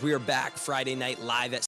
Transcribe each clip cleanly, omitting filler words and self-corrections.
We are back Friday night live at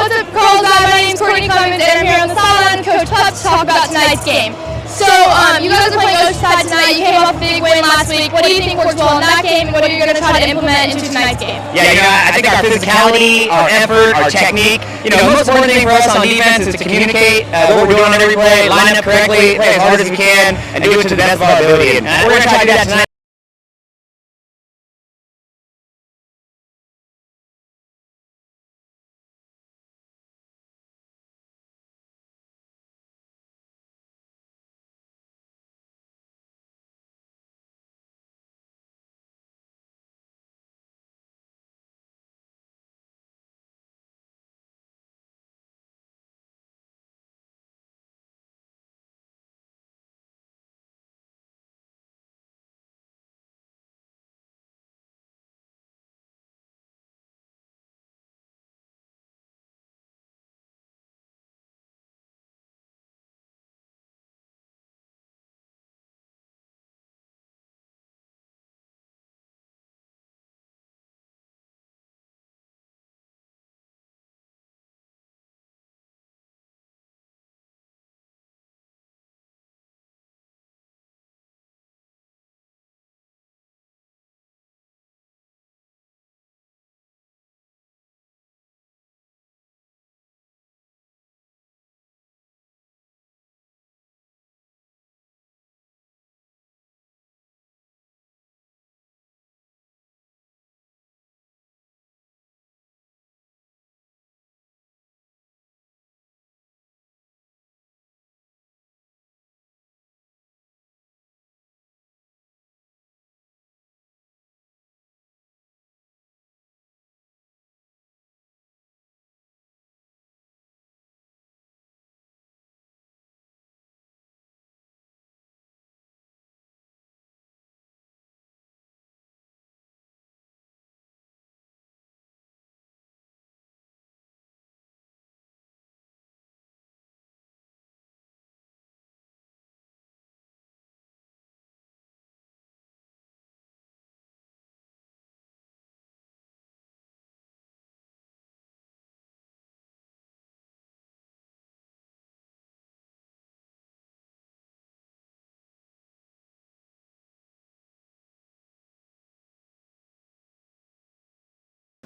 What's up, CARLSBAD? My name's Courtney Clemens, and I'm here on the sideline with Coach Pup to talk about tonight's game. So, you guys are playing Oceanside tonight. You came off a big win last week. What do you think worked well in that game, and what are you going to try to implement into tonight's game? Yeah, I think our physicality, our effort, our technique. The most important thing for us on defense is to communicate what we're doing on every play, line up correctly, play as hard as we can, and do it to the best of our ability. And we're going to try to do that tonight.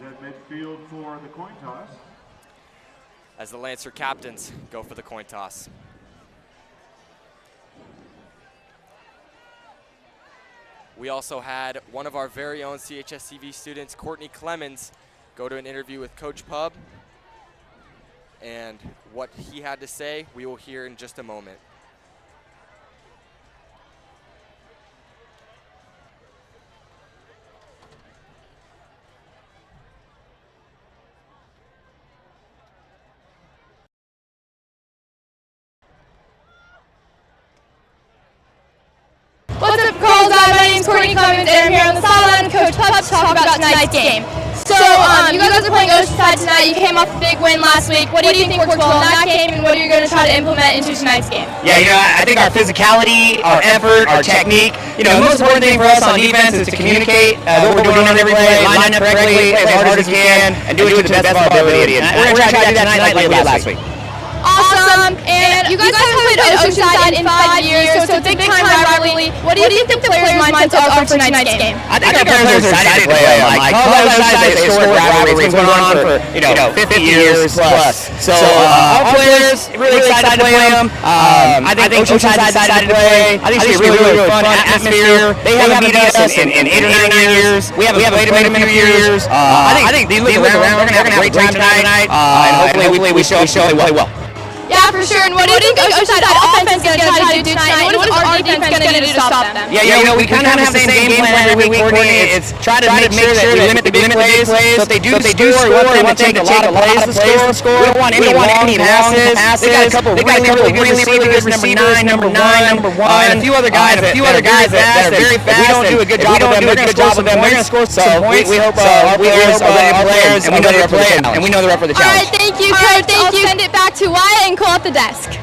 At midfield for the coin toss. As the Lancer captains go for the coin toss. We also had one of our very own CHSTV students, Courtney Clemens, go to an interview with Coach Pub. And what he had to say, we will hear in just a moment. What's up, CARLSBAD? My name's Courtney Clemens, and I'm here on the sideline with Coach Pup to talk about tonight's game. So, you guys are playing Oceanside tonight. You came off a big win last week. What do you think worked well in that game, and what are you going to try to implement into tonight's game? Yeah, I think our physicality, our effort, our technique. The most important thing for us on defense is to communicate what we're doing on every play, line up correctly, play as hard as we can, and do it to the best of our ability. And we're going to try to do that tonight like we did last week. Awesome, and you guys haven't played Oceanside in 5 years, so it's a big time rivalry. What do you think the players' mindsets are for tonight's game? I think our players are excited to play them. Like, Oceanside is a historic rivalry. It's been going on for 50 years plus. So our players are really excited to play them. I think Oceanside decided to play. I think it's a really fun atmosphere. They haven't beat us in 8 or 9 years. We haven't played them in a few years. I think they look around. We're going to have a great time tonight, and hopefully we show they play well. Yeah, for sure. And what do you think Oceanside offense is going to try to do tonight? And what is our defense going to do to stop them? Yeah, we kind of have the same game plan every week, Courtney. It's try to make sure that we limit the big plays. So if they do score, we want them to take a lot of plays to score. We don't want any passes. They got a couple really good receivers, number 9, number 1, and a few other guys that are very fast. If we don't do a good job of them, they're going to score some points. We're going to score some points. We hope our players are ready to play, and we know they're up for the challenge. And we know they're up for the challenge. All right, thank you, Coach. I'll send it back to Wyatt and call at the desk.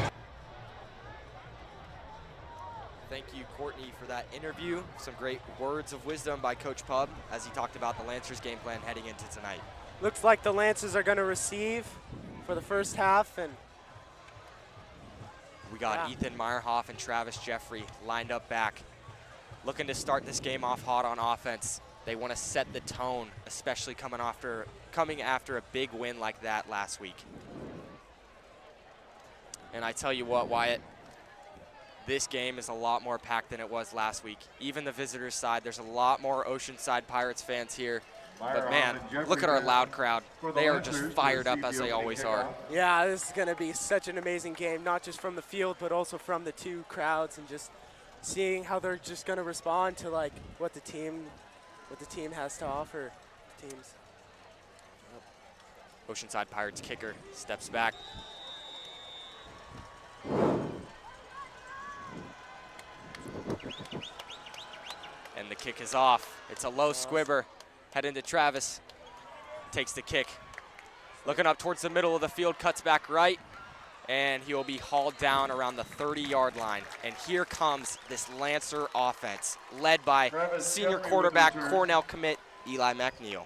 Thank you, Courtney, for that interview. Some great words of wisdom by Coach Pub as he talked about the Lancers game plan heading into tonight. Looks like the Lancers are going to receive for the first half. And We got Ethan Meyerhoff and Travis Jeffrey lined up back, looking to start this game off hot on offense. They want to set the tone, especially coming after a big win like that last week. And I tell you what, Wyatt, this game is a lot more packed than it was last week. Even the visitors' side, there's a lot more Oceanside Pirates fans here. But man, look at our loud crowd. They are just fired up as they always are. yeah, this is going to be such an amazing game, not just from the field, but also from the two crowds, and just seeing how they're just going to respond to like what the team has to offer teams. Oceanside Pirates kicker steps back. And the kick is off. It's a low squibber. Head into Travis. Takes the kick. Looking up towards the middle of the field, cuts back right. And he will be hauled down around the 30-yard line. And here comes this Lancer offense, led by senior quarterback, Cornell commit, Eli McNeil.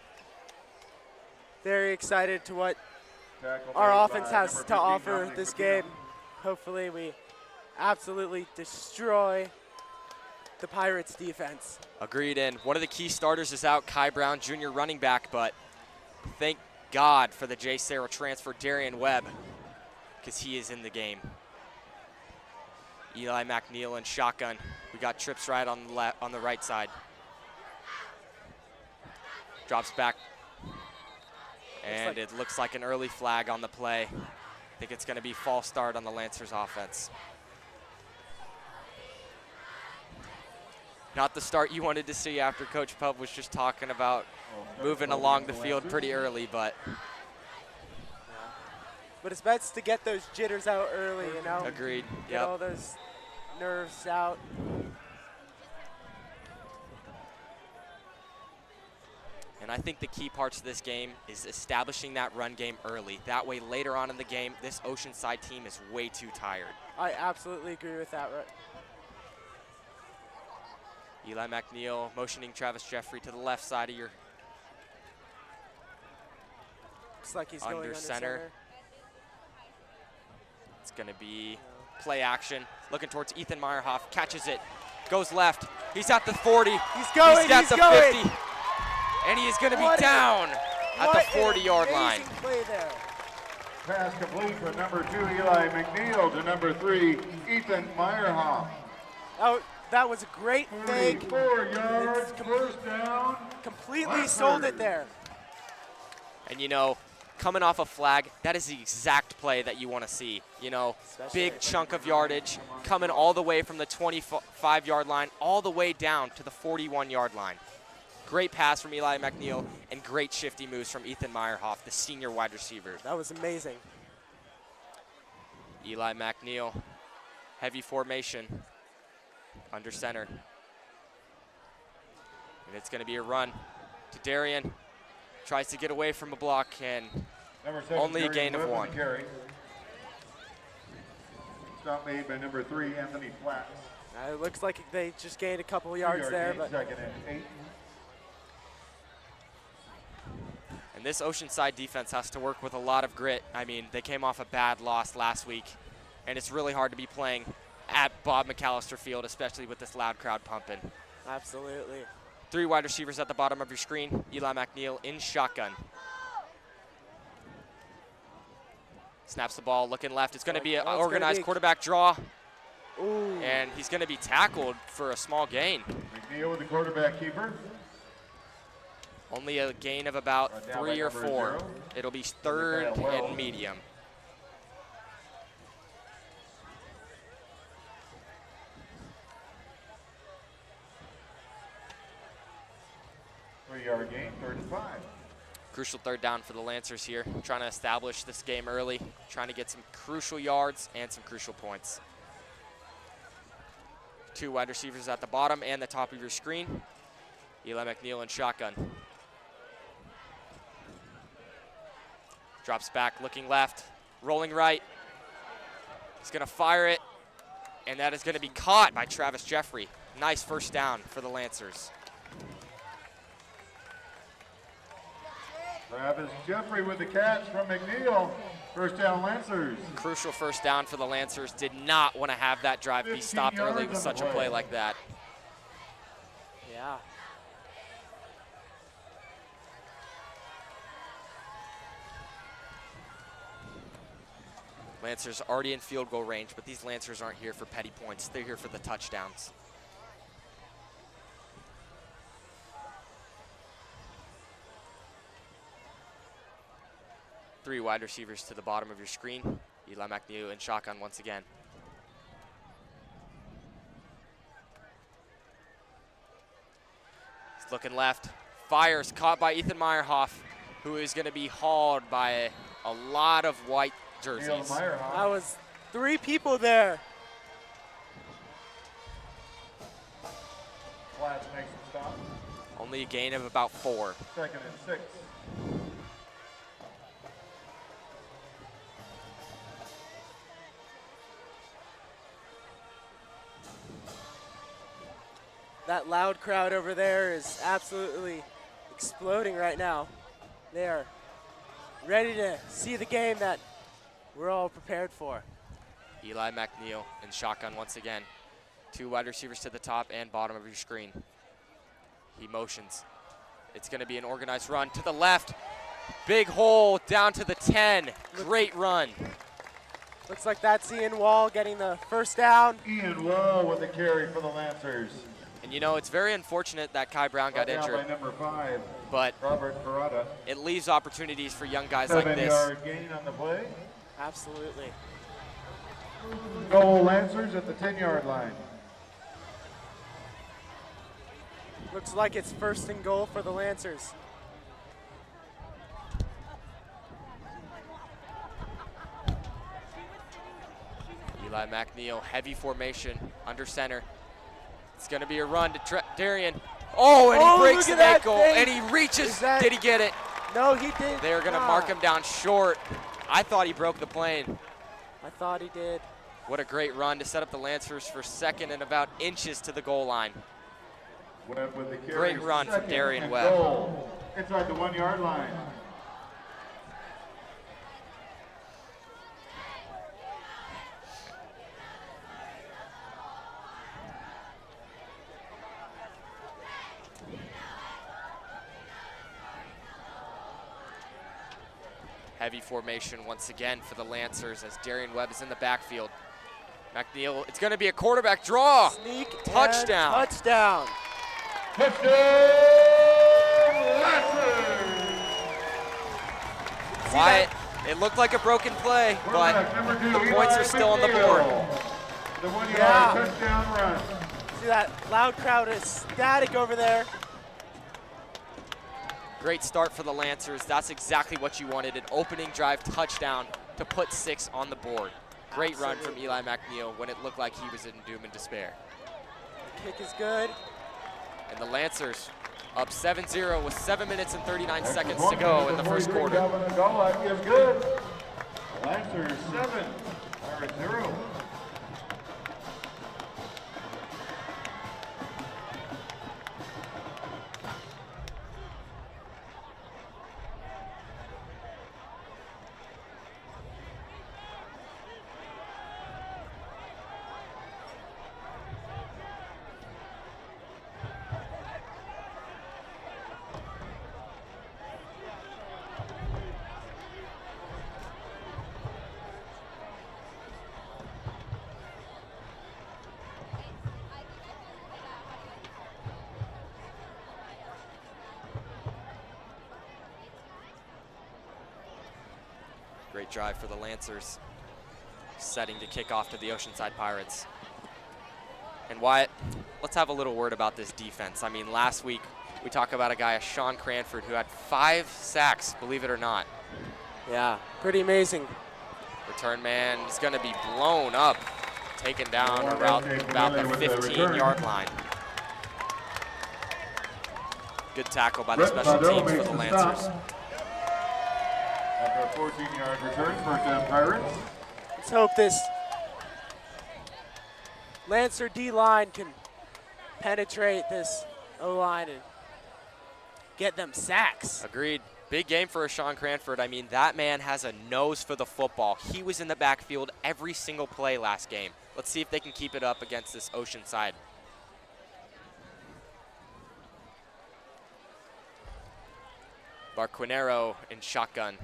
Very excited to what our offense has to offer this game. Hopefully we absolutely destroy the Pirates defense. Agreed, and one of the key starters is out, Kai Brown, junior running back, but thank God for the J. Sarah transfer, Darian Webb, because he is in the game. Eli McNeil and shotgun. We got trips right on the right side. Drops back. And it looks like an early flag on the play. I think it's going to be false start on the Lancers offense. Not the start you wanted to see after Coach Pub was just talking about moving along the field pretty early, but. But it's best to get those jitters out early, you know? Agreed, Get all those nerves out. And I think the key parts of this game is establishing that run game early. That way, later on in the game, this Oceanside team is way too tired. I absolutely agree with that. Eli McNeil motioning Travis Jeffrey to the left side of your Looks like he's going under center. It's going to be play action. Looking towards Ethan Meyerhoff, catches it, goes left. He's at the 40. He's going. He's at the going. 50. And he is going to be down at the 40-yard line. Play there. Pass complete from number 2, Eli McNeil, to number 3, Ethan Meyerhoff. Oh, that was a great fake. 4 yards, first down. Completely sold it there. And you know, coming off a flag, that is the exact play that you want to see. You know, big chunk of yardage, coming all the way from the 25-yard line, all the way down to the 41-yard line. Great pass from Eli McNeil, and great shifty moves from Ethan Meyerhoff, the senior wide receiver. That was amazing. Eli McNeil, heavy formation, under center. And it's going to be a run to Darian. Tries to get away from a block, and only a gain of 1. Stop made by number 3, Anthony Flatts. It looks like they just gained a couple yards there, but second and 8. And this Oceanside defense has to work with a lot of grit. I mean, they came off a bad loss last week, and it's really hard to be playing at Bob McAllister Field, especially with this loud crowd pumping. Absolutely. 3 wide receivers at the bottom of your screen. Eli McNeil in shotgun. Snaps the ball, looking left. It's going to be an organized quarterback draw. Ooh. And he's going to be tackled for a small gain. McNeil with the quarterback keeper. Only a gain of about 3 or 4. It'll be 3rd and medium. Three-yard gain, 3rd and 5. Crucial 3rd down for the Lancers here. Trying to establish this game early. Trying to get some crucial yards and some crucial points. 2 wide receivers at the bottom and the top of your screen. Eli McNeil in shotgun. Drops back, looking left, rolling right. He's going to fire it, and that is going to be caught by Travis Jeffrey. Nice first down for the Lancers. Travis Jeffrey with the catch from McNeil. First down, Lancers. Crucial first down for the Lancers. Did not want to have that drive be 15 stopped early yards with on the such a play. play like that. Yeah. Lancers already in field goal range, but these Lancers aren't here for petty points. They're here for the touchdowns. Three wide receivers to the bottom of your screen. Eli McNeil in shotgun once again. He's looking left. Fires, caught by Ethan Meyerhoff, who is going to be hauled by a lot of white jerseys. That was 3 people there. Flats makes him stop. Only a gain of about 4. Second and 6. That loud crowd over there is absolutely exploding right now. They are ready to see the game that we're all prepared for. Eli McNeil in shotgun once again. 2 wide receivers to the top and bottom of your screen. He motions. It's going to be an organized run to the left. Big hole down to the 10. Great run. Looks like that's Ian Wall getting the first down. Ian Wall with the carry for the Lancers. And you know, it's very unfortunate that Kai Brown got Brought down injured, by number 5, but Robert Parada. it leaves opportunities for young guys like 7 this. yard gain on the play. Absolutely. Goal Lancers at the 10-yard line. Looks like it's first and goal for the Lancers. Eli McNeil, heavy formation, under center. It's going to be a run to Darian. Oh, and he breaks look the at that ankle, fake. and he reaches. Is that- Did he get it? No, he did. They're going to mark him down short. I thought he broke the plane. I thought he did. What a great run to set up the Lancers for second and about inches to the goal line. Webb with the carry. Great run from Second Darian and Webb. goal. Inside the 1-yard line. Heavy formation once again for the Lancers as Darian Webb is in the backfield. McNeil, it's going to be a quarterback draw. Sneak and Touchdown. Touchdown. Touchdown, Lancers! Wyatt, it looked like a broken play, but Quarterback number 2, the points Eli are still on the McNeil. board. The 1-yard Yeah. touchdown run. See that loud crowd is static over there. Great start for the Lancers. That's exactly what you wanted, an opening drive touchdown to put 6 on the board. Great run from Eli McNeil when it looked like he was in doom and despair. Kick is good. And the Lancers up 7-0 with 7 minutes and 39 seconds to 1 go minute in the before first you think quarter. Calvin and goal line is good. The Lancers 7, Pirates 0. Great drive for the Lancers, setting to kick off to the Oceanside Pirates. And Wyatt, let's have a little word about this defense. I mean, last week we talked about a guy, Sean Cranford, who had 5 sacks, believe it or not. Yeah, pretty amazing. Return man is going to be blown up, taken down around about the 15-yard line. Good tackle by the special teams for the Lancers. After a 14-yard return, first down Pirates. Let's hope this Lancer D-line can penetrate this O-line and get them sacks. Agreed. Big game for Sean Cranford. I mean, that man has a nose for the football. He was in the backfield every single play last game. Let's see if they can keep it up against this Oceanside. Barquinero in shotgun.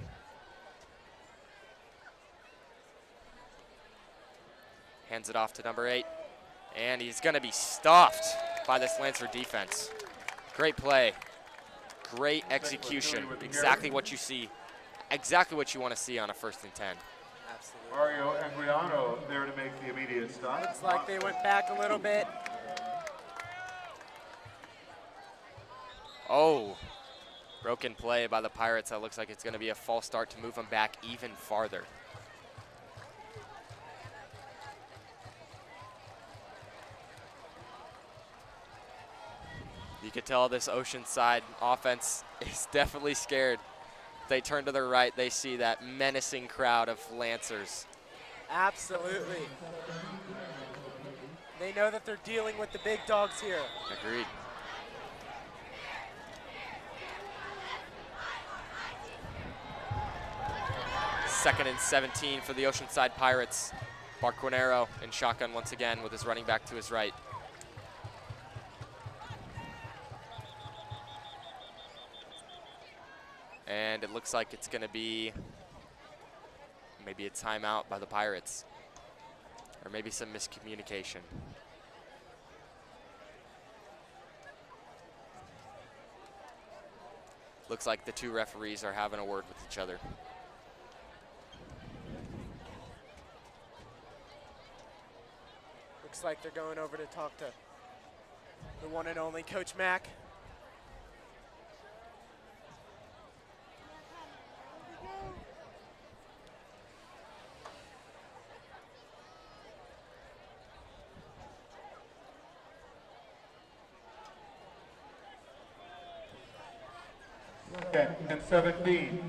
Hands it off to number 8. And he's going to be stuffed by this Lancer defense. Great play. Great execution. Exactly what you see. Exactly what you want to see on a 1st and 10. Absolutely. Mario Anguiano there to make the immediate stop. Looks like they went back a little bit. Oh, broken play by the Pirates. That looks like it's going to be a false start to move them back even farther. You could tell this Oceanside offense is definitely scared. They turn to their right, they see that menacing crowd of Lancers. Absolutely. They know that they're dealing with the big dogs here. Agreed. Second and 17 for the Oceanside Pirates. Barquinero in shotgun once again with his running back to his right. And it looks like it's going to be maybe a timeout by the Pirates, or maybe some miscommunication. Looks like the two referees are having a word with each other. Looks like they're going over to talk to the one and only Coach Mack. And 17.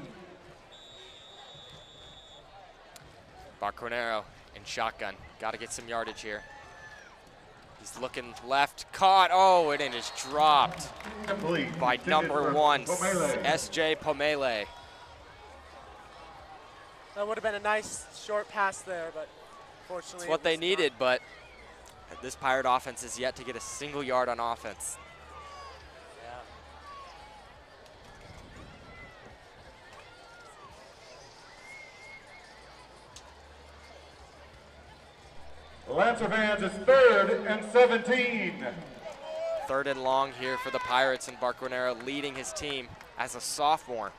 Barquinero in shotgun. Got to get some yardage here. He's looking left, caught. Oh, and it is dropped Complete. by number 1, Pomele. S.J. Pomele. That would have been a nice short pass there, but fortunately It's what it they was needed, but this Pirate offense is yet to get a single yard on offense. Lancer fans, it's 3rd and 17. 3rd and long here for the Pirates, and Barquinero leading his team as a sophomore.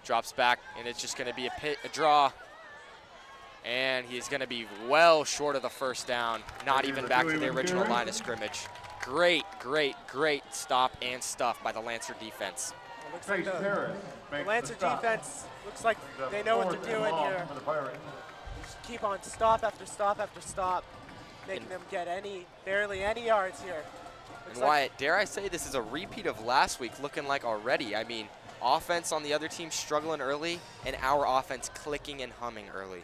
Drops back, and it's just going to be a draw. And he's going to be well short of the 1st down, not even back to the original line of scrimmage. Great, great, great stop and stuff by the Lancer defense. It looks like Chase Harris the makes Lancer the stop. defense looks like they know what they're doing here. For the Pirates. Just keep on stop after stop after stop, making them get barely any yards here. Looks And Wyatt, dare I say this is a repeat of last week looking like already. I mean, offense on the other team struggling early, and our offense clicking and humming early.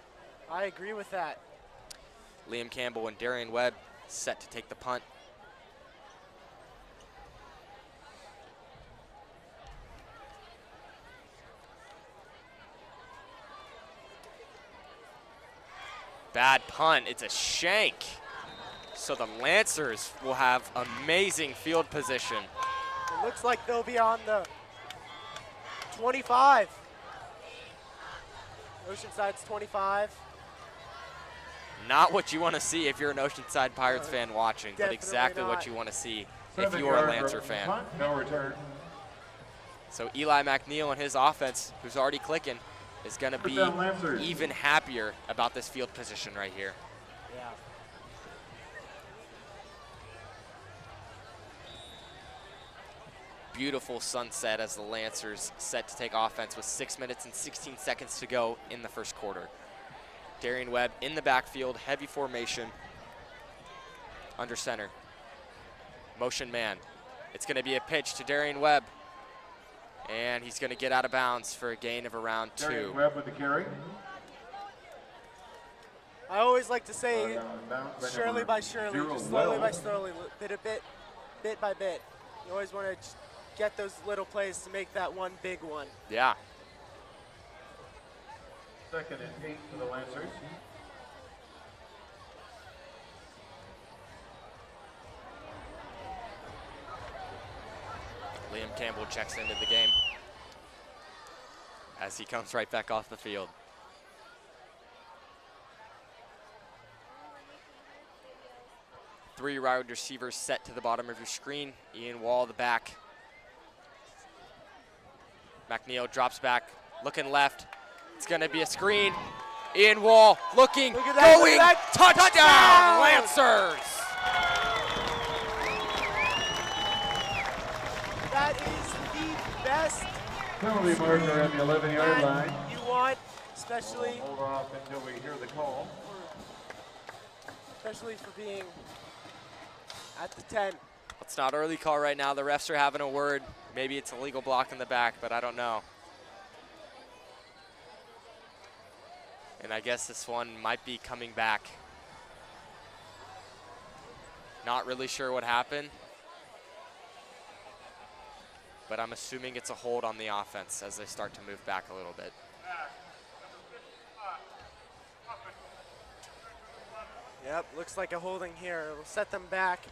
I agree with that. Liam Campbell and Darian Webb set to take the punt. Bad punt, it's a shank. So the Lancers will have amazing field position. It looks like they'll be on the 25. Oceanside's 25. Not what you want to see if you're an Oceanside Pirates fan watching, but Definitely exactly what not. you want to see if 7 you are a yard Lancer fan. punt, no return. So Eli McNeil and his offense, who's already clicking, is going to be down Lancers. even happier about this field position right here. Yeah. Beautiful sunset as the Lancers set to take offense with 6 minutes and 16 seconds to go in the 1st quarter. Darian Webb in the backfield, heavy formation, under center. Motion man. It's going to be a pitch to Darian Webb, and he's going to get out of bounds for a gain of around 2. Darian Webb with the carry. I always like to say, surely by surely, just slowly by slowly, bit by bit. You always want to get those little plays to make that one big one. Yeah. 2nd and 8 for the Lancers. Liam Campbell checks into the game as he comes right back off the field. Three wide receivers set to the bottom of your screen. Ian Wall, the back. McNeil drops back, looking left. It's gonna be a screen. Ian Wall looking, going, touchdown, Lancers! That is the best Penalty marker at the 11-yard line. you want, especially Hold off until we hear the call. for being at the 10. It's not early call right now. The refs are having a word. Maybe it's a legal block in the back, but I don't know. And I guess this one might be coming back. Not really sure what happened, but I'm assuming it's a hold on the offense as they start to move back a little bit. Yep, looks like a holding here. It'll set them back.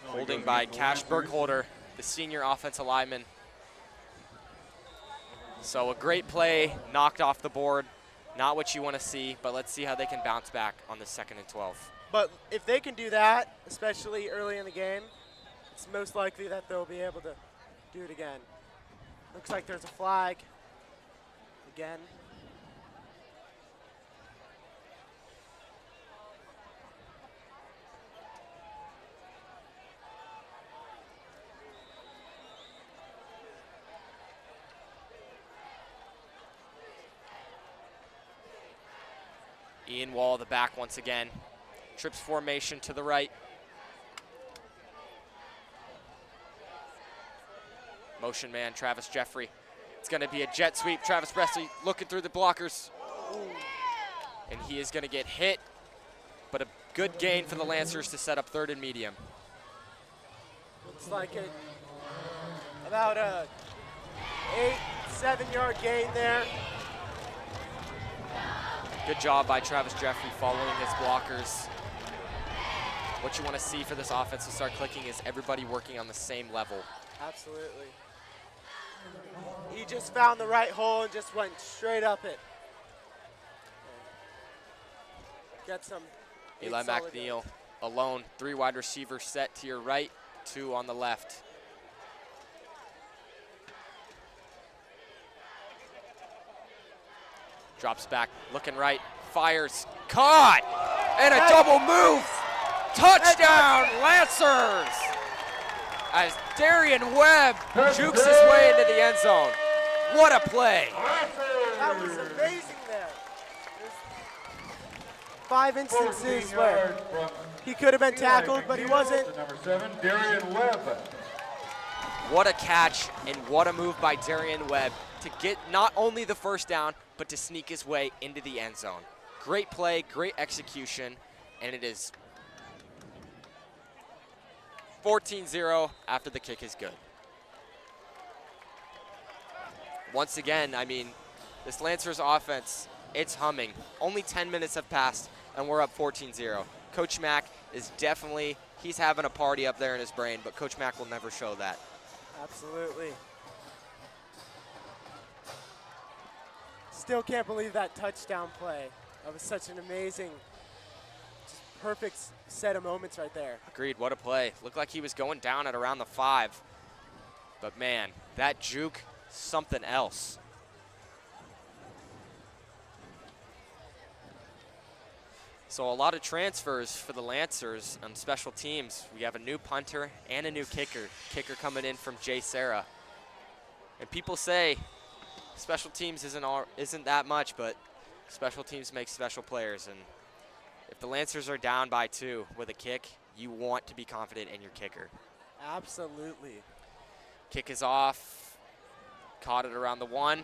Holding by Cash Burkholder, the senior offensive lineman. So a great play, knocked off the board. Not what you want to see, but let's see how they can bounce back on the 2nd and 12. But if they can do that, especially early in the game, it's most likely that they'll be able to do it again. Looks like there's a flag again. Ian Wall, the back once again. Trips formation to the right. Motion man, Travis Jeffrey. It's gonna be a jet sweep. Travis Presley looking through the blockers. And he is gonna get hit, but a good gain for the Lancers to set up 3rd and medium. Looks like about a 7-yard gain there. Good job by Travis Jeffrey following his blockers. What you want to see for this offense to start clicking is everybody working on the same level. Absolutely. He just found the right hole and just went straight up it. Get some. Eli McNeil alone, 3 wide receivers set to your right, 2 on the left. Drops back, looking right, fires, caught, and a double move. Touchdown, Lancers! As Darian Webb jukes his way into the end zone. What a play. That was amazing there. There's 5 instances where he could have been tackled, but he wasn't. Number 7, Darian Webb. What a catch and what a move by Darian Webb to get not only the first down, but to sneak his way into the end zone. Great play, great execution, and it is 14-0 after the kick is good. Once again, I mean, this Lancers offense, it's humming. Only 10 minutes have passed, and we're up 14-0. Coach Mack is definitely, he's having a party up there in his brain, but Coach Mack will never show that. Absolutely. Still can't believe that touchdown play. That was such an amazing, just perfect set of moments right there. Agreed, what a play. Looked like he was going down at around the 5. But man, that juke, something else. So a lot of transfers for the Lancers on special teams. We have a new punter and a new kicker. Kicker coming in from Jay Serra. And people say special teams isn't that much, but special teams make special players. And if the Lancers are down by 2 with a kick, you want to be confident in your kicker. Absolutely. Kick is off. Caught it around the 1.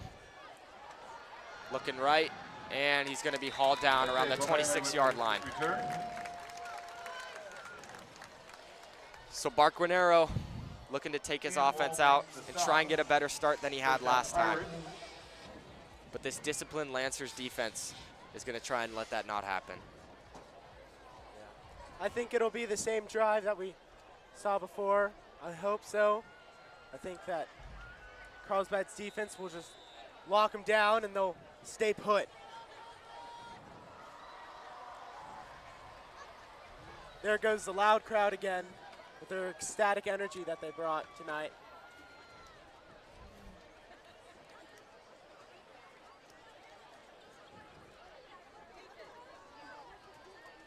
Looking right, And he's going to be hauled down around the 26-yard line. So Barquinero looking to take his offense out and try and get a better start than he had last time. But this disciplined Lancers defense is going to try and let that not happen. I think it'll be the same drive that we saw before. I hope so. I think that Carlsbad's defense will just lock them down and they'll stay put. There goes the loud crowd again with their ecstatic energy that they brought tonight.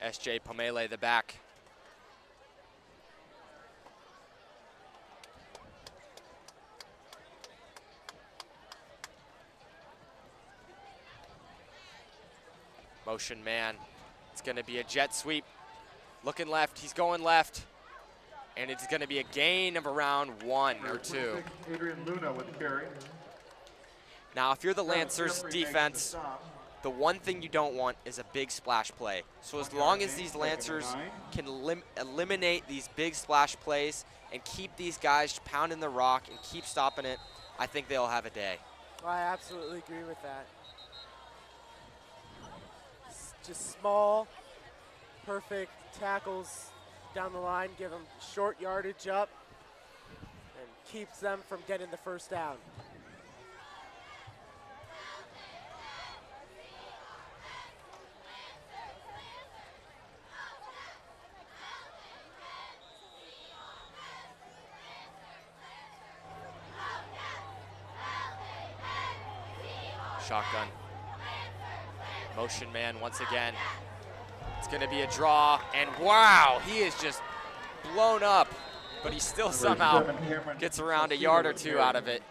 SJ Pomele, the back. Motion man. It's going to be a jet sweep. Looking left, he's going left. And it's going to be a gain of around 1 or 2. Adrian Luna with the carry. Now, if you're the Lancers defense, the one thing you don't want is a big splash play. So as long as these Lancers can eliminate these big splash plays and keep these guys pounding the rock and keep stopping it, I think they'll have a day. I absolutely agree with that. Just small, perfect tackles down the line, give them short yardage up, and keeps them from getting the first down. Shotgun. Motion man once again. It's going to be a draw, and wow, he is just blown up, but he still somehow gets around a yard or two out of it.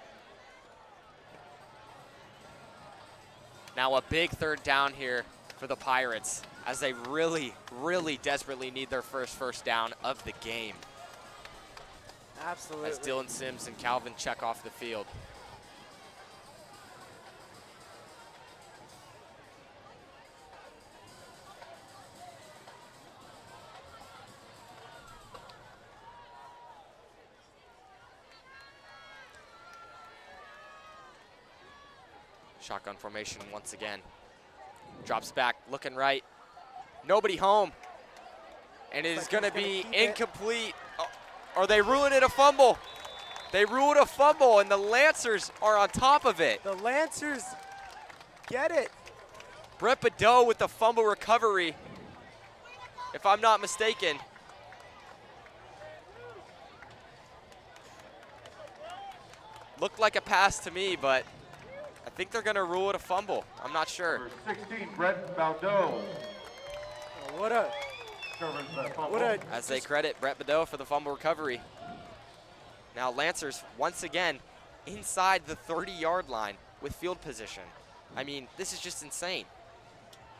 Now a big third down here for the Pirates as they really, really desperately need their first down of the game. Absolutely. As Dylan Sims and Calvin check off the field. Shotgun formation once again. Drops back, looking right. Nobody home. And it is going to be incomplete. Oh, are they ruling it a fumble? They ruled a fumble, and the Lancers are on top of it. The Lancers get it. Brett Badeau with the fumble recovery, if I'm not mistaken. Looked like a pass to me, but I think they're going to rule it a fumble. I'm not sure. Number 16, Brett Badeau. What a as they credit Brett Badeau for the fumble recovery. Now Lancers, once again, inside the 30-yard line with field position. I mean, this is just insane.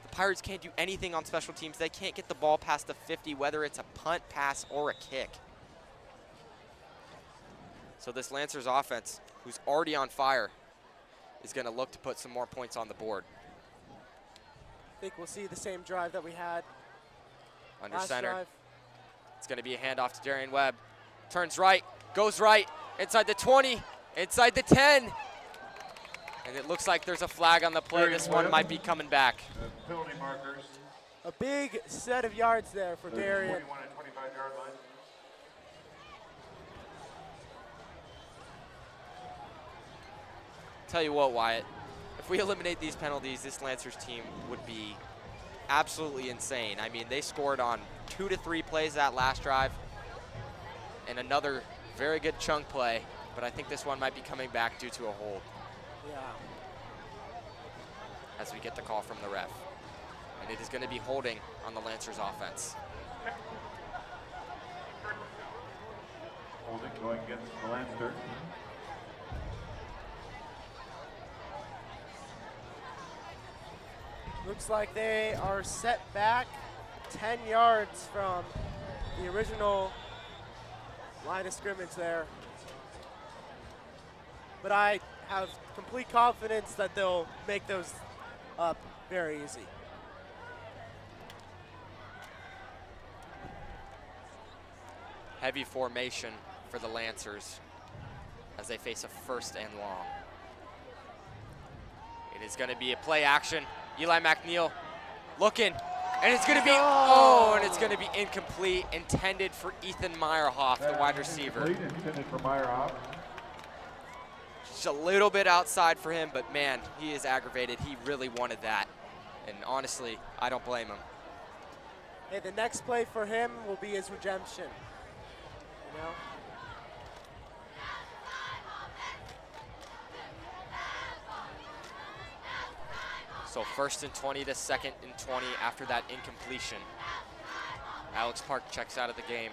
The Pirates can't do anything on special teams. They can't get the ball past the 50, whether it's a punt, pass, or a kick. So this Lancers offense, who's already on fire, is going to look to put some more points on the board. I think we'll see the same drive that we had under last center. drive. It's going to be a handoff to Darian Webb. Turns right, goes right, inside the 20, inside the 10. And it looks like there's a flag on the play. This one might be coming back. Penalty markers. A big set of yards there for Darian. 21 and 25-yard line. Tell you what, Wyatt, if we eliminate these penalties, this Lancers team would be absolutely insane. I mean, they scored on 2 to 3 plays that last drive and another very good chunk play, but I think this one might be coming back due to a hold. Yeah. As we get the call from the ref. And it is going to be holding on the Lancers offense. Holding going against the Lancer. Looks like they are set back 10 yards from the original line of scrimmage there. But I have complete confidence that they'll make those up very easy. Heavy formation for the Lancers as they face a 1st and long. It is going to be a play action. Eli McNeil looking, and it's going to be, and it's going to be incomplete, intended for Ethan Meyerhoff, the wide receiver. Intended for Meyerhoff. Just a little bit outside for him, but man, he is aggravated. He really wanted that, and honestly, I don't blame him. Hey, the next play for him will be his redemption. You know? So 1st and 20 to 2nd and 20 after that incompletion. Alex Park checks out of the game.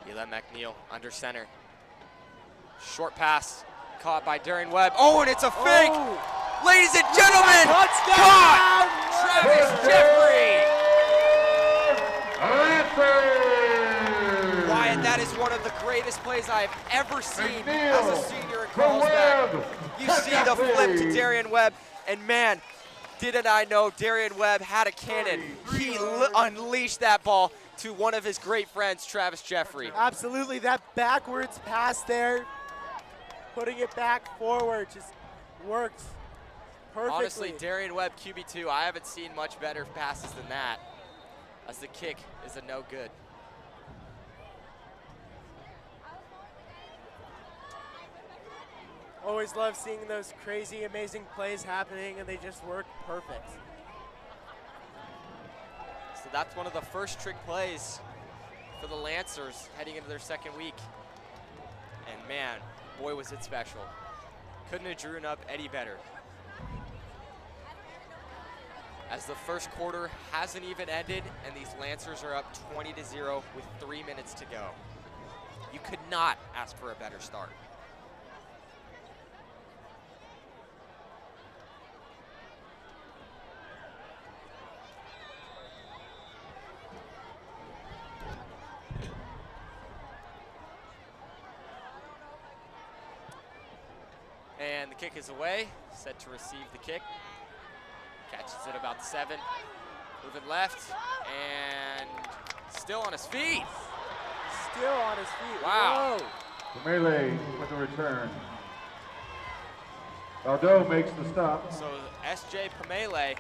Eli McNeil under center. Short pass caught by Darian Webb. Oh, and it's a fake! Oh. Ladies and gentlemen, caught! Travis Jeffrey! Wyatt, that is one of the greatest plays I have ever seen as a senior in Carlsbad. You see the flip to Darian Webb, and man, didn't I know Darian Webb had a cannon. He unleashed that ball to one of his great friends, Travis Jeffrey. Absolutely, that backwards pass there, putting it back forward, just worked perfectly. Honestly, Darian Webb, QB2, I haven't seen much better passes than that, as the kick is a no good. Always love seeing those crazy, amazing plays happening, and they just work perfect. So that's one of the first trick plays for the Lancers heading into their 2nd week. And man, boy was it special. Couldn't have drewn up any better. As the 1st quarter hasn't even ended, and these Lancers are up 20-0 with 3 minutes to go. You could not ask for a better start. And the kick is away, set to receive the kick. Catches it about the 7, moving left, and still on his feet. Still on his feet. Wow. Whoa. Melee with the return. Baldo makes the stop. So S.J. Pamele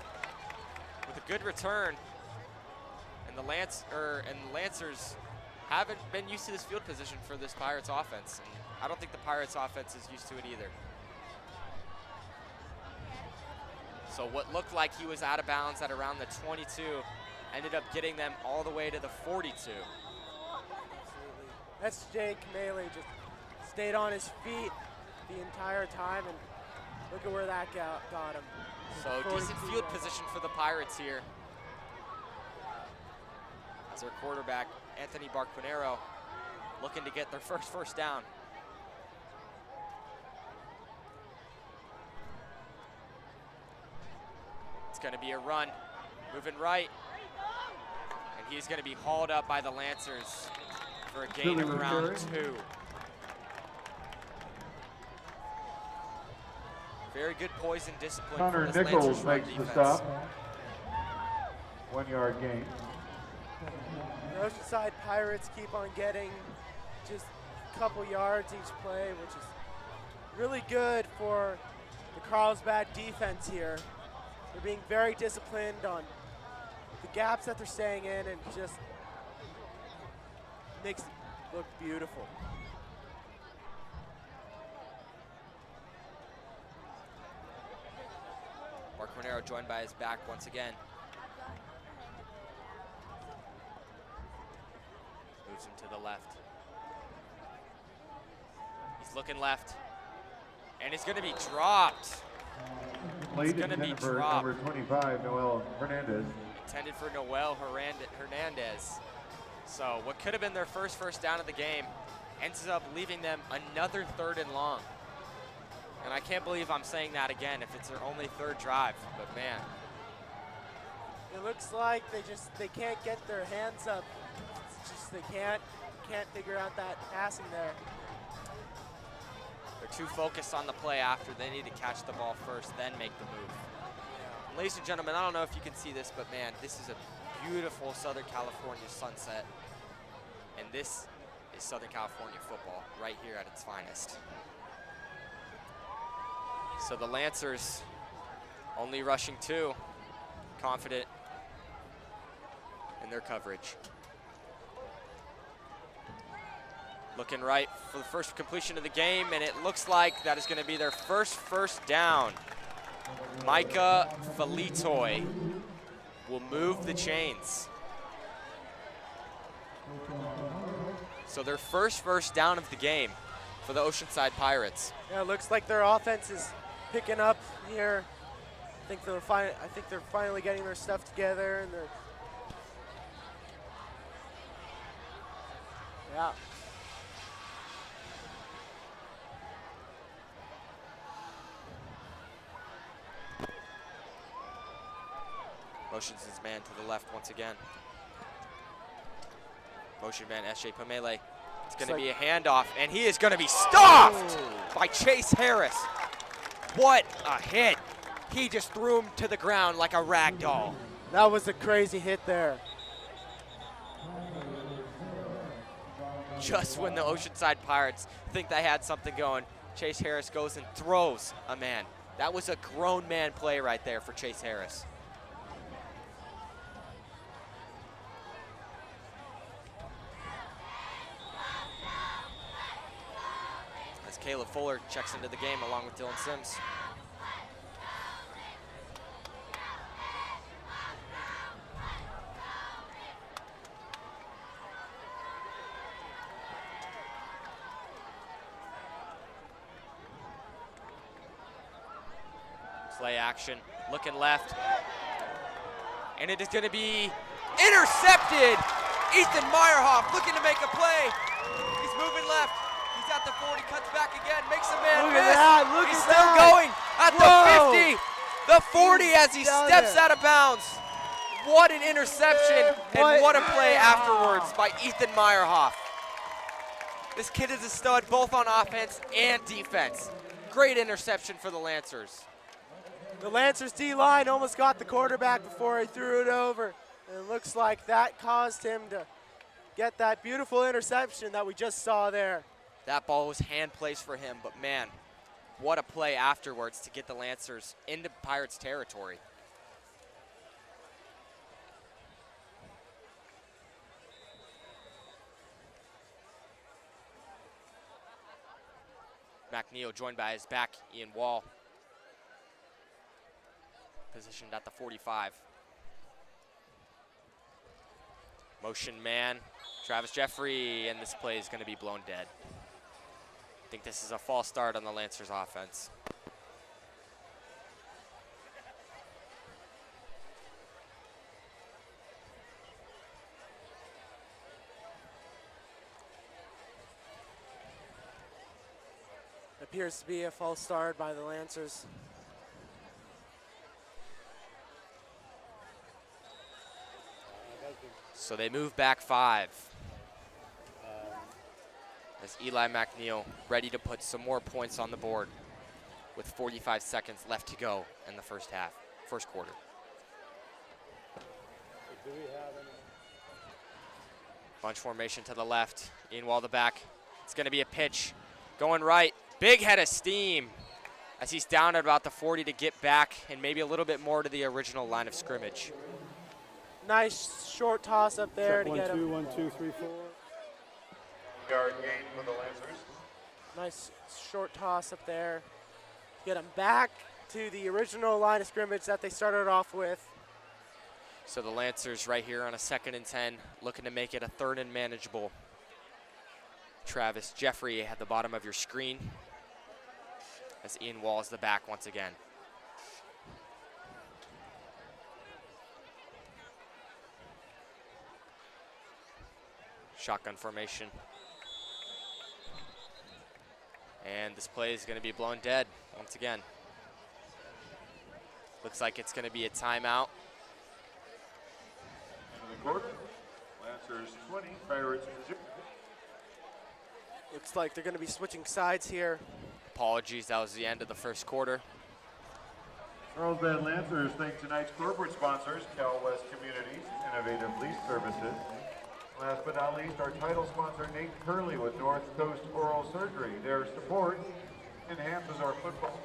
with a good return, and the Lancers haven't been used to this field position for this Pirates offense. And I don't think the Pirates offense is used to it either. So what looked like he was out of bounds at around the 22 ended up getting them all the way to the 42. Absolutely. S.J. Kamele just stayed on his feet the entire time, and look at where that got him. So decent field position for the Pirates here. As their quarterback, Anthony Barquinero, looking to get their first down. It's going to be a run, moving right, and he's going to be hauled up by the Lancers for a gain of around 2. Very good poise and discipline Connor from this Nichols Lancers run makes defense. the stop. 1 yard gain. The Oceanside Pirates keep on getting just a couple yards each play, which is really good for the Carlsbad defense here. They're being very disciplined on the gaps that they're staying in, and just makes it look beautiful. Barquinero joined by his back once again. Moves him to the left. He's looking left, and he's going to be dropped. Late gonna be intended for dropped. number 25, Noel Hernandez. Intended for Noel Hernandez. So what could have been their first down of the game ends up leaving them another 3rd and long. And I can't believe I'm saying that again if it's their only 3rd drive, but man. It looks like they can't get their hands up. It's just they can't figure out that passing there. They're too focused on the play after. They need to catch the ball first, then make the move. And ladies and gentlemen, I don't know if you can see this, but man, this is a beautiful Southern California sunset. And this is Southern California football right here at its finest. So the Lancers only rushing 2, confident in their coverage. Looking right for the first completion of the game, and it looks like that is going to be their first down. Micah Felitoy will move the chains. So their first down of the game for the Oceanside Pirates. Yeah, it looks like their offense is picking up here. I think they're finally getting their stuff together, and they're yeah. Motions his man to the left once again. Motion man S.J. Pamele. It's going to be a handoff, and he is going to be stuffed by Chase Harris. What a hit. He just threw him to the ground like a rag doll. That was a crazy hit there. Just when the Oceanside Pirates think they had something going, Chase Harris goes and throws a man. That was a grown man play right there for Chase Harris. As Caleb Fuller checks into the game along with Dylan Sims. Play action, looking left, and it is going to be intercepted. Ethan Meyerhoff looking to make a play. He's moving left. He's at the 40, cuts back again, makes a man miss. He's still going at the 50, the 40 as he steps out of bounds. What an interception and what a play afterwards by Ethan Meyerhoff. This kid is a stud both on offense and defense. Great interception for the Lancers. The Lancers D-line almost got the quarterback before he threw it over. And it looks like that caused him to get that beautiful interception that we just saw there. That ball was hand placed for him, but man, what a play afterwards to get the Lancers into Pirates territory. McNeil joined by his back, Ian Wall. Positioned at the 45. Motion man, Travis Jeffrey, and this play is going to be blown dead. I think this is a false start on the Lancers offense. Appears to be a false start by the Lancers. So they move back 5. As Eli McNeil ready to put some more points on the board with 45 seconds left to go in the first quarter. Bunch formation to the left. Ian Wall the back. It's going to be a pitch. Going right. Big head of steam as he's down at about the 40 to get back and maybe a little bit more to the original line of scrimmage. Nice short toss up there to get him. 1, 2, 3, 4. Yard gain for the Lancers. Nice short toss up there. Get him back to the original line of scrimmage that they started off with. So the Lancers right here on a 2nd and 10, looking to make it a 3rd and manageable. Travis Jeffrey at the bottom of your screen as Ian Wall is the back once again. Shotgun formation. And this play is going to be blown dead once again. Looks like it's going to be a timeout. quarter. Lancers 20, Pirates 0. Looks like they're going to be switching sides here. Apologies, that was the end of the first quarter. CARLSBAD Lancers thank tonight's corporate sponsors, CalWest Communities, Innovative Lease Services. Last but not least, our title sponsor, Nate Curley with North Coast Oral Surgery. Their support enhances our football.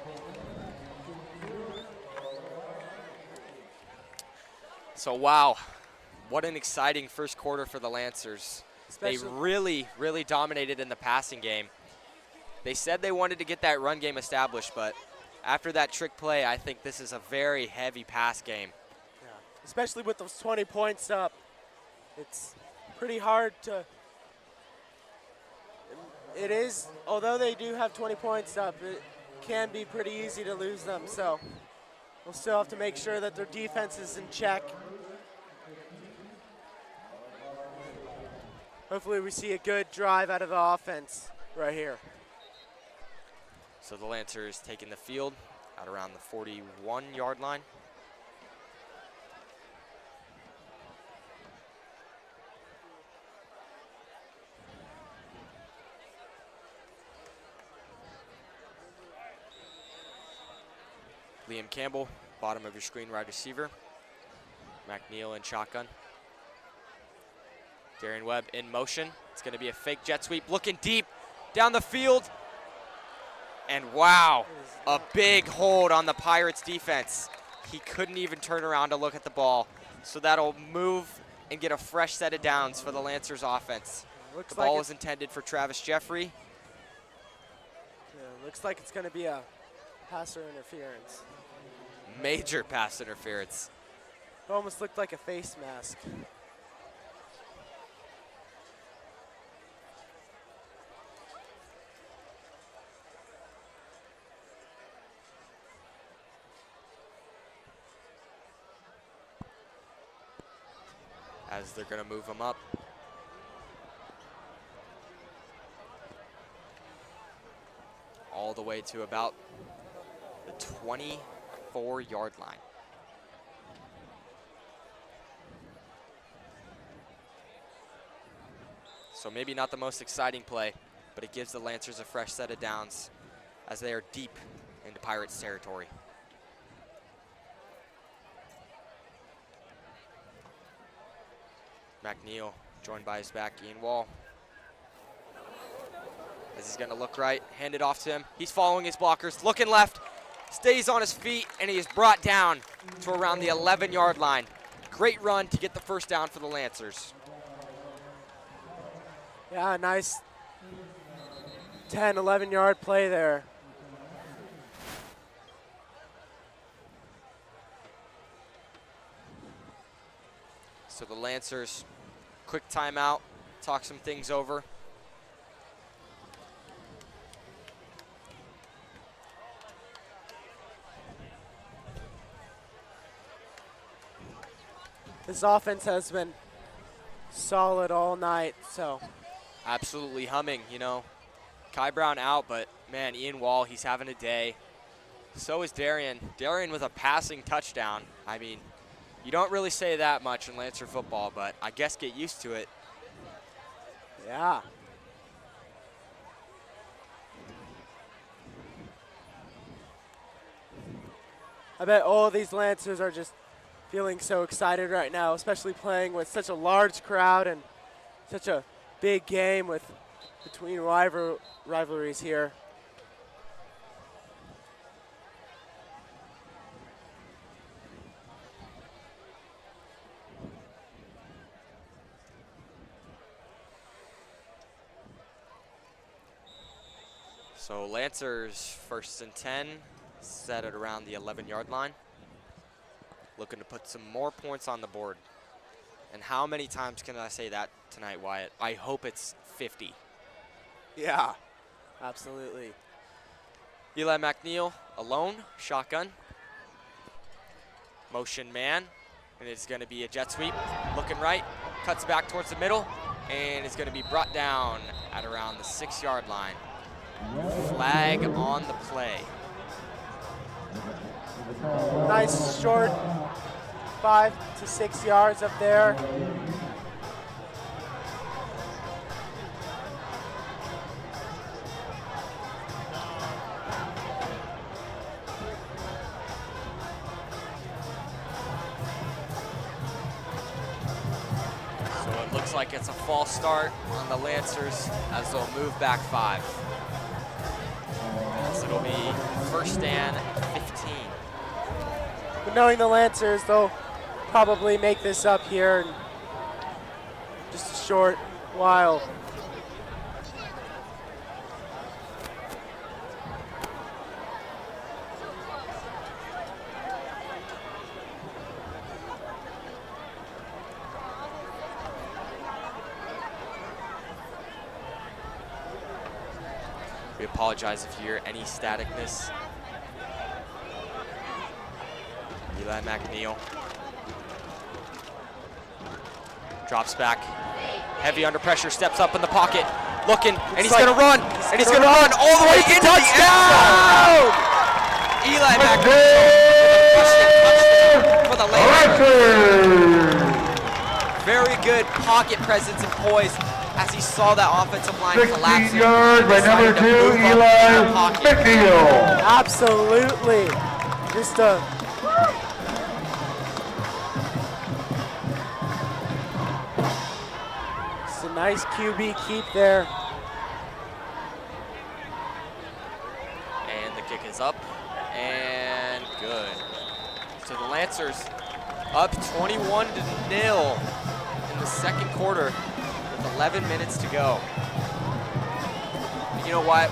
So wow, what an exciting first quarter for the Lancers. They really, really dominated in the passing game. They said they wanted to get that run game established, but after that trick play, I think this is a very heavy pass game. Yeah. Especially with those 20 points up. It's pretty hard to, it is, although they do have 20 points up, it can be pretty easy to lose them. So we'll still have to make sure that their defense is in check. Hopefully we see a good drive out of the offense right here. So the Lancers taking the field at around the 41-yard line. Liam Campbell, bottom of your screen, wide receiver. McNeil in shotgun. Darian Webb in motion. It's going to be a fake jet sweep, looking deep down the field. And wow, a big hold on the Pirates defense. He couldn't even turn around to look at the ball. So that'll move and get a fresh set of downs for the Lancers offense. The ball is intended for Travis Jeffrey. Yeah, looks like it's going to be a passer interference. Major pass interference. It almost looked like a face mask. As they're going to move him up. All the way to about the 24-yard line. So maybe not the most exciting play, but it gives the Lancers a fresh set of downs as they are deep into Pirates territory. McNeil joined by his back, Ian Wall. As he's going to look right, hand it off to him. He's following his blockers, looking left, stays on his feet, and he is brought down to around the 11-yard line. Great run to get the first down for the Lancers. Yeah, nice 10, 11-yard play there. So the Lancers, quick timeout, talk some things over. This offense has been solid all night, so. Absolutely humming, you know. Kai Brown out, but man, Ian Wall, he's having a day. So is Darian. Darian with a passing touchdown. I mean, you don't really say that much in Lancer football, but I guess get used to it. Yeah. I bet all these Lancers are just feeling so excited right now, especially playing with such a large crowd and such a big game with between rivalries here. So Lancers 1st and 10, set at around the 11-yard line. Looking to put some more points on the board. And how many times can I say that tonight, Wyatt? I hope it's 50. Yeah, absolutely. Eli McNeil alone, shotgun. Motion man, and it's going to be a jet sweep. Looking right, cuts back towards the middle, and it's going to be brought down at around the 6-yard line. Flag on the play. Nice short 5 to 6 yards up there. So it looks like it's a false start on the Lancers as they'll move back 5. So it'll be first and 15. But knowing the Lancers, they'll probably make this up here in just a short while. We apologize if you hear any staticness. Eli McNeil drops back, heavy under pressure, steps up in the pocket, looking, and he's gonna run, and he's gonna run all the way into the end zone! Eli McNeil for the Lakers. Very good pocket presence and poise as he saw that offensive line 16 collapsing. yards by number 2, Eli McNeil. Absolutely. Just a nice QB keep there. And the kick is up and good. So the Lancers up 21-0 in the second quarter with 11 minutes to go. You know what?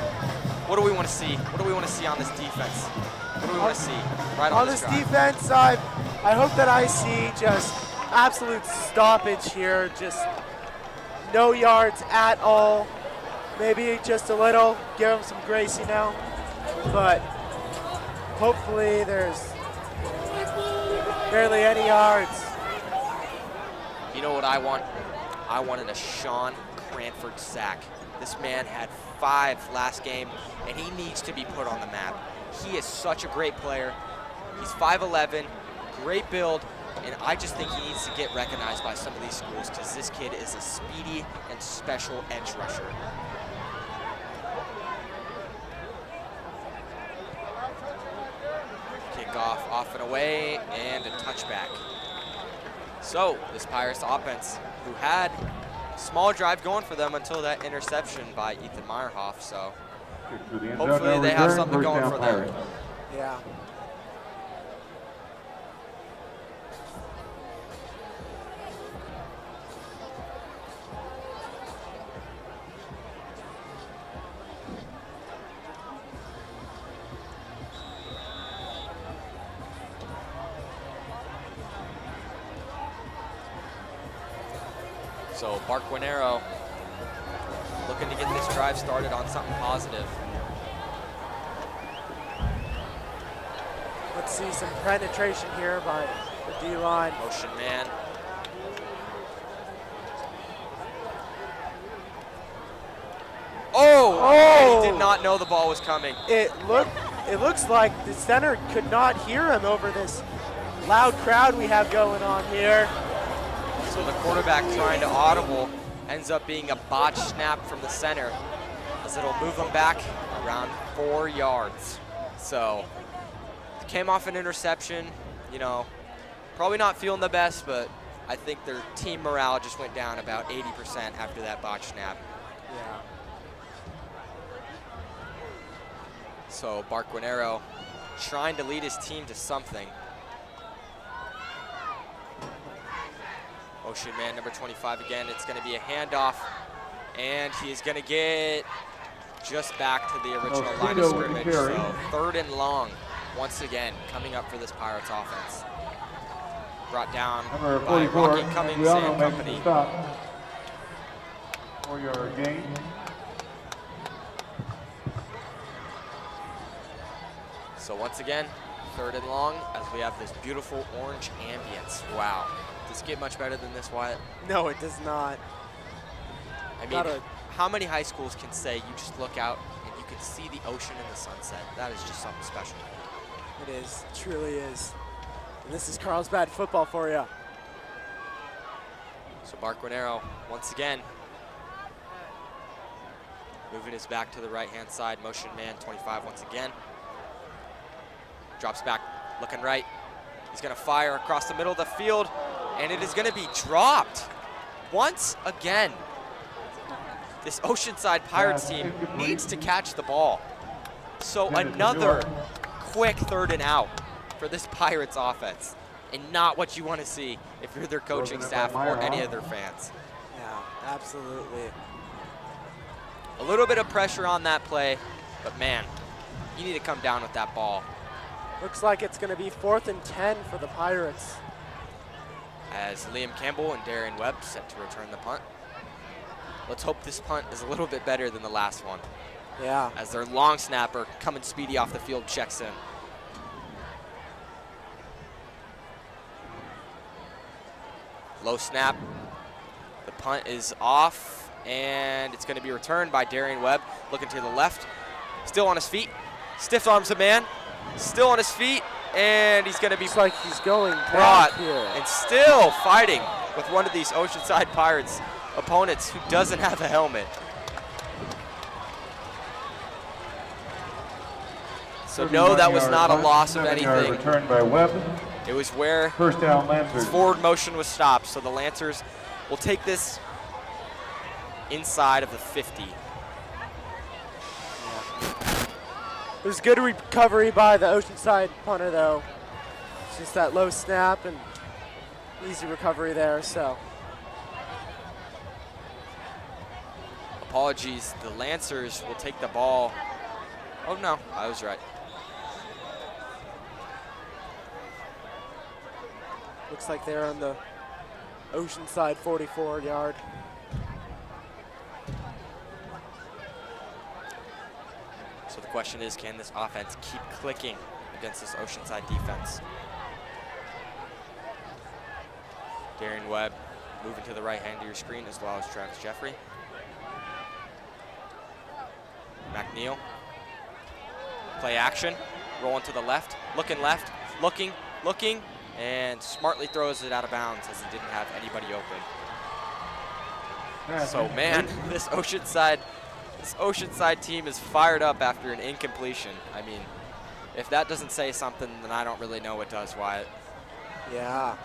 What do we want to see? What do we want to see on this defense? What do we want to see right on this drive? defense, I hope that I see just absolute stoppage here. Just no yards at all. Maybe just a little. Give them some grace, you know. But hopefully there's barely any yards. You know what I want? I wanted a Sean Cranford sack. This man had 5 last game, and he needs to be put on the map. He is such a great player. He's 5'11", great build, and I just think he needs to get recognized by some of these schools because this kid is a speedy and special edge rusher. Kickoff off and away, and a touchback. So this Pirates offense, who had a small drive going for them until that interception by Ethan Meyerhoff, so hopefully they have something going for them. Yeah. So Barquinero looking to get this drive started on something positive. Let's see some penetration here by the D-line. Motion man. Oh! He did not know the ball was coming. It looks like the center could not hear him over this loud crowd we have going on here. So the quarterback trying to audible ends up being a botch snap from the center as it'll move them back around 4 yards. So it came off an interception, you know, probably not feeling the best, but I think their team morale just went down about 80% after that botch snap. Yeah. So Barquinero trying to lead his team to something. Ocean man number 25 again. It's going to be a handoff, and he's going to get just back to the original line of scrimmage. So 3rd and long once again coming up for this Pirates offense. Brought down by Rocky Cummings and company. For your gain. So once again, 3rd and long as we have this beautiful orange ambience. Wow. Does it get much better than this, Wyatt? No, it does not. I mean, how many high schools can say you just look out and you can see the ocean and the sunset? That is just something special. It is, truly is. And this is Carlsbad football for you. So Barquinero, once again, moving his back to the right-hand side. Motion man, 25 once again. Drops back, looking right. He's gonna fire across the middle of the field, and it is gonna be dropped once again. This Oceanside Pirates team needs to catch the ball. So another quick 3rd and out for this Pirates offense, and not what you want to see if you're their coaching staff or any of their fans. Yeah, absolutely. A little bit of pressure on that play, but man, you need to come down with that ball. Looks like it's going to be 4th and 10 for the Pirates. As Liam Campbell and Darian Webb set to return the punt. Let's hope this punt is a little bit better than the last one. Yeah. As their long snapper, coming speedy off the field, checks in. Low snap. The punt is off, and it's going to be returned by Darian Webb, looking to the left. Still on his feet. Stiff arms a man. Still on his feet, and he's going to be Looks like he's going brought back here. and still fighting with one of these Oceanside Pirates opponents who doesn't have a helmet. So no, that was not a loss of anything. Returned by Webb. It was where First down, Lancers. his forward motion was stopped. So the Lancers will take this inside of the 50. It was good recovery by the Oceanside punter, though. It's just that low snap and easy recovery there, so. Apologies, the Lancers will take the ball. Oh no, I was right. Looks like they're on the Oceanside 44-yard. So the question is, can this offense keep clicking against this Oceanside defense? Darian Webb moving to the right hand of your screen, as well as Travis Jeffrey. McNeil. Play action. Rolling to the left. Looking, looking, and smartly throws it out of bounds as he didn't have anybody open. So man, this Oceanside team is fired up after an incompletion. I mean, if that doesn't say something, then I don't really know what does, Wyatt. Yeah.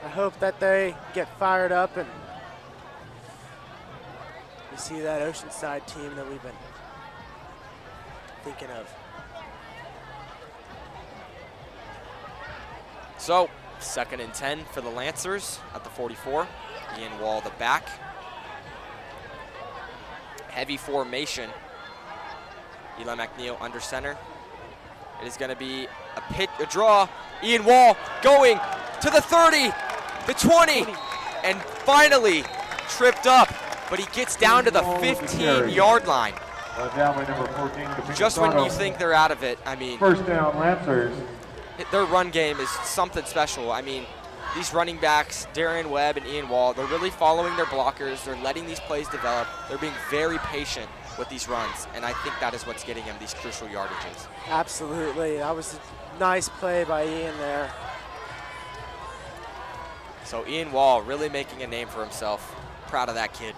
I hope that they get fired up and we see that Oceanside team that we've been thinking of. So, 2nd and 10 for the Lancers at the 44. Ian Wall, the back. Heavy formation. Eli McNeil under center. It is going to be a draw. Ian Wall going to the 30, the 20, and finally tripped up, but he gets down to the 15-yard line. Down by number 14. Just when you think they're out of it, I mean, First down, Lancers. their run game is something special. I mean, these running backs, Darian Webb and Ian Wall, they're really following their blockers. They're letting these plays develop. They're being very patient with these runs, and I think that is what's getting them these crucial yardages. Absolutely. That was a nice play by Ian there. So Ian Wall really making a name for himself. Proud of that kid.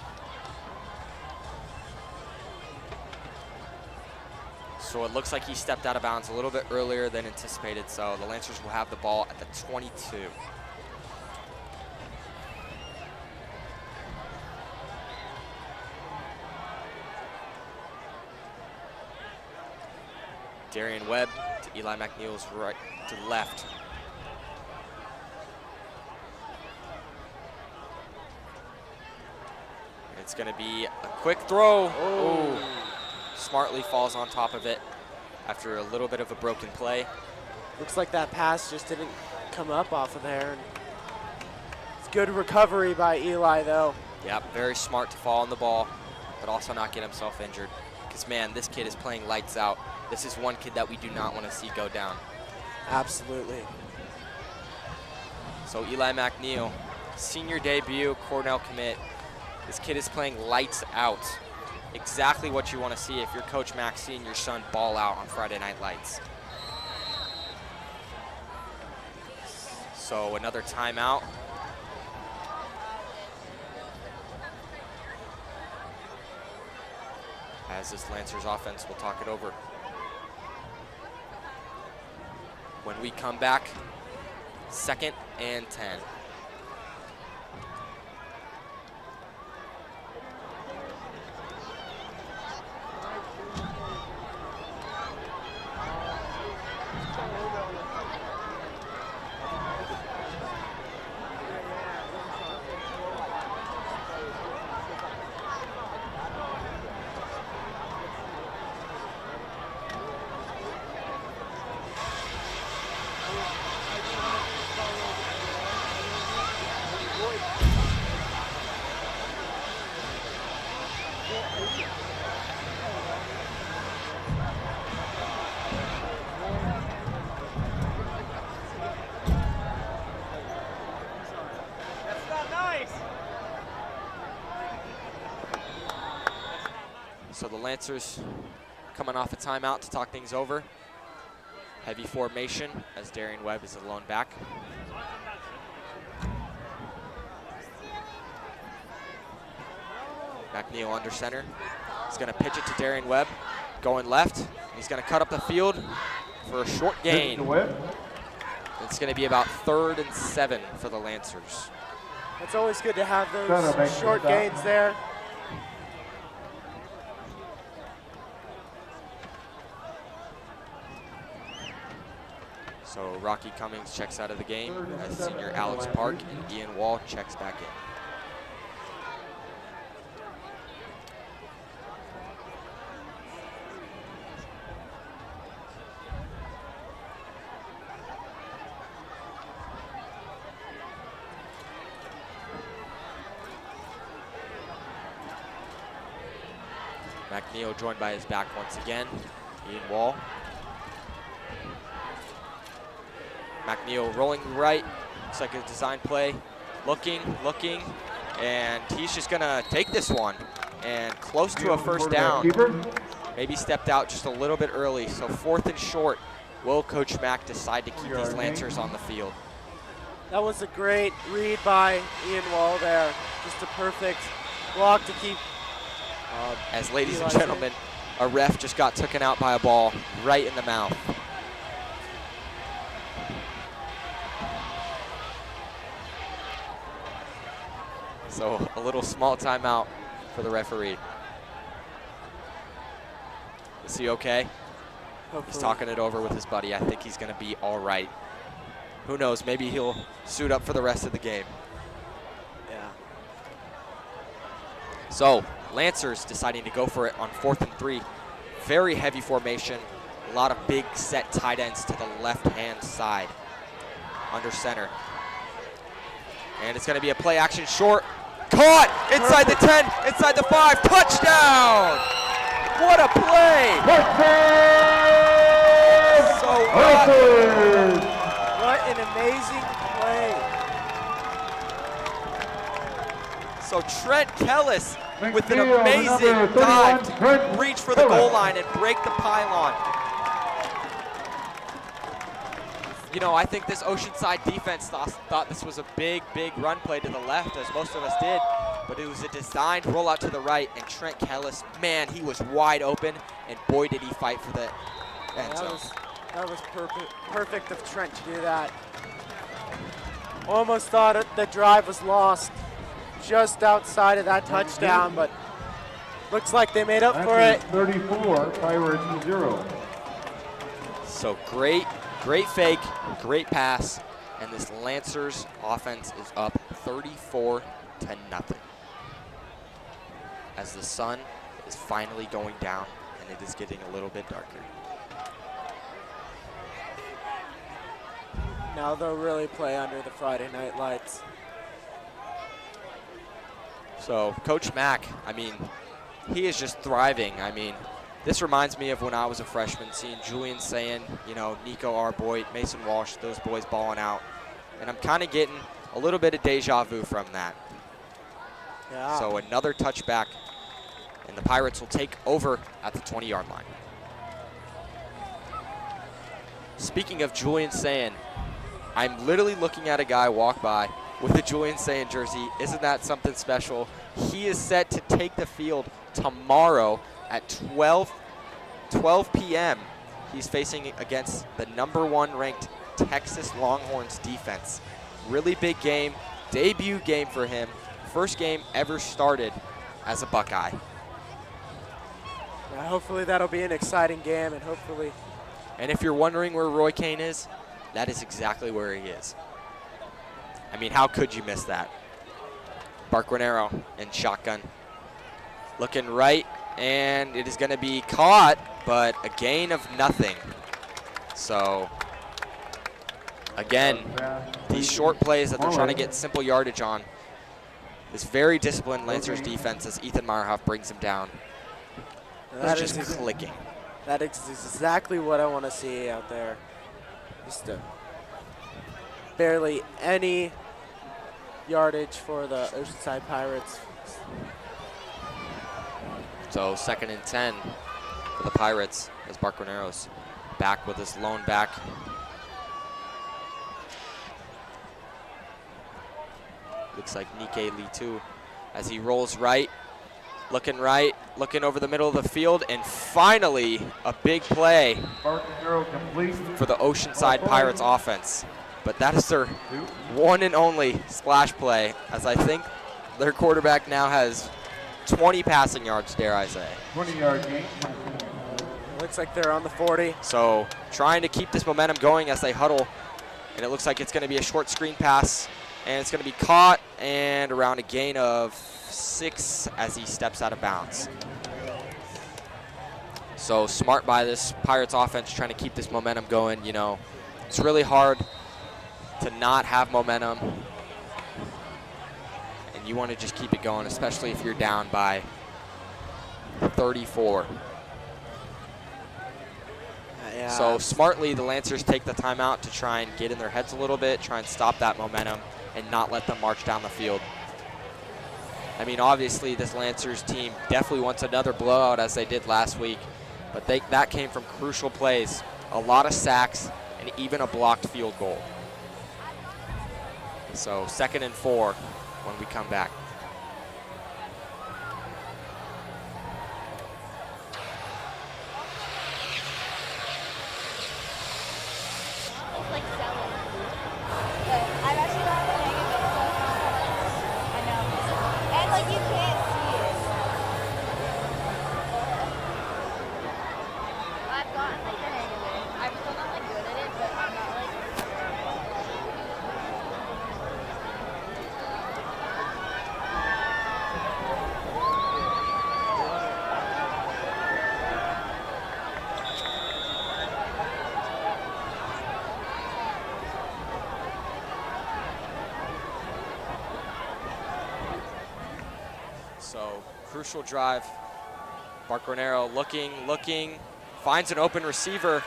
So it looks like he stepped out of bounds a little bit earlier than anticipated, so the Lancers will have the ball at the 22. Darian Webb to Eli McNeil's right to the left. It's going to be a quick throw. Oh. Smartly falls on top of it after a little bit of a broken play. Looks like that pass just didn't come up off of there. It's good recovery by Eli, though. Yep, very smart to fall on the ball, but also not get himself injured. Because, man, this kid is playing lights out. This is one kid that we do not want to see go down. Absolutely. So Eli McNeil, senior debut, Cornell commit. This kid is playing lights out. exactly what you want to see if you're Coach Mack seeing your son ball out on Friday Night Lights. So another timeout. As this Lancers offense will talk it over. When we come back, 2nd and 10. So the Lancers coming off a timeout to talk things over. Heavy formation as Darian Webb is the lone back. McNeil under center. He's going to pitch it to Darian Webb, going left. He's going to cut up the field for a short gain. It's going to be about 3rd and 7 for the Lancers. It's always good to have those short gains there. So Rocky Cummings checks out of the game as senior Alex Park, and Ian Wall checks back in. McNeil joined by his back once again, Ian Wall. McNeil rolling right, looks like a design play, looking, and he's just gonna take this one, and close to a first down. Maybe stepped out just a little bit early, so 4th and short. Will Coach Mack decide to keep these Lancers on the field? That was a great read by Ian Wall there. Just a perfect block to keep. As ladies and gentlemen, a ref just got taken out by a ball right in the mouth. So a little small timeout for the referee. Is he okay? Hopefully. He's talking it over with his buddy. I think he's going to be all right. Who knows? Maybe he'll suit up for the rest of the game. Yeah. So Lancers deciding to go for it on 4th and 3. Very heavy formation. A lot of big set tight ends to the left-hand side. Under center. And it's going to be a play action short. Caught inside the 10, inside the 5, touchdown! What a play! So what an amazing play. So Trent Kellis with an amazing dive to reach for the goal line and break the pylon. You know, I think this Oceanside defense thought this was a big run play to the left, as most of us did, but it was a designed rollout to the right, and Trent Kellis, man, he was wide open, and boy, did he fight for the end zone. That was perfect of Trent to do that. Almost thought the drive was lost just outside of that touchdown, but looks like they made up for it. 34, Pirates 0. So great fake, great pass, and this Lancers offense is up 34-0 as the sun is finally going down and it is getting a little bit darker. Now they'll really play under the Friday night lights. So Coach Mack, I mean, he is just thriving. I mean, this reminds me of when I was a freshman, seeing Julian Sayin, you know, Nico Arboit, Mason Walsh, those boys balling out. And I'm kind of getting a little bit of deja vu from that. Yeah. So another touchback and the Pirates will take over at the 20-yard line. Speaking of Julian Sayin, I'm literally looking at a guy walk by with a Julian Sayin jersey. Isn't that something special? He is set to take the field tomorrow at 12 p.m. He's facing against the #1 ranked Texas Longhorns defense. Really big game, debut game for him. First game ever started as a Buckeye. Yeah, hopefully that'll be an exciting game, and hopefully. And if you're wondering where Roy Kane is, that is exactly where he is. I mean, how could you miss that? Barquinero in shotgun. Looking right, and it is going to be caught, but a gain of nothing. So, again, these short plays that they're trying to get simple yardage on. This very disciplined Lancers defense as Ethan Meyerhoff brings him down. They're just clicking. That is exactly what I want to see out there. Just barely any yardage for the Oceanside Pirates. So 2nd and 10 for the Pirates as Barquinero's back with his lone back. Looks like Nike Lee too as he rolls right, looking over the middle of the field, and finally a big play for the Oceanside Pirates offense. But that is their one and only splash play, as I think their quarterback now has 20 passing yards, dare I say. 20-yard gain. Looks like they're on the 40. So trying to keep this momentum going as they huddle, and it looks like it's going to be a short screen pass, and it's going to be caught and around a gain of 6 as he steps out of bounds. So smart by this Pirates offense, trying to keep this momentum going. You know, it's really hard to not have momentum, and you want to just keep it going, especially if you're down by 34. Yeah. So smartly, the Lancers take the timeout to try and get in their heads a little bit, try and stop that momentum, and not let them march down the field. I mean, obviously, this Lancers team definitely wants another blowout as they did last week, but that came from crucial plays, a lot of sacks, and even a blocked field goal. So 2nd and 4 when we come back. Like selling. But I've actually gotten the hang of it, so it's not hard. I know. And like you can't see it. I've gotten like the hang of it. I'm still not like good at it, but I'm not like. So crucial drive. Barquinero looking, finds an open receiver,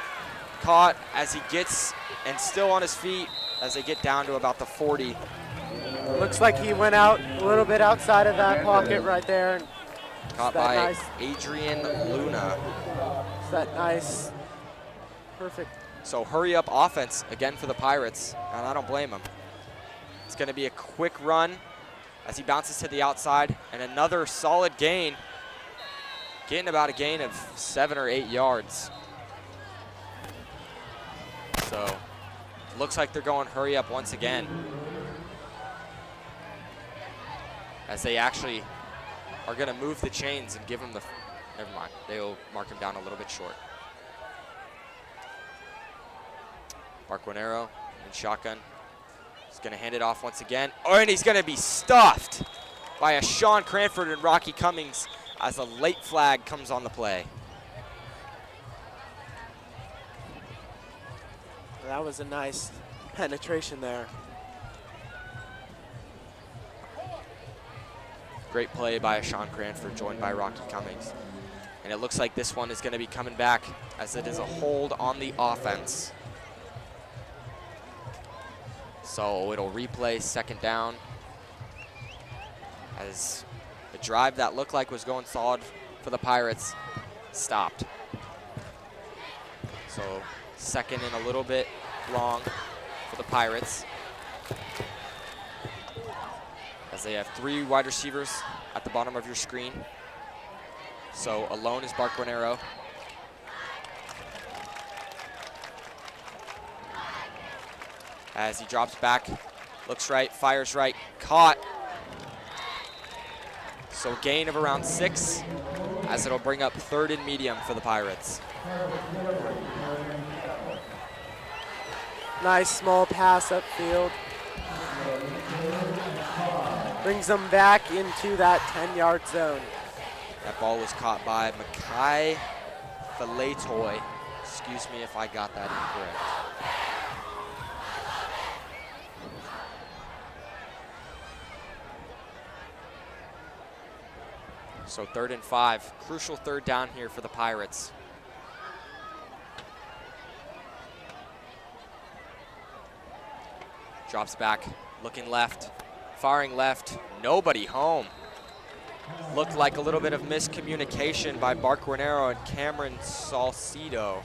caught as he gets, and still on his feet as they get down to about the 40. Looks like he went out a little bit outside of that pocket right there. And Caught by Adrian Luna. it's that nice, perfect. So hurry up offense again for the Pirates, and I don't blame him. It's going to be a quick run as he bounces to the outside, and another solid gain, getting about a gain of 7 or 8 yards. So looks like they're going hurry up once again, as they actually are going to move the chains and give him the, never mind, they'll mark him down a little bit short. Barquinero in shotgun. He's going to hand it off once again. Oh, and he's going to be stuffed by a Sean Cranford and Rocky Cummings as a late flag comes on the play. That was a nice penetration there. Great play by a Sean Cranford, joined by Rocky Cummings. And it looks like this one is going to be coming back as it is a hold on the offense. So it'll replay 2nd down as the drive that looked like was going solid for the Pirates stopped. So second and a little bit long for the Pirates, as they have 3 wide receivers at the bottom of your screen. So alone is Barquinero. As he drops back, looks right, fires right, caught. So gain of around 6, as it'll bring up 3rd and medium for the Pirates. Nice small pass upfield. Brings them back into that 10-yard zone. That ball was caught by Makai Faletoy. Excuse me if I got that incorrect. So 3rd and 5, crucial 3rd down here for the Pirates. Drops back, looking left, firing left, nobody home. Looked like a little bit of miscommunication by Barquinero and Cameron Salcido.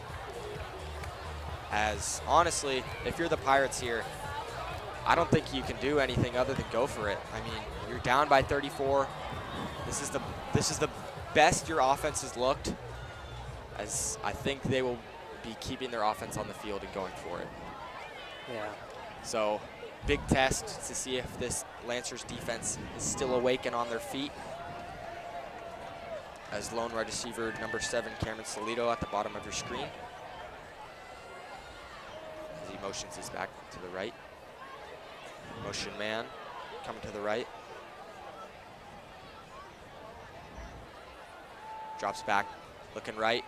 As honestly, if you're the Pirates here, I don't think you can do anything other than go for it. I mean, you're down by 34. This is the best your offense has looked, as I think they will be keeping their offense on the field and going for it. Yeah. So, big test to see if this Lancers defense is still awake and on their feet. As lone wide receiver number 7, Cameron Salcido, at the bottom of your screen. As he motions his back to the right. Motion man coming to the right. Drops back, looking right,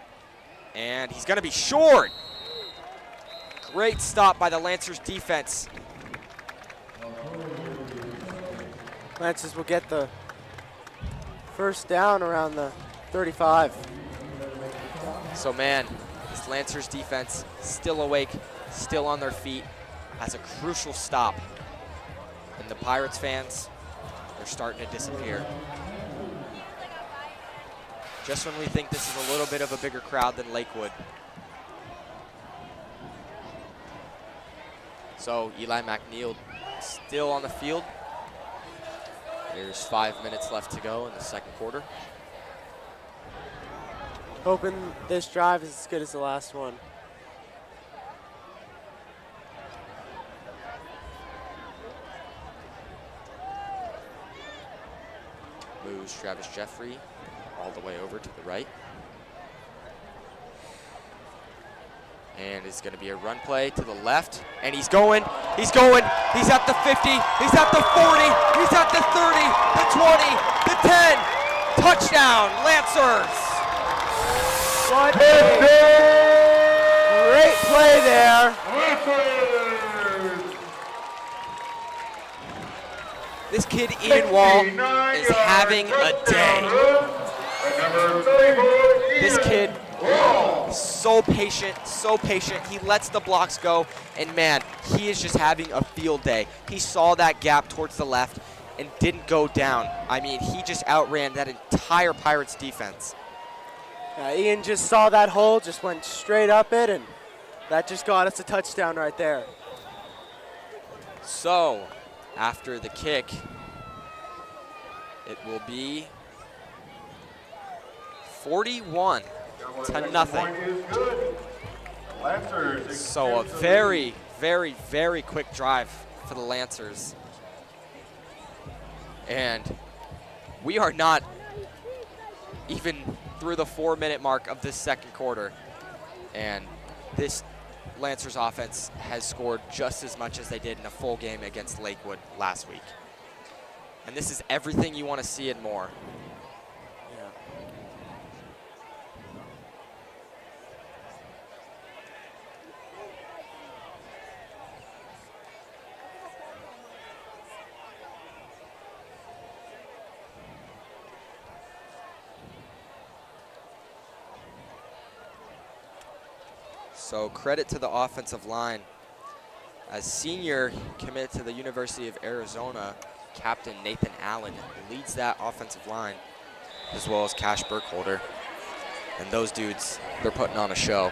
and he's gonna be short. Great stop by the Lancers defense. Lancers will get the 1st down around the 35. So man, this Lancers defense still awake, still on their feet, has a crucial stop. And the Pirates fans, they're starting to disappear. Just when we think this is a little bit of a bigger crowd than Lakewood. So Eli McNeil still on the field. There's 5 minutes left to go in the 2nd quarter. Hoping this drive is as good as the last one. Moves Travis Jeffrey all the way over to the right. And it's going to be a run play to the left. And he's going, he's at the 50, he's at the 40, he's at the 30, the 20, the 10. Touchdown, Lancers! What a great play there. This kid, Ian Wall, is having a day. This kid is so patient. He lets the blocks go, and man, he is just having a field day. He saw that gap towards the left and didn't go down. I mean, he just outran that entire Pirates defense. Ian just saw that hole, just went straight up it, and that just got us a touchdown right there. So, after the kick, it will be 41 to nothing. So a very, very, very quick drive for the Lancers. And we are not even through the 4-minute mark of this 2nd quarter. And this Lancers offense has scored just as much as they did in a full game against Lakewood last week. And this is everything you want to see and more. So credit to the offensive line, as senior commit to the University of Arizona, Captain Nathan Allen leads that offensive line. as well as Cash Burkholder. And those dudes, they're putting on a show.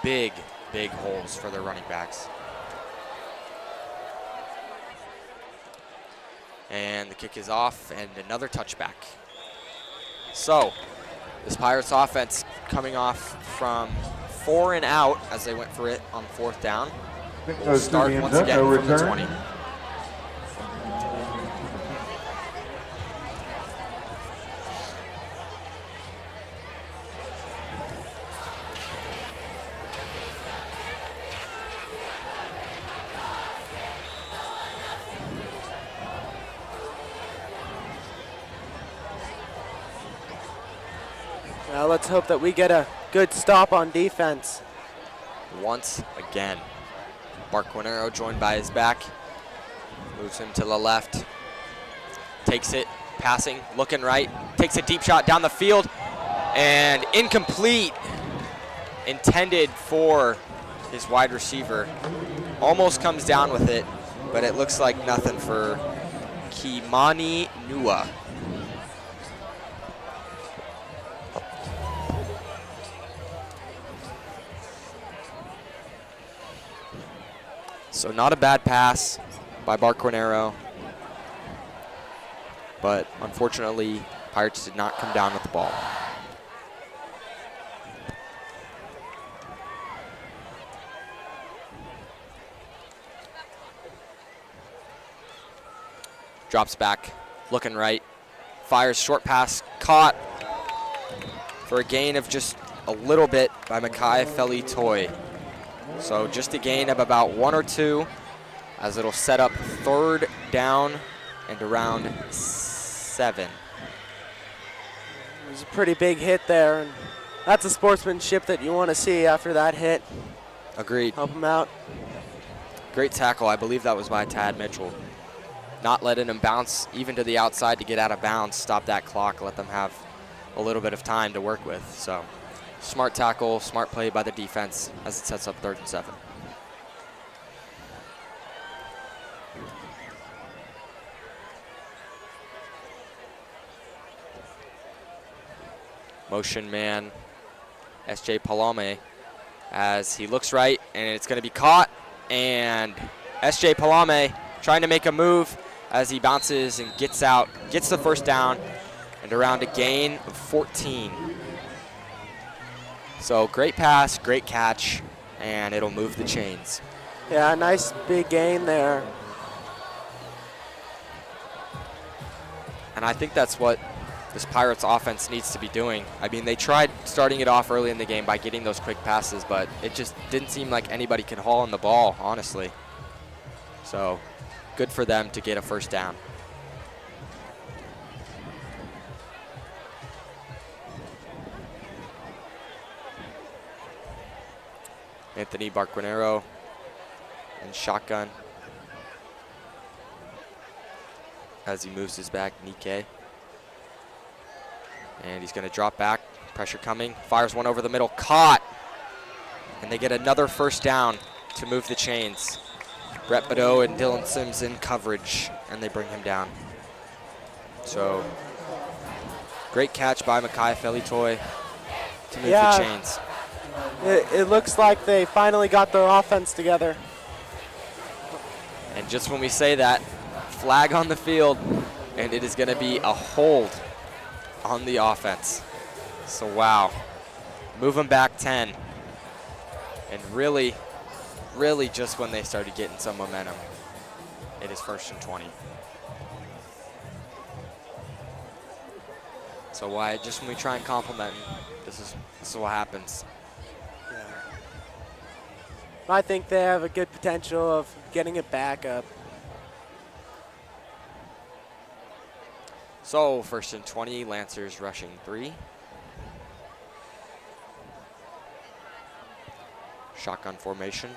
Big, big holes for their running backs. And the kick is off, and another touchback. So, this Pirates offense coming off from 4 and out as they went for it on 4th down. We'll start once again from the 20. Now let's hope that we get a good stop on defense. Once again, Barquinero joined by his back, moves him to the left, takes it, passing, looking right, takes a deep shot down the field, and incomplete, intended for his wide receiver. Almost comes down with it, but it looks like nothing for Kimani Nua. So not a bad pass by Barquinero, but unfortunately, Pirates did not come down with the ball. Drops back, looking right, fires short pass, caught for a gain of just a little bit by Makai Feli-Toy. So just a gain of about 1 or 2 as it'll set up 3rd down and around 7. It was a pretty big hit there, and that's a sportsmanship that you want to see after that hit. Agreed. Help him out. Great tackle. I believe that was by Tad Mitchell. Not letting him bounce even to the outside to get out of bounds, stop that clock, let them have a little bit of time to work with. So smart tackle, smart play by the defense as it sets up 3rd and 7. Motion man, S.J. Palame, as he looks right, and it's going to be caught. And S.J. Palame trying to make a move as he bounces and gets out, gets the 1st down, and around a gain of 14. So great pass, great catch, and it'll move the chains. Yeah, nice big gain there. And I think that's what this Pirates offense needs to be doing. I mean, they tried starting it off early in the game by getting those quick passes, but it just didn't seem like anybody could haul in the ball, honestly. So good for them to get a 1st down. Anthony Barquinero and shotgun as he moves his back, Nike. And he's going to drop back, pressure coming, fires one over the middle, caught. And they get another 1st down to move the chains. Brett Badeau and Dylan Sims in coverage, and they bring him down. So great catch by Makai Feli-Toy to move the chains. It looks like they finally got their offense together. And just when we say that, flag on the field, and it is going to be a hold on the offense. So wow, move them back 10. And really just when they started getting some momentum, it is 1st and 20. So why, just when we try and compliment him, this is what happens. Yeah. I think they have a good potential of getting it back up. So 1st and 20, Lancers rushing 3. Shotgun formation.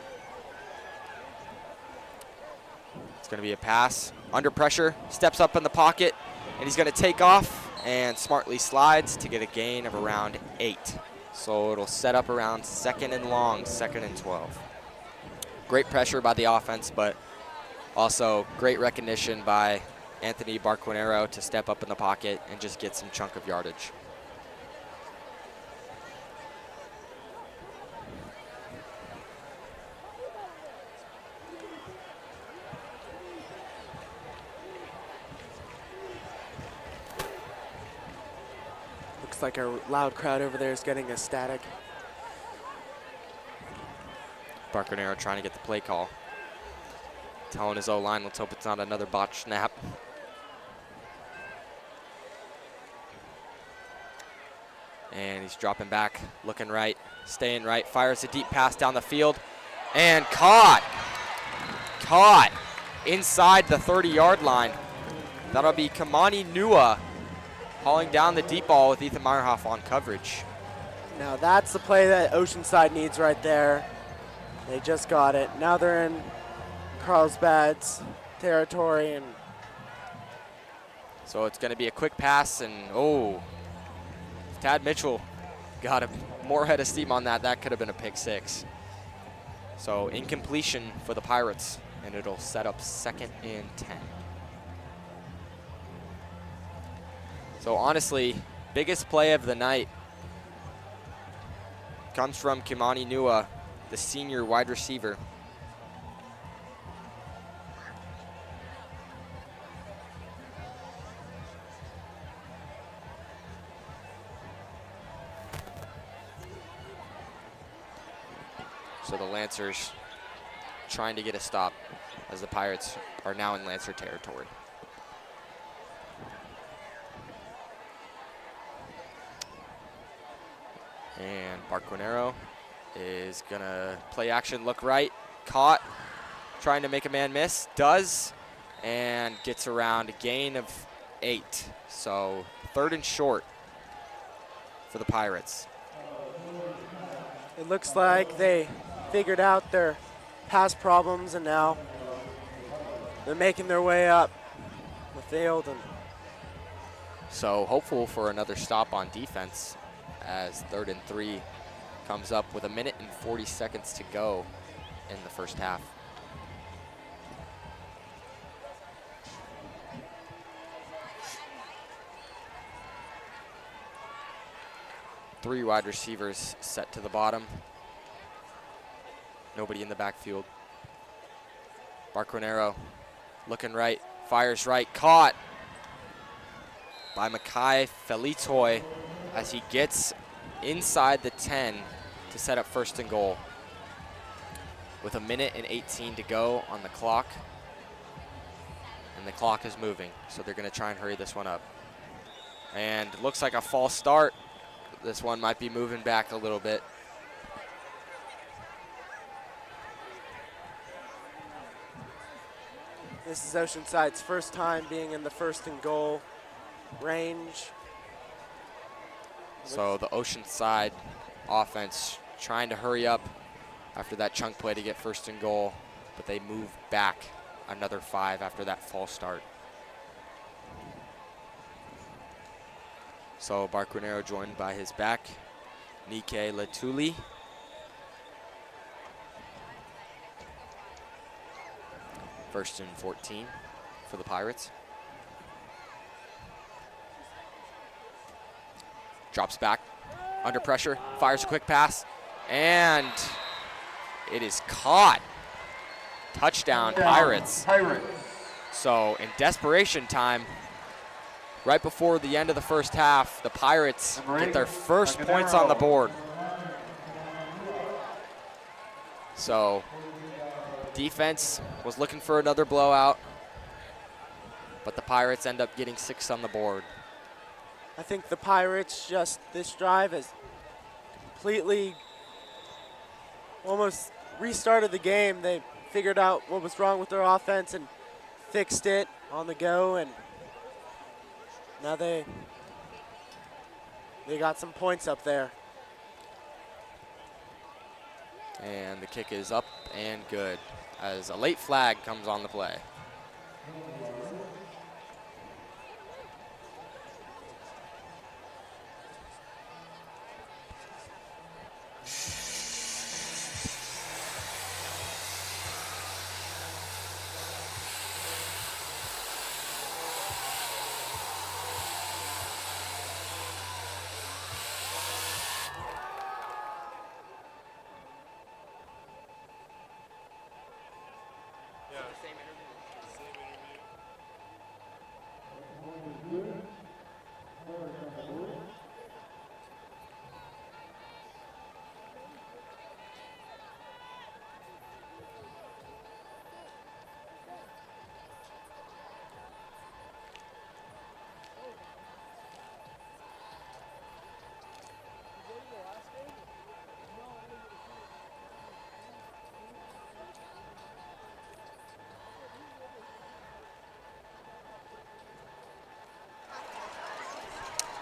It's going to be a pass. Under pressure, steps up in the pocket, and he's going to take off and smartly slides to get a gain of around 8. So it'll set up around 2nd and long, 2nd and 12. Great pressure by the offense, but also great recognition by Anthony Barquinero to step up in the pocket and just get some chunk of yardage. Looks like our loud crowd over there is getting ecstatic. Barquinero trying to get the play call. Telling his O-line, let's hope it's not another botched snap. And he's dropping back, looking right, staying right, fires a deep pass down the field, and caught inside the 30-yard line. That'll be Kamani Nua hauling down the deep ball with Ethan Meyerhoff on coverage. Now that's the play that Oceanside needs right there. They just got it. Now they're in Carlsbad's territory, and so it's going to be a quick pass, and if Tad Mitchell got more head of steam on that, that could have been a pick six. So incompletion for the Pirates, and it'll set up 2nd and 10. So honestly, biggest play of the night comes from Kimani Nua, the senior wide receiver. So the Lancers trying to get a stop as the Pirates are now in Lancer territory. And Barquinero is gonna play action, look right, caught, trying to make a man miss, does, and gets around a gain of 8. So 3rd and short for the Pirates. it looks like they figured out their past problems, and now they're making their way up the field. And so hopeful for another stop on defense as 3rd and 3 comes up with 1 minute and 40 seconds to go in the first half. Three wide receivers set to the bottom. Nobody in the backfield. Barquinero looking right, fires right, caught by Makai Felitoy as he gets inside the 10 to set up 1st and goal. With 1 minute and 18 to go on the clock. And the clock is moving, so they're gonna try and hurry this one up. And it looks like a false start. This one might be moving back a little bit. this is Oceanside's first time being in the 1st and goal range. So the Oceanside offense trying to hurry up after that chunk play to get 1st and goal, but they move back another 5 after that false start. So Barquinero joined by his back, Nike Latuli. First and 14 for the Pirates. Drops back, under pressure, fires a quick pass, and it is caught. Touchdown, Pirates. So in desperation time, right before the end of the first half, the Pirates get their first points on the board. So defense was looking for another blowout, but the Pirates end up getting 6 on the board. I think the Pirates just, this drive has completely almost restarted the game. They figured out what was wrong with their offense and fixed it on the go, and now they got some points up there. And the kick is up and good as a late flag comes on the play.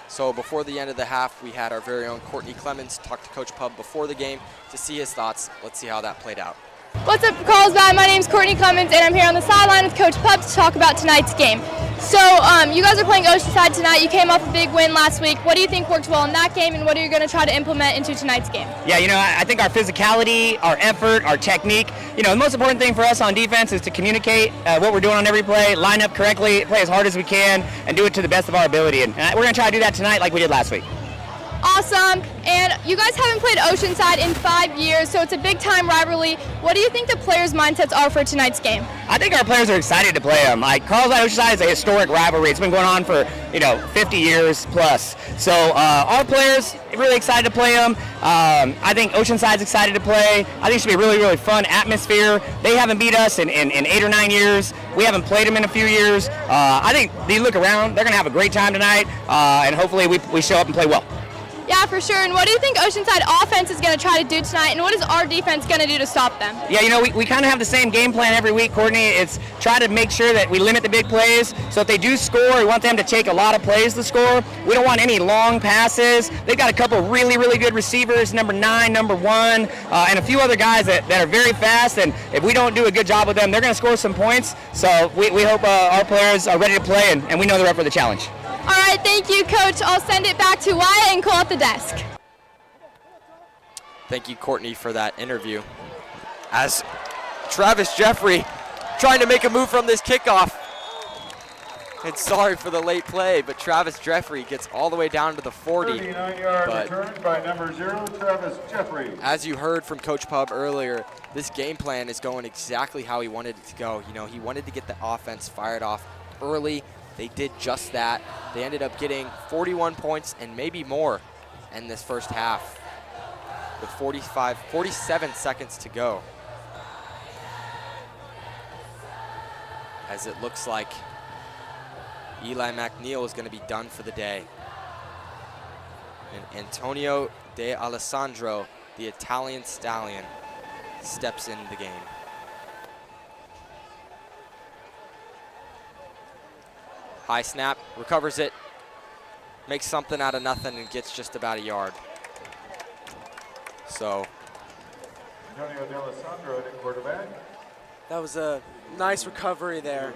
So before the end of the half, we had our very own Courtney Clemens talk to Coach Pub before the game to see his thoughts. Let's see how that played out. What's up, CARLSBAD? My name's Courtney Clemens, and I'm here on the sideline with Coach Pub to talk about tonight's game. So you guys are playing Oceanside tonight. You came off a big win last week. What do you think worked well in that game, and what are you going to try to implement into tonight's game? Yeah, you know, I think our physicality, our effort, our technique, you know, the most important thing for us on defense is to communicate what we're doing on every play, line up correctly, play as hard as we can, and do it to the best of our ability. And we're going to try to do that tonight like we did last week. Awesome. And you guys haven't played Oceanside in 5 years, so it's a big-time rivalry. What do you think the players' mindsets are for tonight's game? I think our players are excited to play them. Like, CARLSBAD Oceanside is a historic rivalry. It's been going on for, 50 years plus. So our players are really excited to play them. I think Oceanside's excited to play. I think it should be a really, really fun atmosphere. They haven't beat us in 8 or 9 years. We haven't played them in a few years. I think they look around. They're going to have a great time tonight, and hopefully we show up and play well. Yeah, for sure. And what do you think Oceanside offense is going to try to do tonight, and what is our defense going to do to stop them? Yeah, we kind of have the same game plan every week, Courtney. It's try to make sure that we limit the big plays. So if they do score, we want them to take a lot of plays to score. We don't want any long passes. They've got a couple really, really good receivers, number 9, number 1, and a few other guys that are very fast. And if we don't do a good job with them, they're going to score some points. So we hope our players are ready to play, and we know they're up for the challenge. All right, thank you, Coach. I'll send it back to Wyatt and Cole at the desk. Thank you, Courtney, for that interview. As Travis Jeffrey trying to make a move from this kickoff. And sorry for the late play, but Travis Jeffrey gets all the way down to the 40. 39-yard return by number 0, Travis Jeffrey. As you heard from Coach Pub earlier, this game plan is going exactly how he wanted it to go. He wanted to get the offense fired off early. They did just that. They ended up getting 41 points and maybe more in this first half with 47 seconds to go. As it looks like Eli McNeil is going to be done for the day. And Antonio De Alessandro, the Italian stallion, steps into the game. High snap, recovers it, makes something out of nothing, and gets just about a yard. So, Antonio De Alessandro at quarterback. That was a nice recovery there.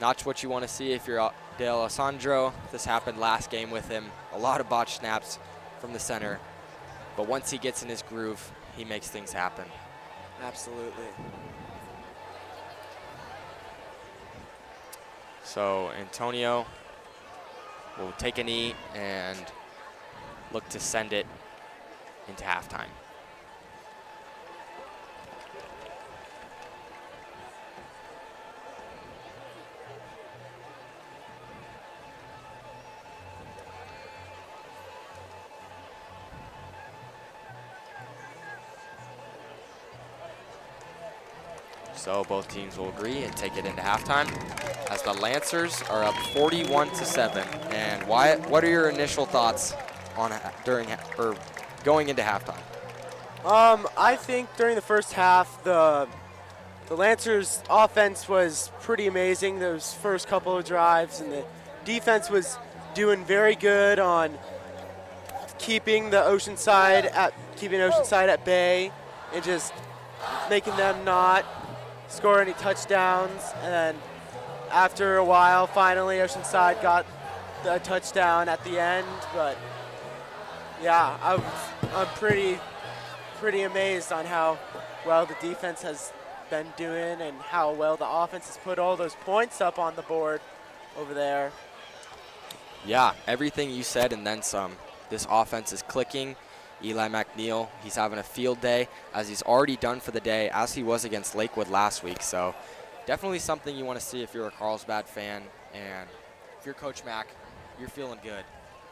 not what you want to see if you're De Alessandro. This happened last game with him. A lot of botched snaps from the center. But once he gets in his groove, he makes things happen. Absolutely. So Antonio will take a knee and look to send it into halftime. So both teams will agree and take it into halftime as the Lancers are up 41-7. And Wyatt, what are your initial thoughts on going into halftime? I think during the first half, the Lancers' offense was pretty amazing those first couple of drives, and the defense was doing very good on keeping Oceanside at bay and just making them not score any touchdowns. And then after a while, finally Oceanside got the touchdown at the end. But yeah, I'm pretty amazed on how well the defense has been doing and how well the offense has put all those points up on the board over there. Yeah, everything you said and then some. This offense is clicking. Eli McNeil, he's having a field day, as he's already done for the day, as he was against Lakewood last week. So definitely something you want to see if you're a Carlsbad fan, and if you're Coach Mack, you're feeling good.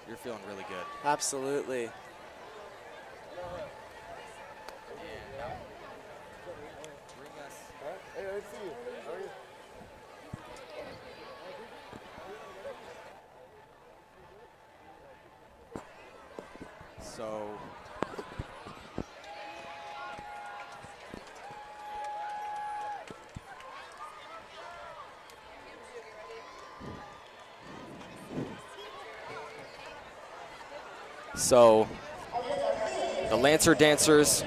You're feeling really good. Absolutely. So the Lancer dancers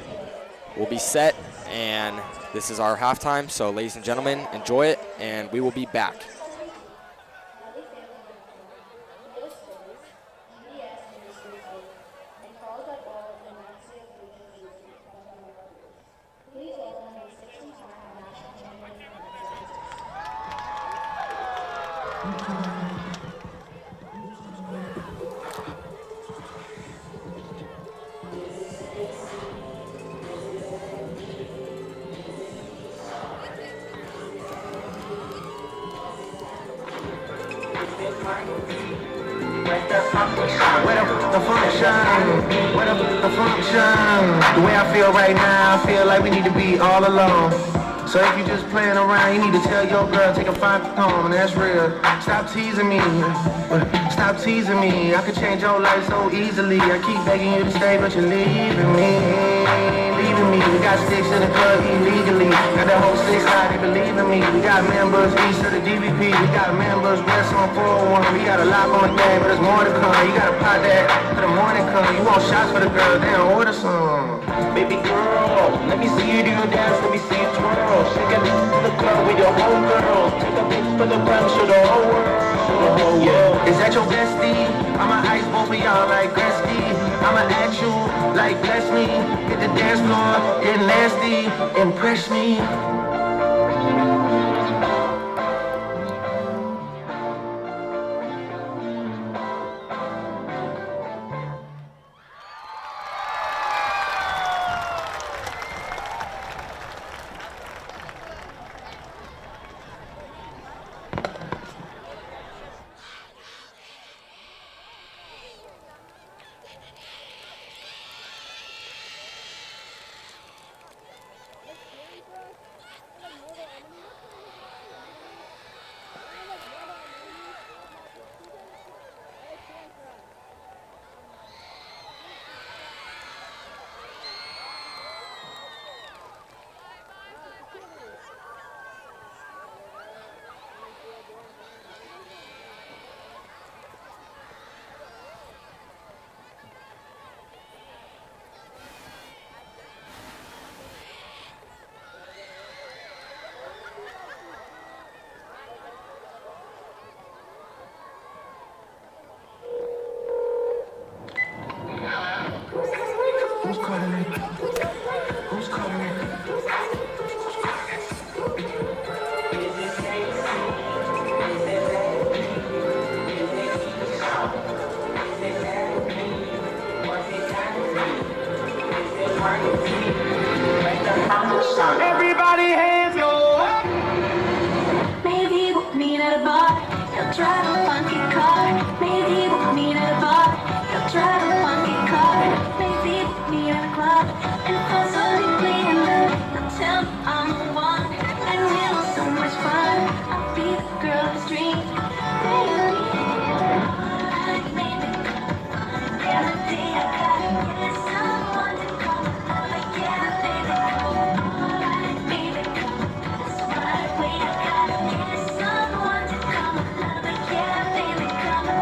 will be set, and this is our halftime. So ladies and gentlemen, enjoy it, and we will be back. The way I feel right now, I feel like we need to be all alone. So if you just playing around, you need to tell your girl, take a fine home, and that's real. Stop teasing me, stop teasing me. I could change your life so easily. I keep begging you to stay, but you're leaving me. We got sticks in the club illegally. Got the whole 6 side, they believe in me. We got members east of the DVP. We got members west on 401. We got a lot on the game, but there's more to come. You gotta pot that for the morning come. You want shots for the girl, then order some. Baby girl, let me see you do your dance, let me see you twirl. Shake it to the club with your homegirl. Take a pic for the gram, show the whole world. Yeah. Is that your bestie? I'ma ice both of y'all like Gretzky. I'ma at you like bless me. Hit the dance floor, get nasty, impress me. Everybody hands go up. Maybe we'll meet at a bar. He'll drive a funky car. Maybe we'll meet at a bar. He'll drive a funky car. Maybe we'll meet at a club. And for so deeply in love, he'll tell me I'm the one. And we'll have so much fun. I'll be the girl of his dreams. Maybe, maybe, every day I gotta get someone to come. Like, yeah, baby, baby, that's right, way I gotta get someone to come. Like, yeah, baby, come.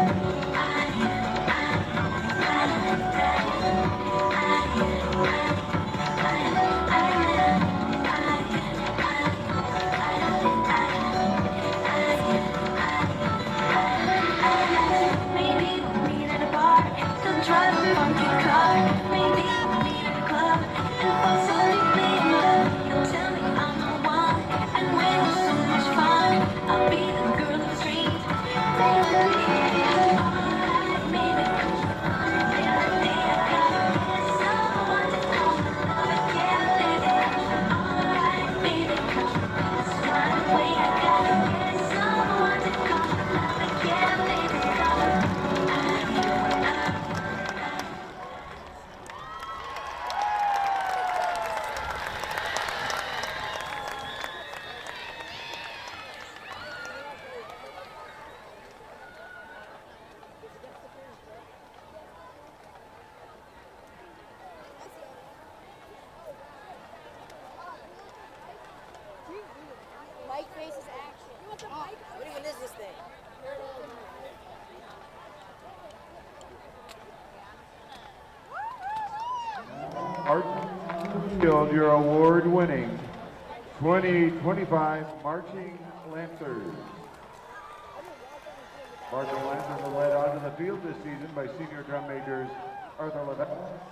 field your award-winning 2025 Marching Lancers. Marching Lancers are led onto the field this season by senior drum majors Arthur Levesque.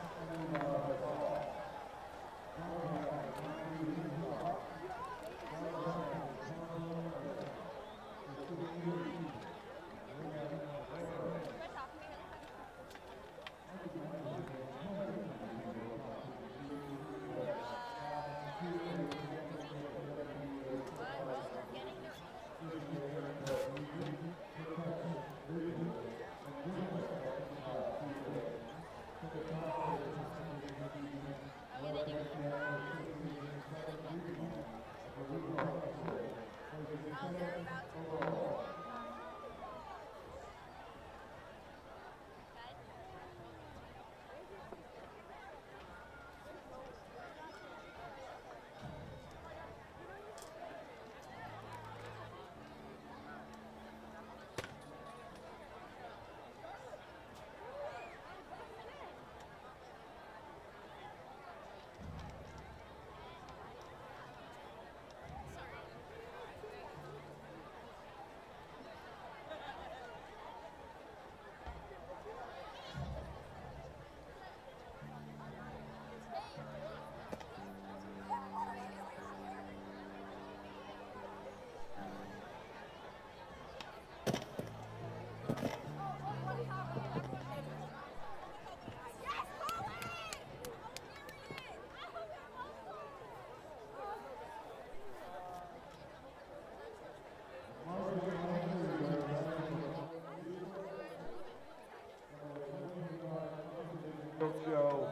Show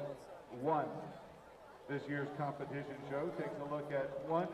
1. This year's competition show takes a look at one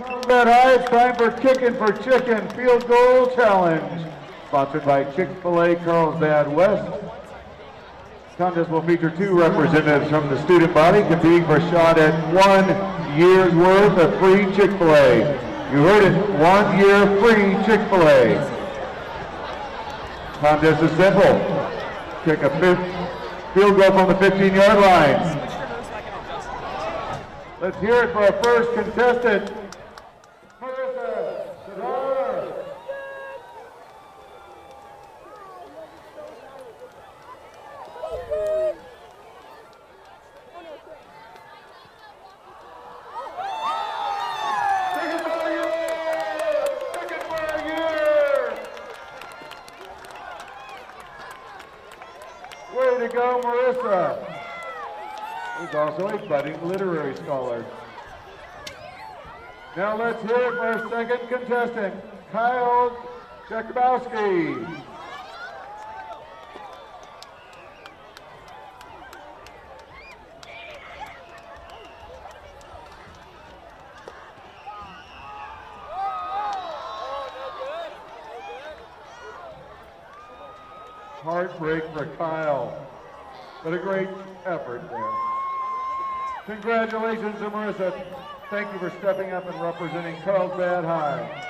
Carlsbad High, it's time for Kickin' for Chicken Field Goal Challenge. Sponsored by Chick-fil-A Carlsbad West. Contest will feature 2 representatives from the student body competing for a shot at 1 year's worth of free Chick-fil-A. You heard it, 1 year free Chick-fil-A. Contest is simple. Kick a field goal from the 15-yard line. Let's hear it for our first contestant, Marissa Sadar. Way to go, Marissa. He's also a budding literary scholar. Now let's hear it for our second contestant, Kyle Jakubowski. Heartbreak for Kyle, but a great effort there. Congratulations to Marissa. Thank you for stepping up and representing Carlsbad High.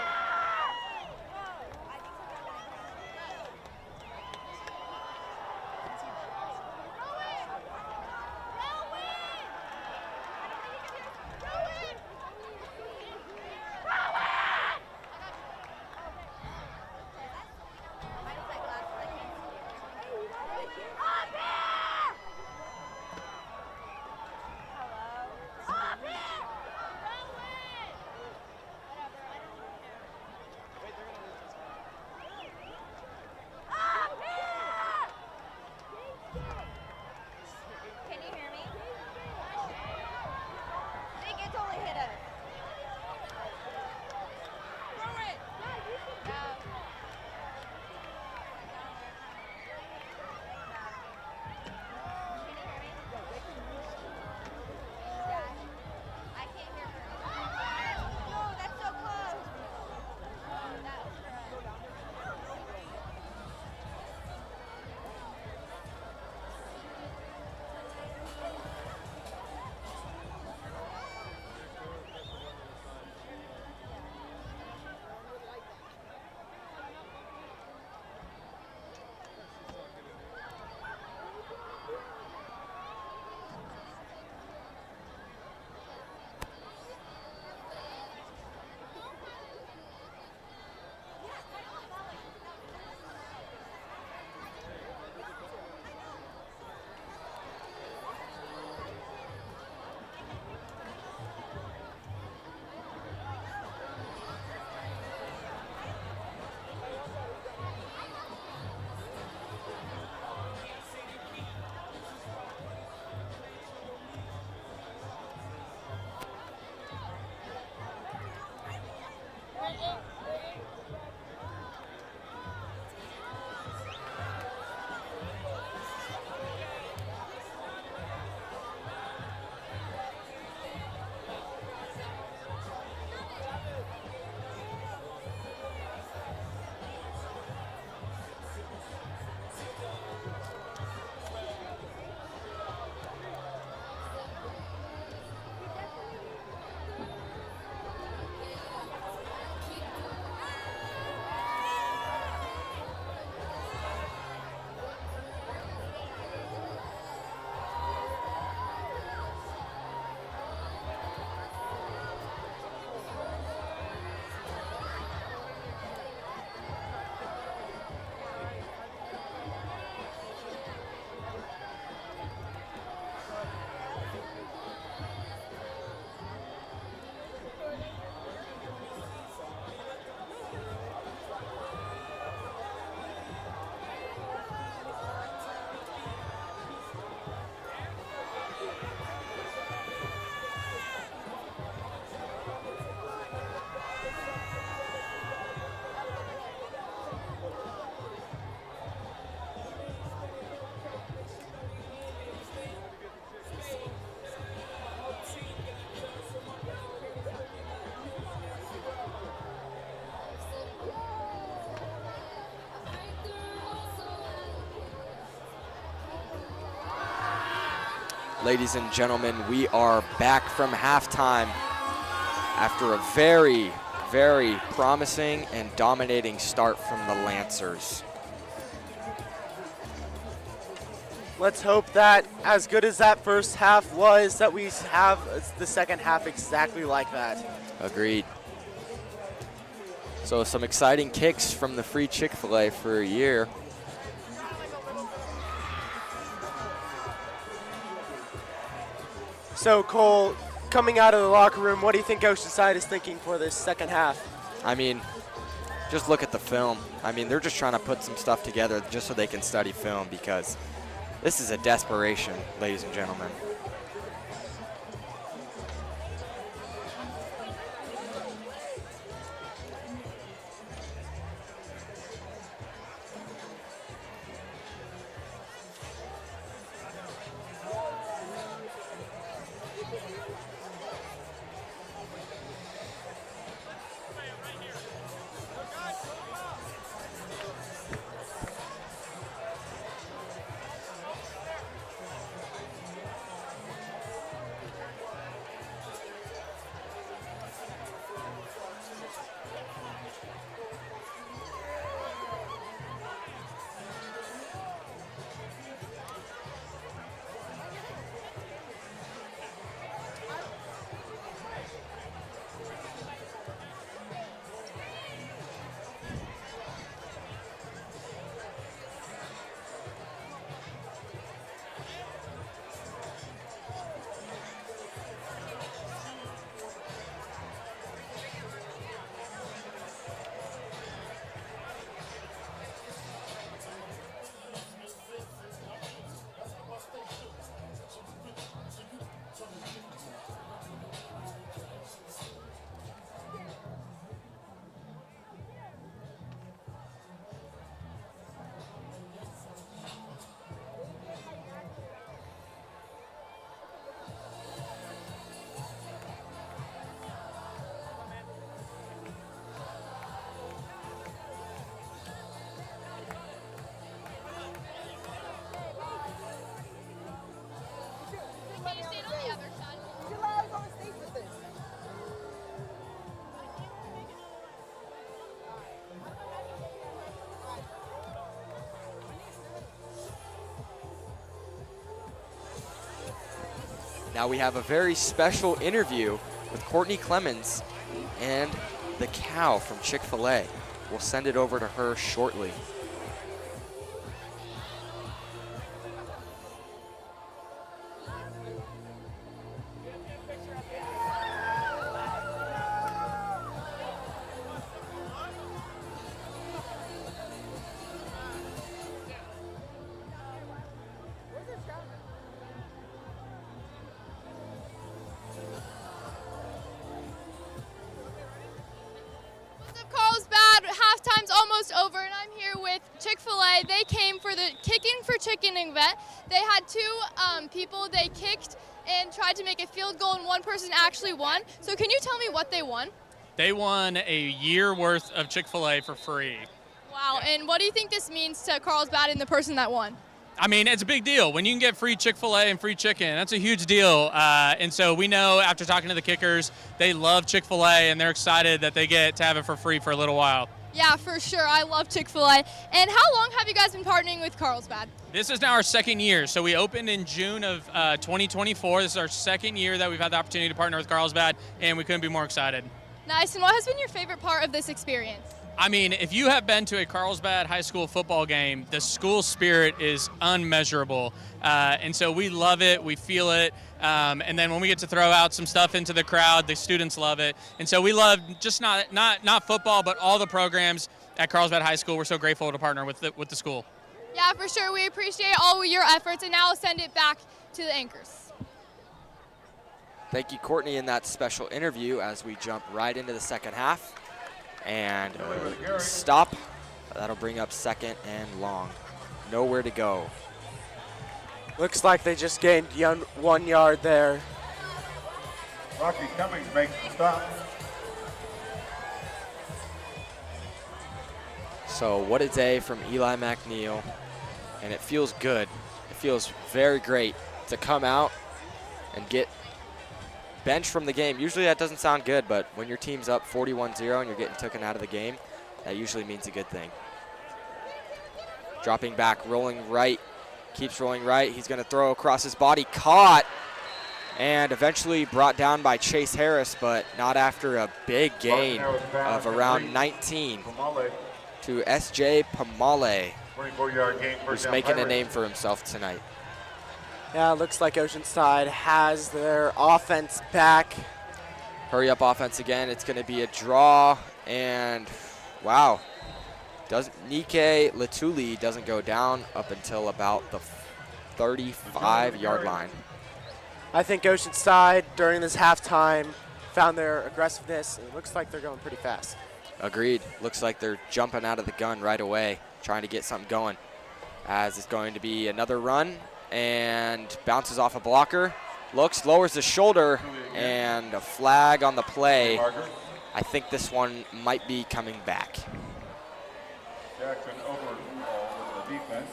Ladies and gentlemen, we are back from halftime after a very, very promising and dominating start from the Lancers. Let's hope that as good as that first half was, that we have the second half exactly like that. Agreed. So some exciting kicks from the free Chick-fil-A for a year. So Cole, coming out of the locker room, what do you think Oceanside is thinking for this second half? I mean, just look at the film. I mean, they're just trying to put some stuff together just so they can study film, because this is a desperation, ladies and gentlemen. Now we have a very special interview with Courtney Clemens and the cow from Chick-fil-A. We'll send it over to her shortly. CARLSBAD, halftime's almost over, and I'm here with Chick-fil-A. They came for the Kicking for Chicken event. They had two people they kicked and tried to make a field goal, and one person actually won. So can you tell me what they won? They won a year worth of Chick-fil-A for free. Wow, and what do you think this means to CARLSBAD and the person that won? I mean, it's a big deal. When you can get free Chick-fil-A and free chicken, that's a huge deal. And so we know after talking to the kickers, they love Chick-fil-A and they're excited that they get to have it for free for a little while. Yeah, for sure. I love Chick-fil-A. And how long have you guys been partnering with CARLSBAD? This is now our second year. So we opened in June of 2024. This is our second year that we've had the opportunity to partner with CARLSBAD, and we couldn't be more excited. Nice. And what has been your favorite part of this experience? I mean, if you have been to a CARLSBAD high school football game, the school spirit is unmeasurable. And so we love it, we feel it. And then when we get to throw out some stuff into the crowd, the students love it. And so we love just not football, but all the programs at CARLSBAD High School. We're so grateful to partner with the school. Yeah, for sure. We appreciate all your efforts, and now I'll send it back to the anchors. Thank you, Courtney, in that special interview as we jump right into the second half. And stop. That'll bring up second and long. Nowhere to go. Looks like they just gained 1 yard there. Rocky Cummings makes the stop. So what a day from Eli McNeil, and it feels good. It feels very great to come out and get benched from the game. Usually that doesn't sound good, but when your team's up 41-0 and you're getting taken out of the game, that usually means a good thing. Dropping back, rolling right, keeps rolling right. He's going to throw across his body, caught, and eventually brought down by Chase Harris, but not after a big gain of around 19 to S.J. Pamale, 24-yard gain, who's making a name for himself tonight. Yeah, it looks like Oceanside has their offense back. Hurry up offense again. It's going to be a draw, and wow. Nike Latuli doesn't go down up until about the 35-yard line. I think Oceanside during this halftime found their aggressiveness, and it looks like they're going pretty fast. Agreed. Looks like they're jumping out of the gun right away, trying to get something going. As it's going to be another run, and bounces off a blocker. Looks, lowers the shoulder, and a flag on the play. I think this one might be coming back. Jackson overall with the defense.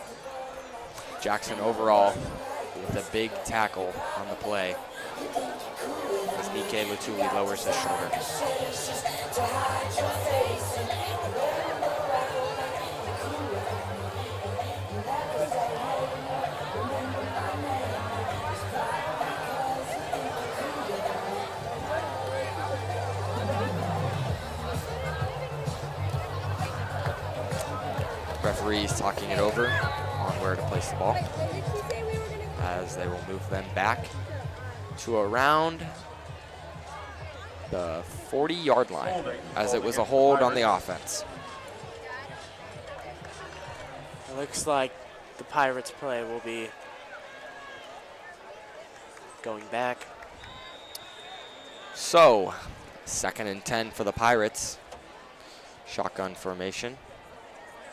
Jackson overall with a big tackle on the play. As Nike Latuli lowers his shoulder. Referees talking it over on where to place the ball, as they will move them back to around the 40-yard line, as it was a hold on the offense. It looks like the Pirates play will be going back. So, 2nd and 10 for the Pirates. Shotgun formation.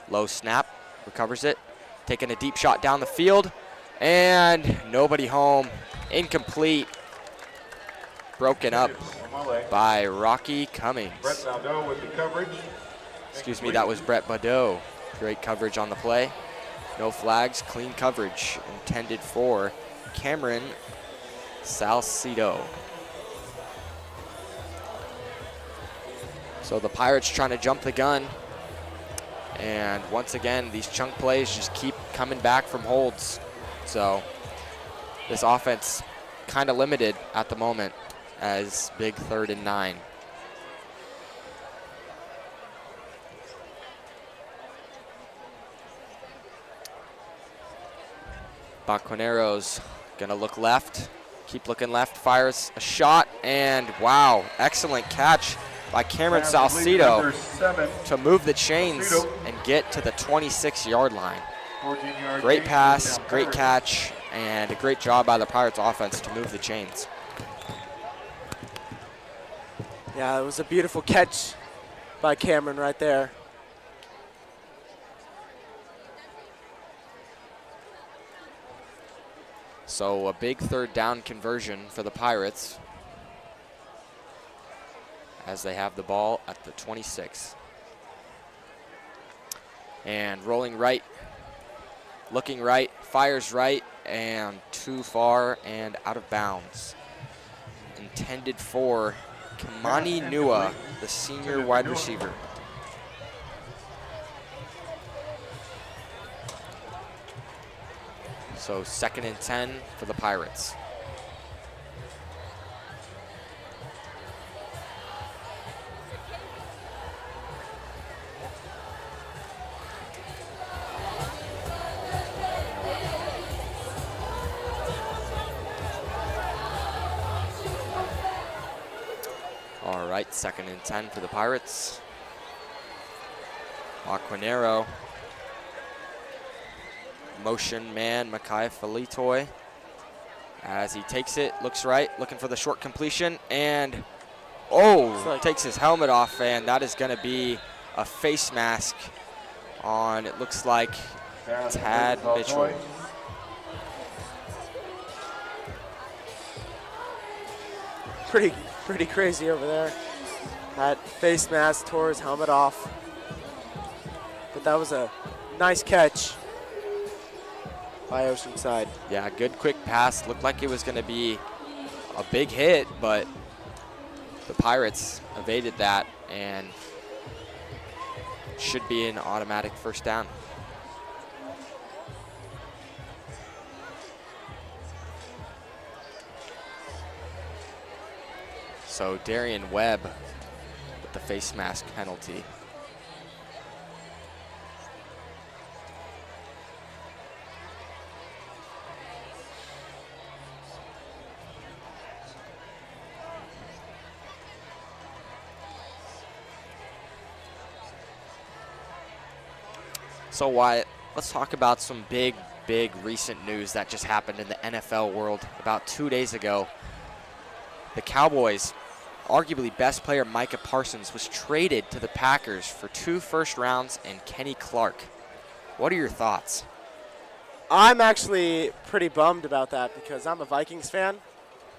Low snap, recovers it, taking a deep shot down the field, and nobody home. Incomplete. Broken up by Rocky Cummings. Brett Badeau with the coverage. Excuse me, that was Brett Badeau. Great coverage on the play. No flags, clean coverage intended for Cameron Salcido. So the Pirates trying to jump the gun. And once again, these chunk plays just keep coming back from holds. So this offense kind of limited at the moment as big 3rd and 9. Baconero's gonna look left, keep looking left, fires a shot, and wow, excellent catch by Cameron Salcido to move the chains and get to the 26-yard line. Great pass, great catch, and a great job by the Pirates offense to move the chains. Yeah, it was a beautiful catch by Cameron right there. So a big 3rd down conversion for the Pirates, as they have the ball at the 26. And rolling right, looking right, fires right, and too far and out of bounds. Intended for Kamani Nua, the senior wide receiver. So 2nd and 10 for the Pirates. All right, 2nd and 10 for the Pirates. Aquinero. Motion man, Makai Felitoy. As he takes it, looks right, looking for the short completion, and takes his helmet off, and that is gonna be a face mask on, it looks like, Tad Mitchell. Pretty crazy over there. That face mask tore his helmet off. But that was a nice catch by Oceanside. Yeah, good quick pass. Looked like it was going to be a big hit, but the Pirates evaded that and should be an automatic first down. So Darian Webb with the face mask penalty. So Wyatt, let's talk about some big recent news that just happened in the NFL world about 2 days ago. The Cowboys, arguably best player Micah Parsons, was traded to the Packers for 2 first rounds and Kenny Clark. What are your thoughts? I'm actually pretty bummed about that because I'm a Vikings fan.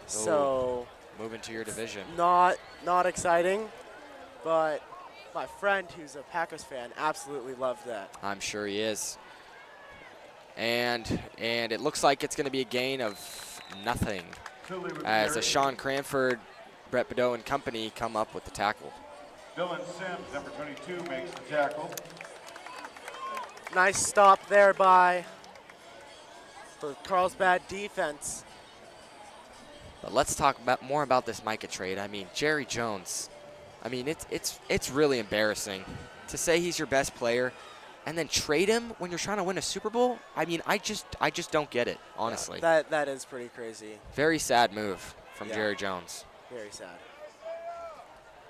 So moving to your division. Not exciting, but my friend who's a Packers fan absolutely loved that. I'm sure he is. And it looks like it's going to be a gain of nothing as Sean Cranford, Brett Bedeau and company come up with the tackle. Dylan Sims, number 22, makes the tackle. Nice stop there by the Carlsbad defense. But let's talk more about this Micah trade. I mean, Jerry Jones. I mean, it's really embarrassing to say he's your best player and then trade him when you're trying to win a Super Bowl. I mean, I just don't get it, honestly. Yeah, that is pretty crazy. Very sad move from Jerry Jones. Very sad.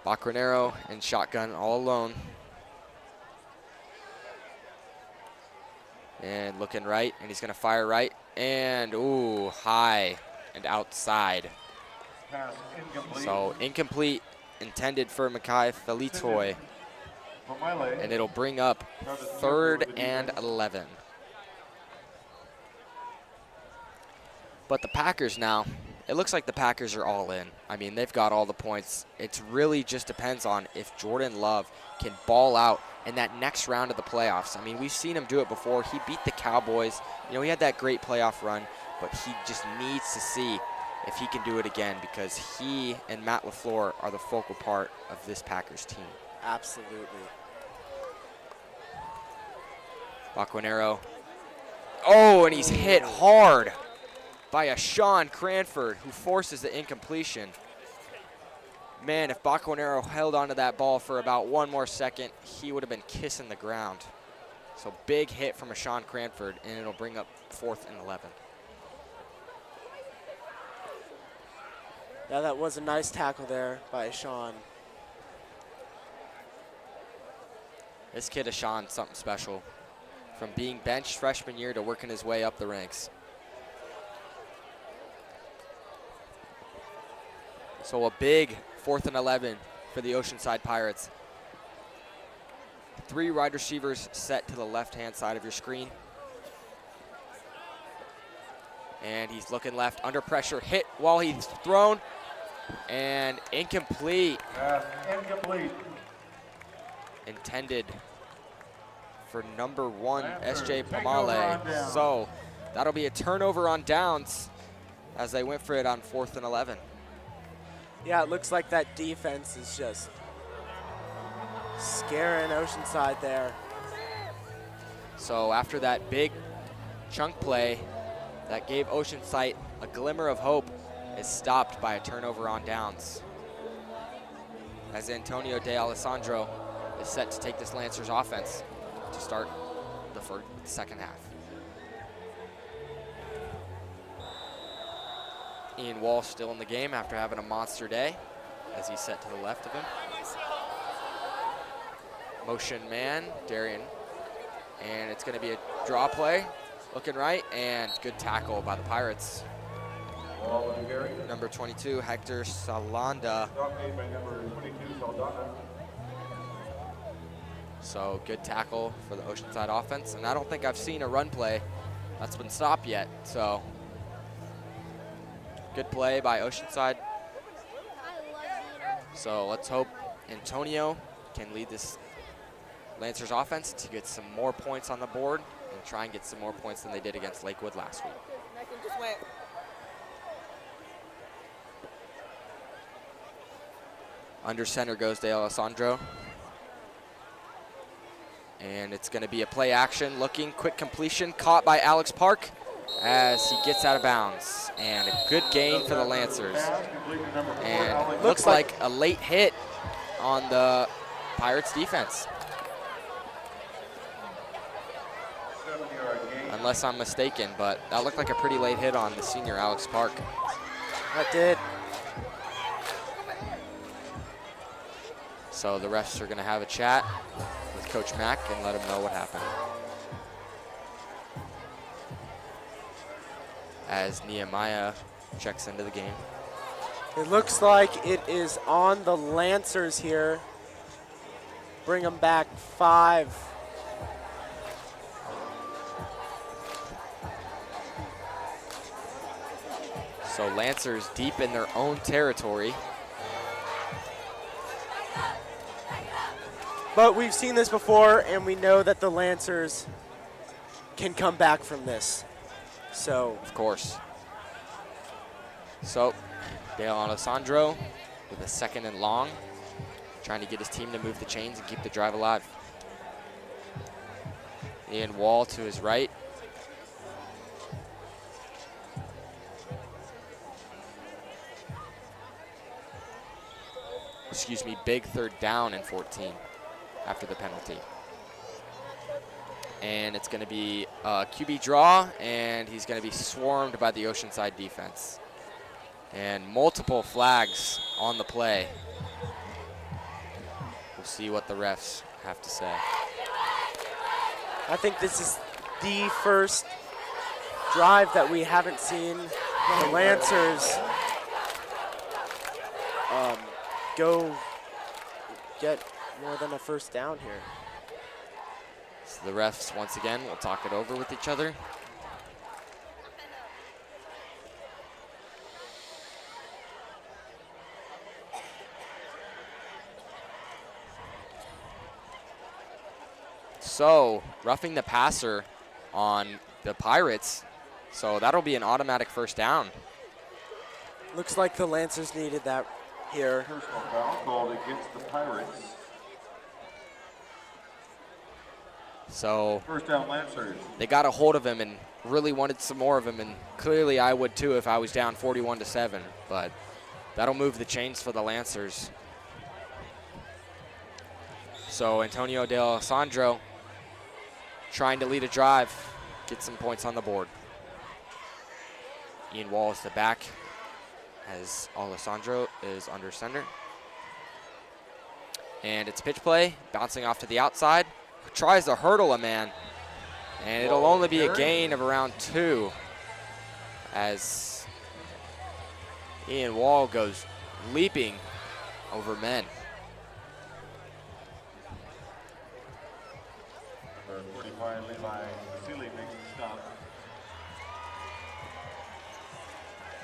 Bacronero and shotgun all alone. And looking right, and he's going to fire right. And, ooh, high and outside. Pass incomplete. So incomplete, intended for Makai Felitoy. And it'll bring up 3rd and 11. But the Packers now, it looks like the Packers are all in. I mean, they've got all the points. It really just depends on if Jordan Love can ball out in that next round of the playoffs. I mean, we've seen him do it before. He beat the Cowboys. You know, he had that great playoff run, but he just needs to see if he can do it again because he and Matt LaFleur are the focal part of this Packers team. Absolutely. Bacronero. Oh, and he's hit hard by a Sean Cranford who forces the incompletion. Man, if Bacronero held onto that ball for about one more second, he would have been kissing the ground. So big hit from a Sean Cranford, and it'll bring up 4th and 11. Yeah, that was a nice tackle there by Sean. This kid is Sean something special. From being benched freshman year to working his way up the ranks. So a big 4th and 11 for the Oceanside Pirates. 3 wide receivers set to the left-hand side of your screen. And he's looking left, under pressure, hit while he's thrown, and incomplete. Incomplete. Intended for number 1, S.J. Pomale. So that'll be a turnover on downs as they went for it on 4th and 11. Yeah, it looks like that defense is just scaring Oceanside there. So after that big chunk play that gave Oceanside a glimmer of hope is stopped by a turnover on downs. As Antonio De Alessandro is set to take this Lancers offense to start the second half. Ian Walsh still in the game after having a monster day as he's set to the left of him. Motion man, Darian. And it's going to be a draw play. Looking right, and good tackle by the Pirates. Number 22, Hector Salanda. So good tackle for the Oceanside offense. And I don't think I've seen a run play that's been stopped yet. So good play by Oceanside. So let's hope Antonio can lead this Lancers offense to get some more points on the board and try and get some more points than they did against Lakewood last week. Under center goes De Alessandro. And it's going to be a play action, looking, quick completion, caught by Alex Park as he gets out of bounds. And a good gain for the Lancers. And it looks like a late hit on the Pirates defense. Unless I'm mistaken, but that looked like a pretty late hit on the senior Alex Park. That did. So the refs are going to have a chat with Coach Mack and let him know what happened. As Nehemiah checks into the game. It looks like it is on the Lancers here. Bring them back 5. So Lancers deep in their own territory. But we've seen this before, and we know that the Lancers can come back from this. So, of course. So, De Alessandro with a 2nd and long, trying to get his team to move the chains and keep the drive alive. Ian Wall to his right. Excuse me, big 3rd down and 14 after the penalty. And it's going to be a QB draw, and he's going to be swarmed by the Oceanside defense. And multiple flags on the play. We'll see what the refs have to say. I think this is the first drive that we haven't seen the Lancers go get more than a 1st down here. So the refs, once again, will talk it over with each other. So, roughing the passer on the Pirates. So that'll be an automatic 1st down. Looks like the Lancers needed that here. Personal foul called against the Pirates. So 1st down Lancers. They got a hold of him and really wanted some more of him, and clearly I would too if I was down 41-7, but that'll move the chains for the Lancers. So Antonio De Alessandro trying to lead a drive, get some points on the board. Ian Wall is the back as Alessandro is under center. And it's pitch play, bouncing off to the outside. Tries to hurdle a man, and it'll only be a gain of around 2 as Ian Wall goes leaping over men. Number 45, Levi Vasily makes the stop.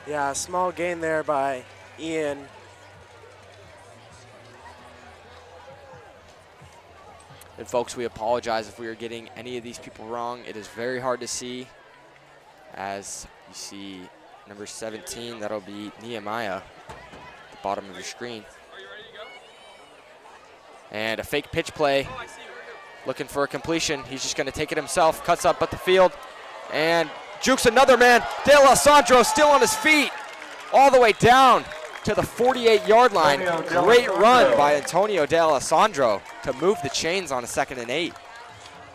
Yeah, a small gain there by Ian. And folks, we apologize if we are getting any of these people wrong. It is very hard to see. As you see number 17, that'll be Nehemiah at the bottom of your screen. And a fake pitch play, looking for a completion. He's just gonna take it himself, cuts up at the field, and jukes another man. De Alessandro still on his feet, all the way down to the 48-yard line. Great run by Antonio De Alessandro to move the chains on a 2nd and 8.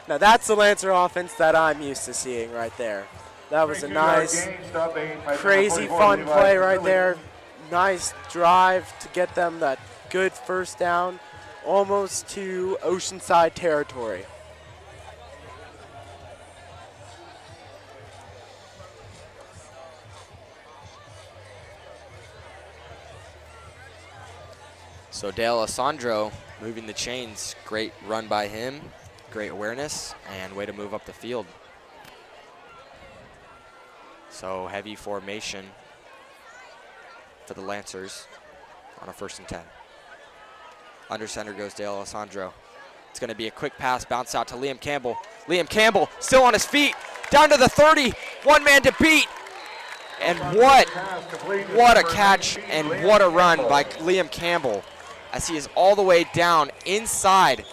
Now that's the Lancer offense that I'm used to seeing right there. That was a nice, crazy fun play right there. Nice drive to get them that good 1st down, almost to Oceanside territory. So De Alessandro moving the chains. Great run by him, great awareness, and way to move up the field. So heavy formation for the Lancers on a 1st and 10. Under center goes De Alessandro. It's going to be a quick pass, bounce out to Liam Campbell. Liam Campbell still on his feet, down to the 30, 1 man to beat. And what a catch and what a run by Liam Campbell as he is all the way down inside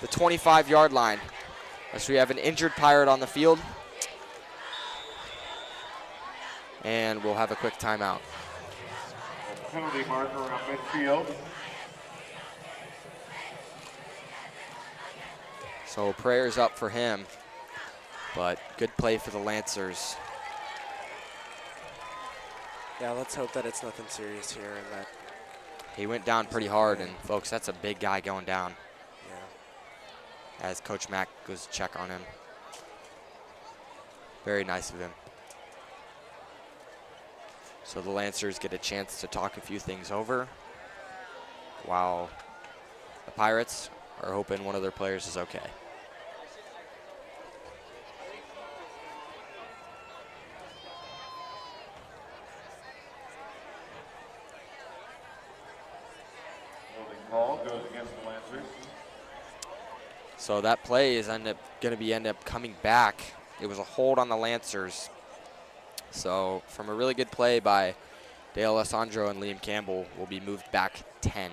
the 25-yard line. As we have an injured Pirate on the field. And we'll have a quick timeout. Penalty marker around midfield. So prayers up for him, but good play for the Lancers. Yeah, let's hope that it's nothing serious here and that. He went down pretty hard, and folks, that's a big guy going down. Yeah. As Coach Mack goes to check on him. Very nice of him. So the Lancers get a chance to talk a few things over, while the Pirates are hoping one of their players is okay. Call goes against the Lancers. So that play is end up coming back. It was a hold on the Lancers. So from a really good play by Dale Alessandro and Liam Campbell, will be moved back 10.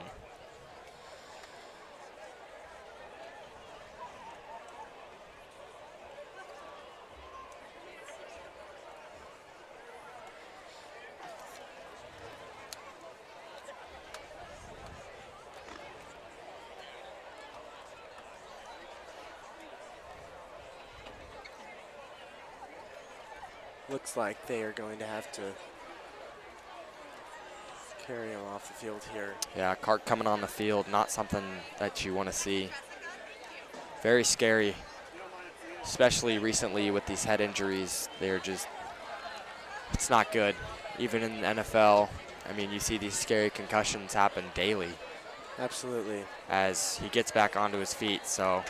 Looks like they are going to have to carry him off the field here. Yeah, Cart coming on the field, not something that you want to see. Very scary, especially recently with these head injuries. They're just, it's not good. Even in the NFL, I mean, you see these scary concussions happen daily. Absolutely. As he gets back onto his feet, so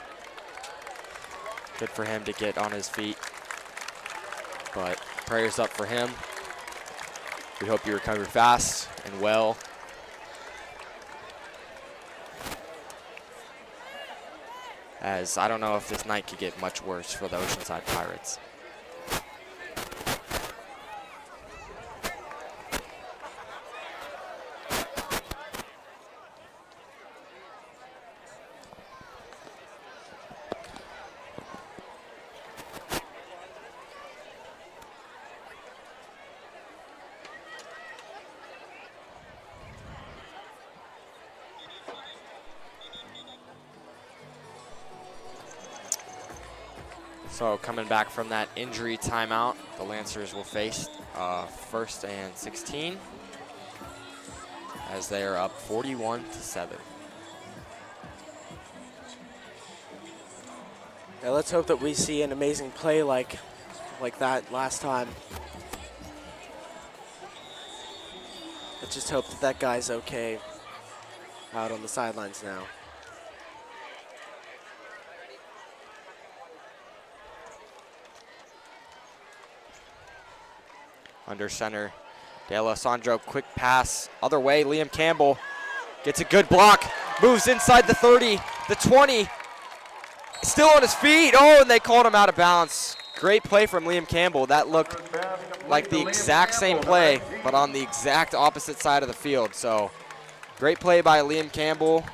good for him to get on his feet. But prayers up for him. We hope you recover fast and well. As I don't know if this night could get much worse for the Oceanside Pirates. So coming back from that injury timeout, the Lancers will face 1st and 16 as they are up 41-7. Yeah, let's hope that we see an amazing play like that last time. Let's just hope that that guy's okay out on the sidelines now. Under center, De Alessandro, quick pass, other way, Liam Campbell gets a good block, moves inside the 30, the 20, still on his feet, oh, and they called him out of bounds. Great play from Liam Campbell. That looked like the exact same play, but on the exact opposite side of the field. So great play by Liam Campbell.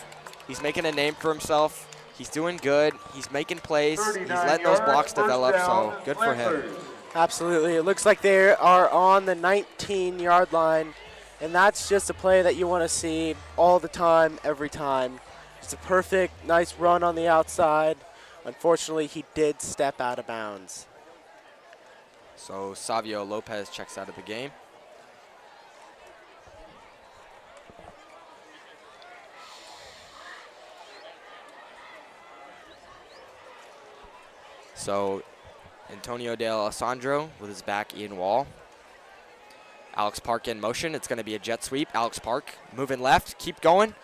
He's making a name for himself. He's doing good. He's making plays. He's letting those blocks develop, so good for him. Absolutely. It looks like they are on the 19-yard line, and that's just a play that you want to see all the time, every time. It's a perfect, nice run on the outside. Unfortunately, he did step out of bounds. So Savio Lopez checks out of the game. So Antonio De Alessandro with his back, Ian Wall. Alex Park in motion. It's going to be a jet sweep. Alex Park moving left, keep going.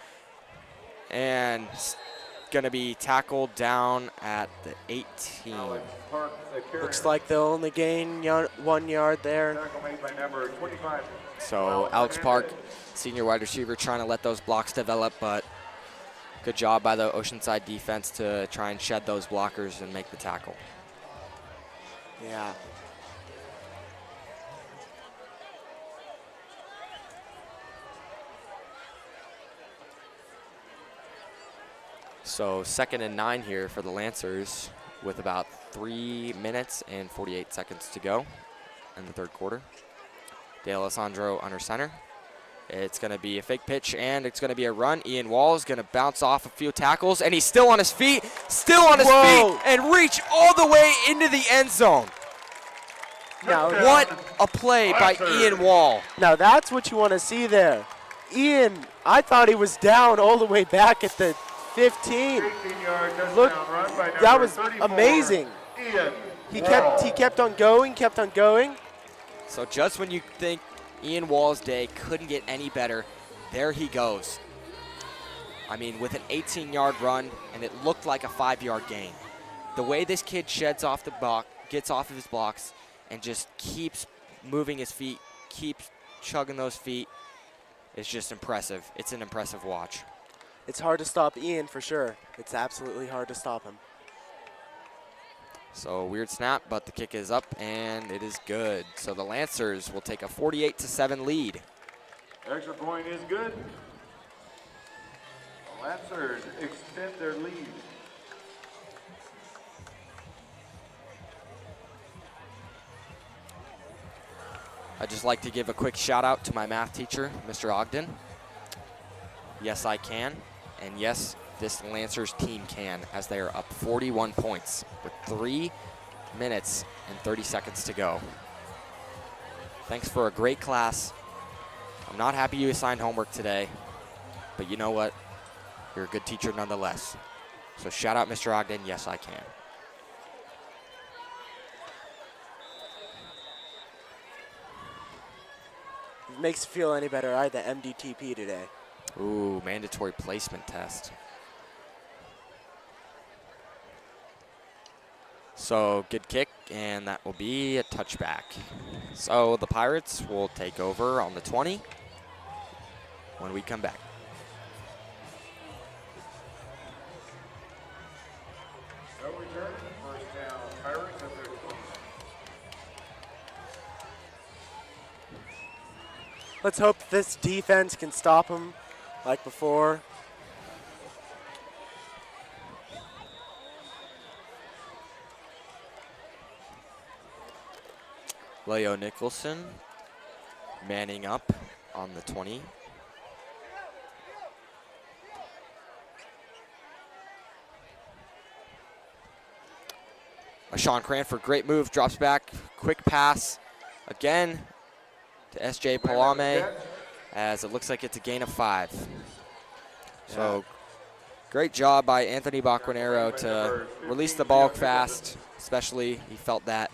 And going to be tackled down at the 18. Looks like they'll only gain 1 yard there. So Alex Park, senior wide receiver, trying to let those blocks develop, but good job by the Oceanside defense to try and shed those blockers and make the tackle. Yeah. So 2nd and 9 here for the Lancers with about 3 minutes and 48 seconds to go in the 3rd quarter. De Alessandro under center. It's going to be a fake pitch, and it's going to be a run. Ian Wall is going to bounce off a few tackles, and he's still on his feet, and reach all the way into the end zone. Now, What a play by Ian Wall. now that's what you want to see there. Ian, I thought he was down all the way back at the 15. 18-yard touchdown Look, run by that number was 34, amazing. Ian He Wall. kept on going, So just when you think Ian Wall's day couldn't get any better, there he goes. I mean, with an 18-yard run, and it looked like a 5-yard gain. The way this kid sheds off the block, gets off of his blocks, and just keeps moving his feet, keeps chugging those feet, is just impressive. It's an impressive watch. It's hard to stop Ian for sure. It's absolutely hard to stop him. So weird snap, but the kick is up, and it is good. So the Lancers will take a 48-7 lead. Extra point is good. The Lancers extend their lead. I'd just like to give a quick shout out to my math teacher, Mr. Ogden. Yes, I can, and yes, this Lancers team can, as they are up 41 points with 3 minutes and 30 seconds to go. Thanks for a great class. I'm not happy you assigned homework today, but you know what? You're a good teacher nonetheless. So shout out Mr. Ogden, yes, I can. If it makes you feel any better, I had the MDTP today. Ooh, mandatory placement test. So good kick, and that will be a touchback. So the Pirates will take over on the 20 when we come back. No return. First down, Pirates at their 20. Let's hope this defense can stop him like before. Leo Nicholson manning up on the 20. Sean Cranford, great move, drops back, quick pass again to S.J. Palame, as it looks like it's a gain of 5. So great job by Anthony Bacquanero to release the ball fast, especially he felt that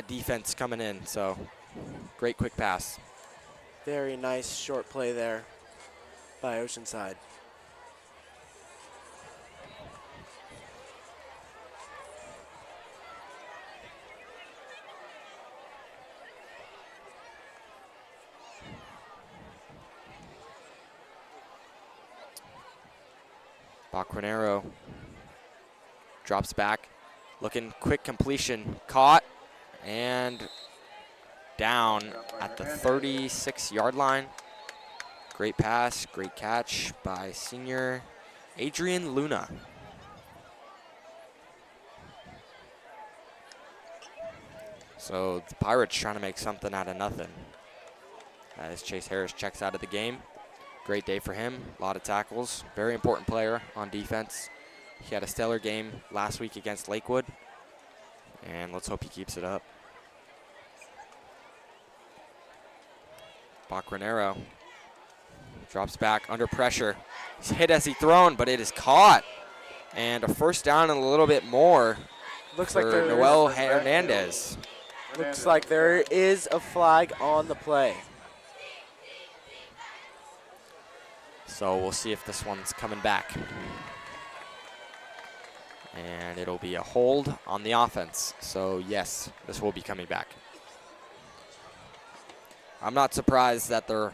defense coming in. So great quick pass. Very nice short play there by Oceanside. Bacquanero drops back, looking quick completion, caught, and down at the 36-yard line. Great pass, great catch by senior Adrian Luna. So the Pirates trying to make something out of nothing, as Chase Harris checks out of the game. Great day for him, a lot of tackles, very important player on defense. He had a stellar game last week against Lakewood, and let's hope he keeps it up. Bacquanero drops back under pressure. He's hit as he thrown, but it is caught. And a first down and a little bit more Looks for like there Noel Hernandez. Looks like there is a flag on the play. So we'll see if this one's coming back. And it'll be a hold on the offense. So yes, this will be coming back. I'm not surprised that they're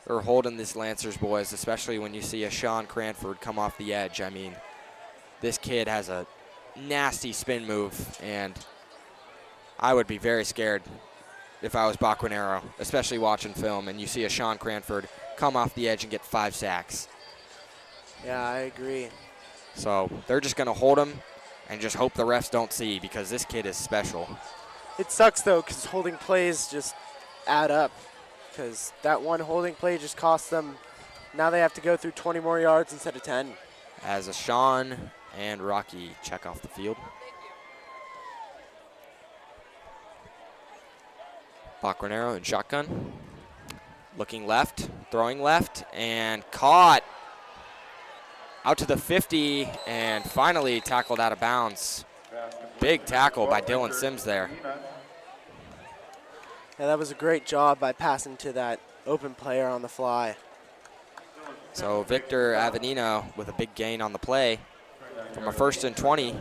holding these Lancers boys, especially when you see a Sean Cranford come off the edge. I mean, this kid has a nasty spin move, and I would be very scared if I was Bacquanero, especially watching film, and you see a Sean Cranford come off the edge and get 5 sacks. Yeah, I agree. So they're just going to hold him and just hope the refs don't see, because this kid is special. It sucks, though, because holding plays just add up, because that one holding play just cost them. Now they have to go through 20 more yards instead of 10. As Ashawn and Rocky check off the field. Bacquanero in shotgun. Looking left, throwing left, and caught. Out to the 50, and finally tackled out of bounds. Big tackle by Dylan Sims there. Yeah, that was a great job by passing to that open player on the fly. So Victor Avenino with a big gain on the play from a 1st and 20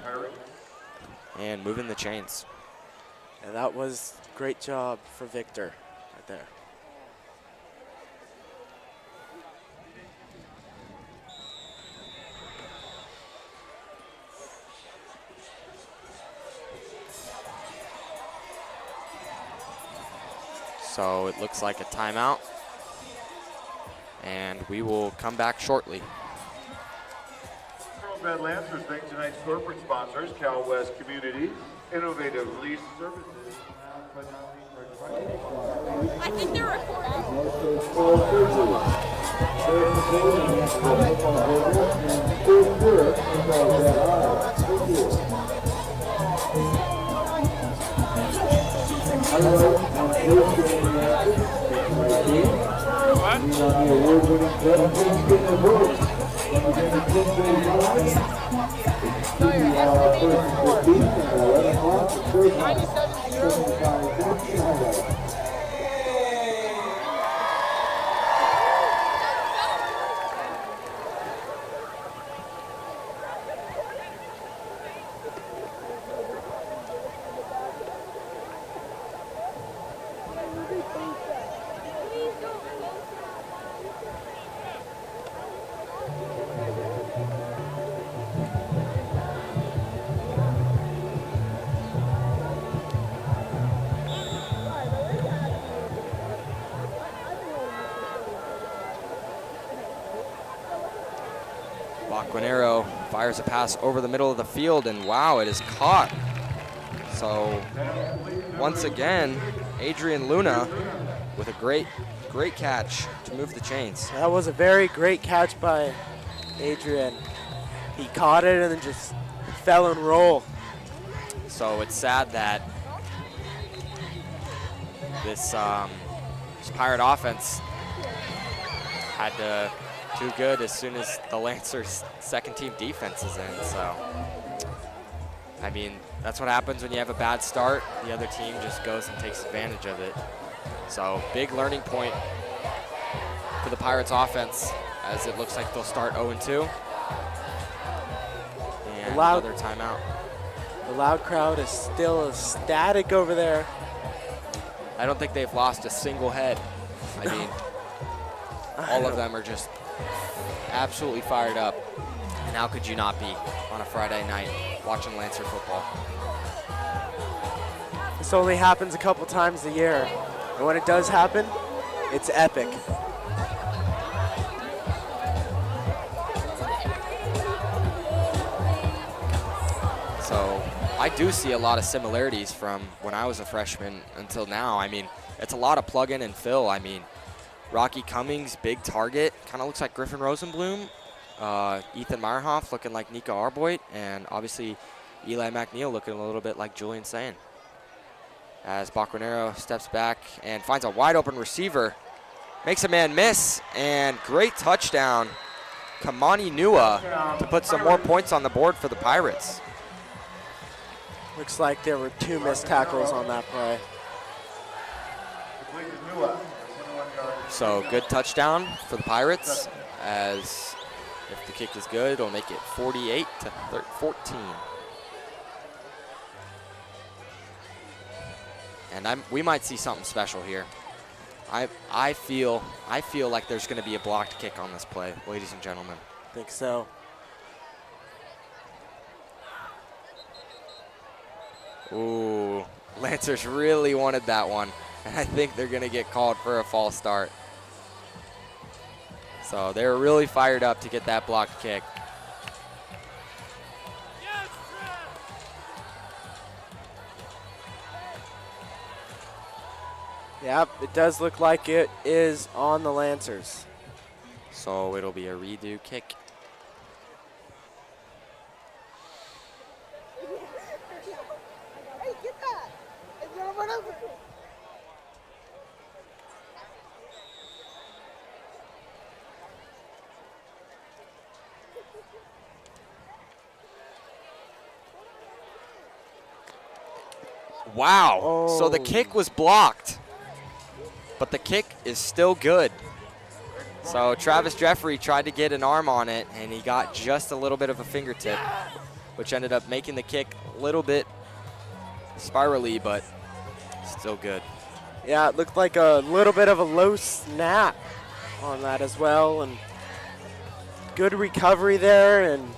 and moving the chains. And that was a great job for Victor right there. So it looks like a timeout, and we will come back shortly. Carlsbad Lancers thank tonight's corporate sponsors, Cal West Communities, Innovative Lease Services. I think they're recording. Bacquanero fires a pass over the middle of the field, and wow, it is caught. So once again, Adrian Luna with a great catch to move the chains. That was a very great catch by Adrian. He caught it and then just fell and roll. So it's sad that this Pirate offense had to do good as soon as the Lancers' second team defense is in. So, I mean, that's what happens when you have a bad start. The other team just goes and takes advantage of it. So big learning point for the Pirates offense, as it looks like they'll start 0-2. And another timeout. The loud crowd is still ecstatic over there. I don't think they've lost a single head. I mean, all of them are just absolutely fired up. And how could you not be on a Friday night watching Lancer football? This only happens a couple times a year. And when it does happen, it's epic. So I do see a lot of similarities from when I was a freshman until now. I mean, it's a lot of plug in and fill. I mean, Rocky Cummings, big target, kind of looks like Griffin Rosenblum. Ethan Meyerhoff looking like Nico Arboit, and obviously Eli McNeil looking a little bit like Julian Sain. As Bacquanero steps back and finds a wide open receiver, makes a man miss, and great touchdown, Kamani Nua, to put some more points on the board for the Pirates. Looks like there were 2 missed tackles on that play. So good touchdown for the Pirates, as if the kick is good, it'll make it 48-14. And we might see something special here. I feel like there's going to be a blocked kick on this play, ladies and gentlemen. I think so. Ooh, Lancers really wanted that one. And I think they're going to get called for a false start. So they were really fired up to get that block kick. Yep, it does look like it is on the Lancers. So it'll be a redo kick. Hey, get that! It's gonna run over. Wow. So the Oh. kick was blocked, but the kick is still good. So Travis Jeffrey tried to get an arm on it, and he got just a little bit of a fingertip, which ended up making the kick a little bit spirally, but still good. Yeah, it looked like a little bit of a low snap on that as well, and good recovery there, and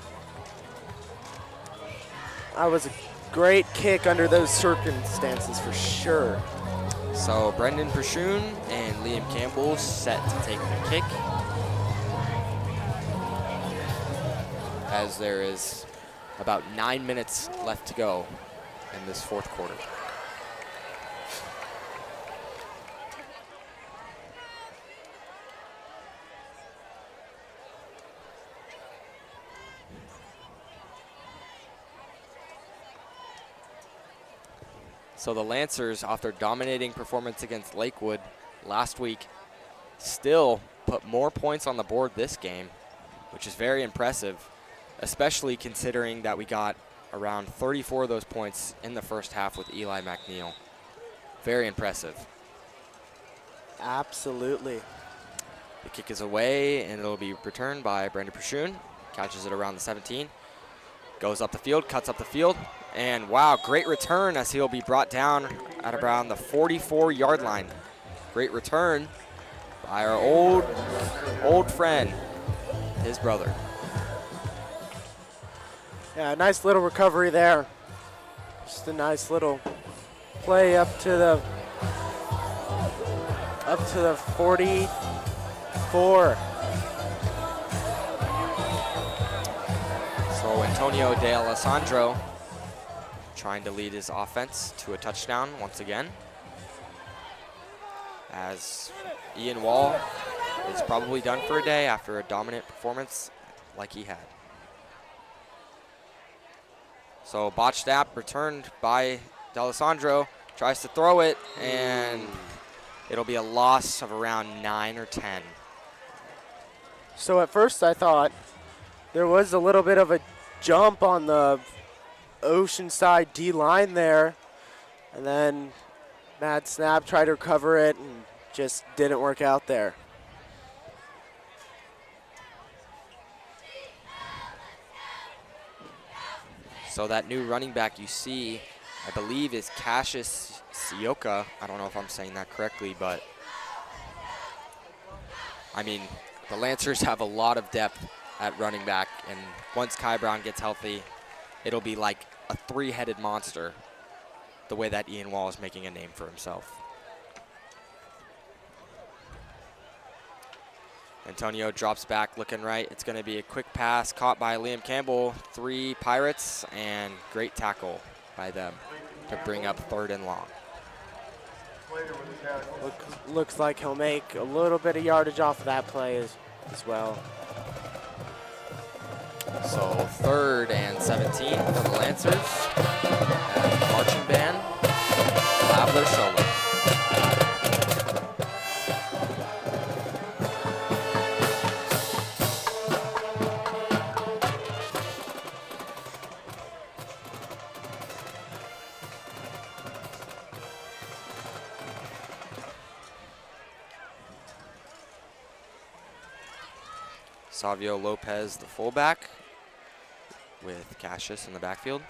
that was a great kick under those circumstances for sure. So Brendan Pershoon and Liam Campbell set to take the kick, as there is about 9 minutes left to go in this fourth quarter. So the Lancers, off their dominating performance against Lakewood last week, still put more points on the board this game, which is very impressive, especially considering that we got around 34 of those points in the first half with Eli McNeil. Very impressive. Absolutely. The kick is away, and it'll be returned by Brendan Pershoon. Catches it around the 17. Goes up the field, cuts up the field, and wow, great return as he'll be brought down at around the 44-yard line. Great return by our old friend, his brother. Yeah, nice little recovery there. Just a nice little play up to the 44. So Antonio De Alessandro trying to lead his offense to a touchdown once again, as Ian Wall is probably done for a day after a dominant performance like he had. So botched snap returned by D'Alessandro, tries to throw it, and it'll be a loss of around 9 or 10. So at first I thought there was a little bit of a jump on the Oceanside D-line there, and then Matt Snap tried to recover it and just didn't work out there. So that new running back you see, I believe, is Cassius Sioka. I don't know if I'm saying that correctly, but I mean, the Lancers have a lot of depth at running back, and once Kai Brown gets healthy, it'll be like a three-headed monster, the way that Ian Wall is making a name for himself. Antonio drops back, looking right. It's going to be a quick pass caught by Liam Campbell. 3 Pirates, and great tackle by them to bring up 3rd and long. Looks like he'll make a little bit of yardage off of that play as well. So 3rd and 17 for the Lancers. And the marching band will have their solo. Savio Lopez, the fullback, with Cassius in the backfield.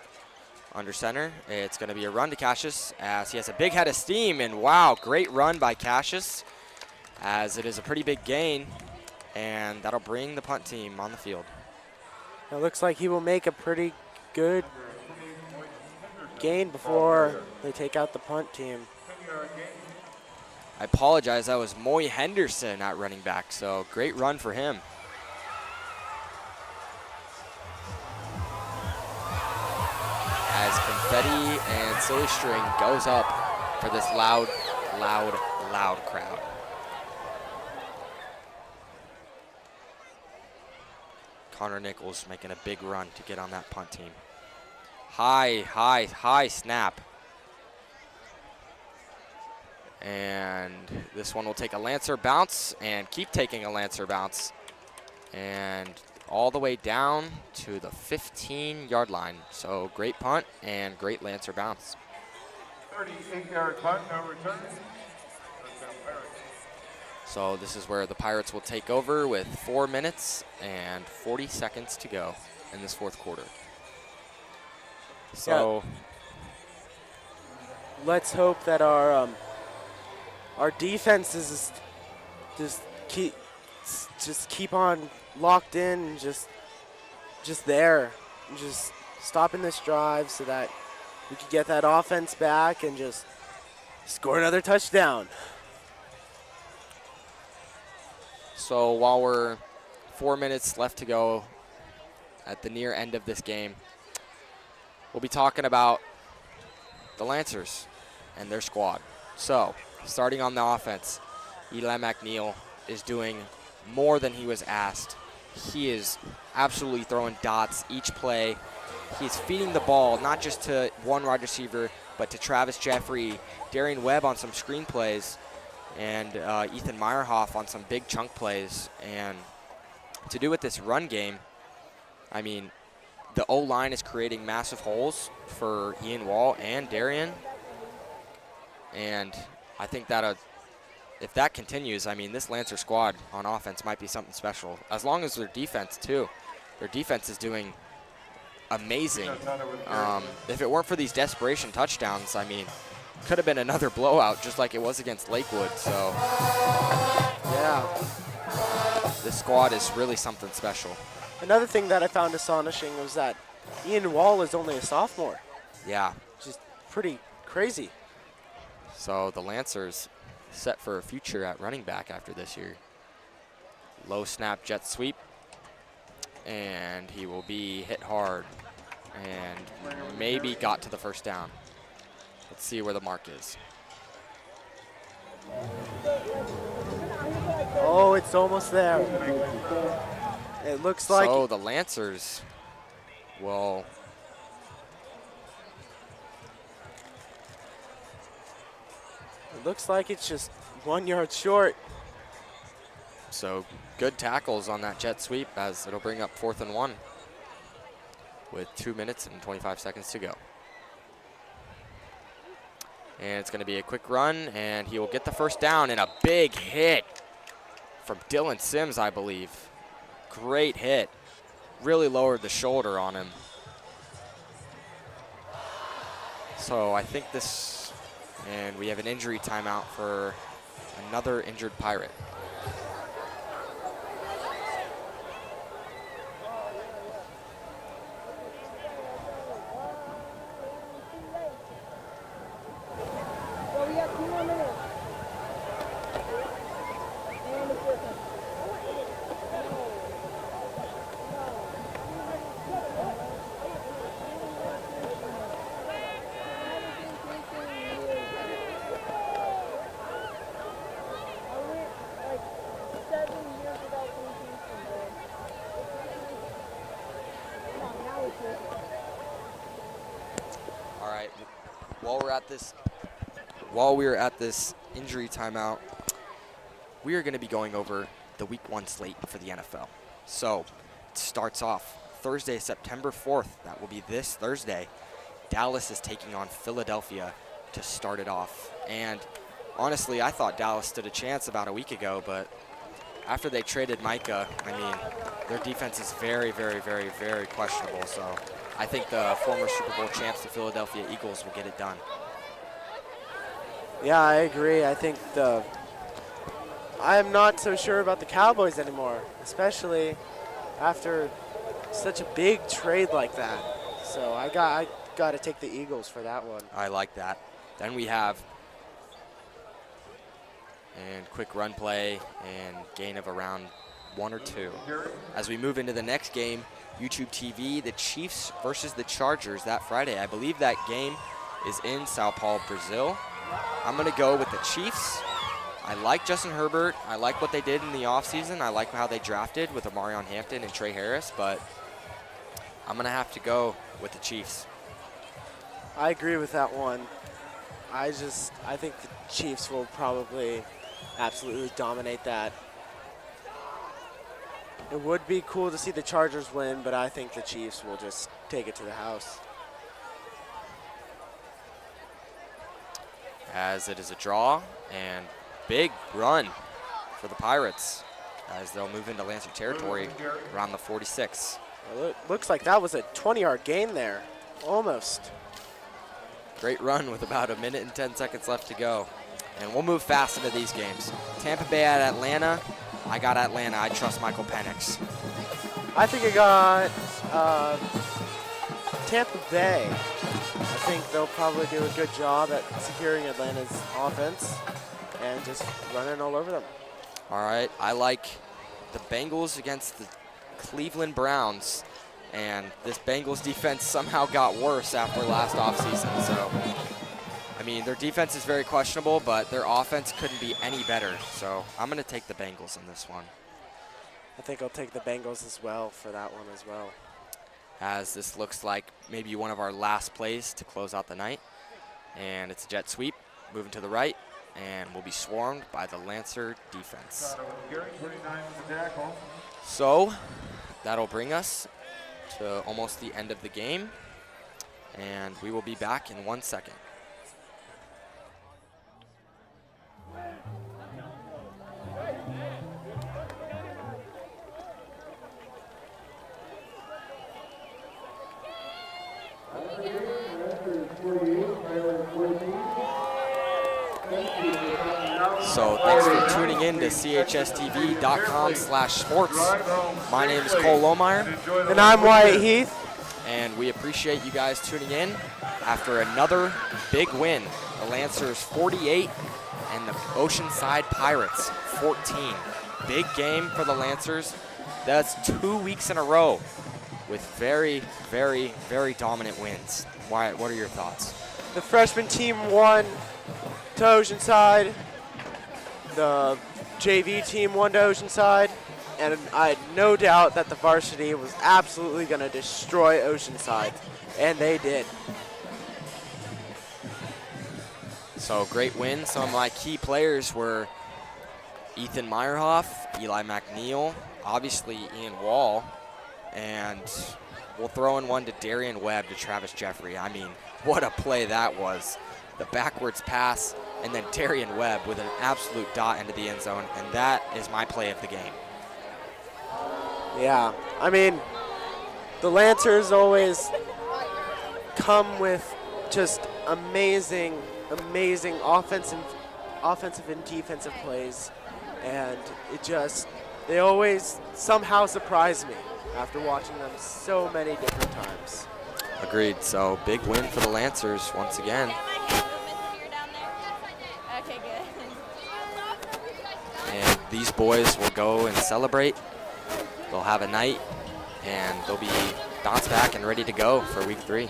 Under center, it's going to be a run to Cassius as he has a big head of steam, and wow, great run by Cassius as it is a pretty big gain, and that'll bring the punt team on the field. It looks like he will make a pretty good gain before they take out the punt team. I apologize, that was Moy Henderson at running back, so great run for him. As confetti and silly string goes up for this loud, loud, loud crowd. Connor Nichols making a big run to get on that punt team. High snap. And this one will take a Lancer bounce and keep taking a Lancer bounce. And all the way down to the 15-yard line. So great punt and great Lancer bounce. 38-yard punt, no return. So this is where the Pirates will take over with 4 minutes and 40 seconds to go in this fourth quarter. So let's hope that our defense is just keep on locked in, and just there, and just stopping this drive so that we could get that offense back and just score another touchdown. So while we're 4 minutes left to go at the near end of this game, we'll be talking about the Lancers and their squad. So starting on the offense, Eli McNeil is doing more than he was asked. He is absolutely throwing dots each play. He's feeding the ball not just to one wide receiver, but to Travis Jeffrey, Darian Webb on some screen plays, and Ethan Meyerhoff on some big chunk plays. And to do with this run game, I mean, the O-line is creating massive holes for Ian Wall and Darian. And I think that if that continues, I mean, this Lancer squad on offense might be something special. As long as their defense, too. Their defense is doing amazing. If it weren't for these desperation touchdowns, I mean, could have been another blowout just like it was against Lakewood. So, yeah, this squad is really something special. Another thing that I found astonishing was that Ian Wall is only a sophomore. Yeah. Just pretty crazy. So the Lancers set for a future at running back after this year. Low snap jet sweep. And he will be hit hard and maybe got to the first down. Let's see where the mark is. Oh, it's almost there. It looks like. So the Lancers will. It looks like it's just 1 yard short. So good tackles on that jet sweep as it'll bring up 4th and 1 with 2 minutes and 25 seconds to go. And it's going to be a quick run, and he will get the first down, and a big hit from Dylan Sims, I believe. Great hit. Really lowered the shoulder on him. So I think this, and we have an injury timeout for another injured Pirate. While we're at this injury timeout, we are going to be going over the Week 1 slate for the NFL. So it starts off Thursday, September 4th. That will be this Thursday. Dallas is taking on Philadelphia to start it off. And honestly, I thought Dallas stood a chance about a week ago, but after they traded Micah, I mean, their defense is very, very, very, very questionable. So I think the former Super Bowl champs, the Philadelphia Eagles, will get it done. Yeah, I agree. I think I'm not so sure about the Cowboys anymore, especially after such a big trade like that. So I got to take the Eagles for that one. I like that. Then we have and quick run play and gain of around 1 or 2. As we move into the next game, YouTube TV, the Chiefs versus the Chargers that Friday. I believe that game is in Sao Paulo, Brazil. I'm going to go with the Chiefs. I like Justin Herbert. I like what they did in the offseason. I like how they drafted with Amarion Hampton and Trey Harris, but I'm going to have to go with the Chiefs. I agree with that one. I think the Chiefs will probably absolutely dominate that. It would be cool to see the Chargers win, but I think the Chiefs will just take it to the house. As it is a draw and big run for the Pirates as they'll move into Lancer territory around the 46. Well, it looks like that was a 20-yard gain there, almost. Great run with about 1 minute and 10 seconds left to go. And we'll move fast into these games. Tampa Bay at Atlanta. I got Atlanta. I trust Michael Penix. I think I got Tampa Bay. I think they'll probably do a good job at securing Atlanta's offense and just running all over them. All right. I like the Bengals against the Cleveland Browns. And this Bengals defense somehow got worse after last offseason. So, I mean, their defense is very questionable, but their offense couldn't be any better. So I'm going to take the Bengals in this one. I think I'll take the Bengals as well for that one as well. As this looks like maybe one of our last plays to close out the night. And it's a jet sweep, moving to the right, and will be swarmed by the Lancer defense. So that'll bring us to almost the end of the game, and we will be back in 1 second. So thanks for tuning in to CHSTV.com/sports. My name is Cole Lohmeyer. And I'm Wyatt Heath. And we appreciate you guys tuning in after another big win. The Lancers 48 and the Oceanside Pirates 14. Big game for the Lancers. That's 2 weeks in a row with very, very, very dominant wins. Wyatt, what are your thoughts? The freshman team won to Oceanside. The JV team won to Oceanside. And I had no doubt that the varsity was absolutely going to destroy Oceanside. And they did. So great win. Some of my key players were Ethan Meyerhoff, Eli McNeil, obviously Ian Wall, and we'll throw in one to Darian Webb to Travis Jeffrey. I mean, what a play that was. The backwards pass, and then Darian Webb with an absolute dot into the end zone, and that is my play of the game. Yeah, I mean, the Lancers always come with just amazing offensive and defensive plays, and they always somehow surprise me after watching them so many different times. Agreed. So big win for the Lancers once again. Okay, good. And these boys will go and celebrate. They'll have a night, and they'll be bounced back and ready to go for week 3.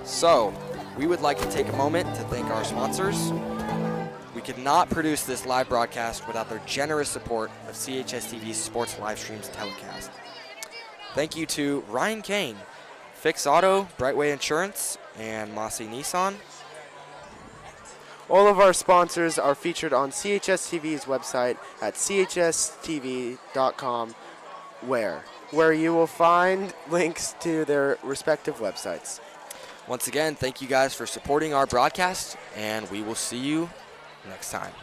So, we would like to take a moment to thank our sponsors. We could not produce this live broadcast without their generous support of CHSTV's sports live streams telecast. Thank you to Ryan Kane, Fix Auto, Brightway Insurance, and Mossy Nissan. All of our sponsors are featured on CHSTV's website at chstv.com, where you will find links to their respective websites. Once again, thank you guys for supporting our broadcast, and we will see you next time.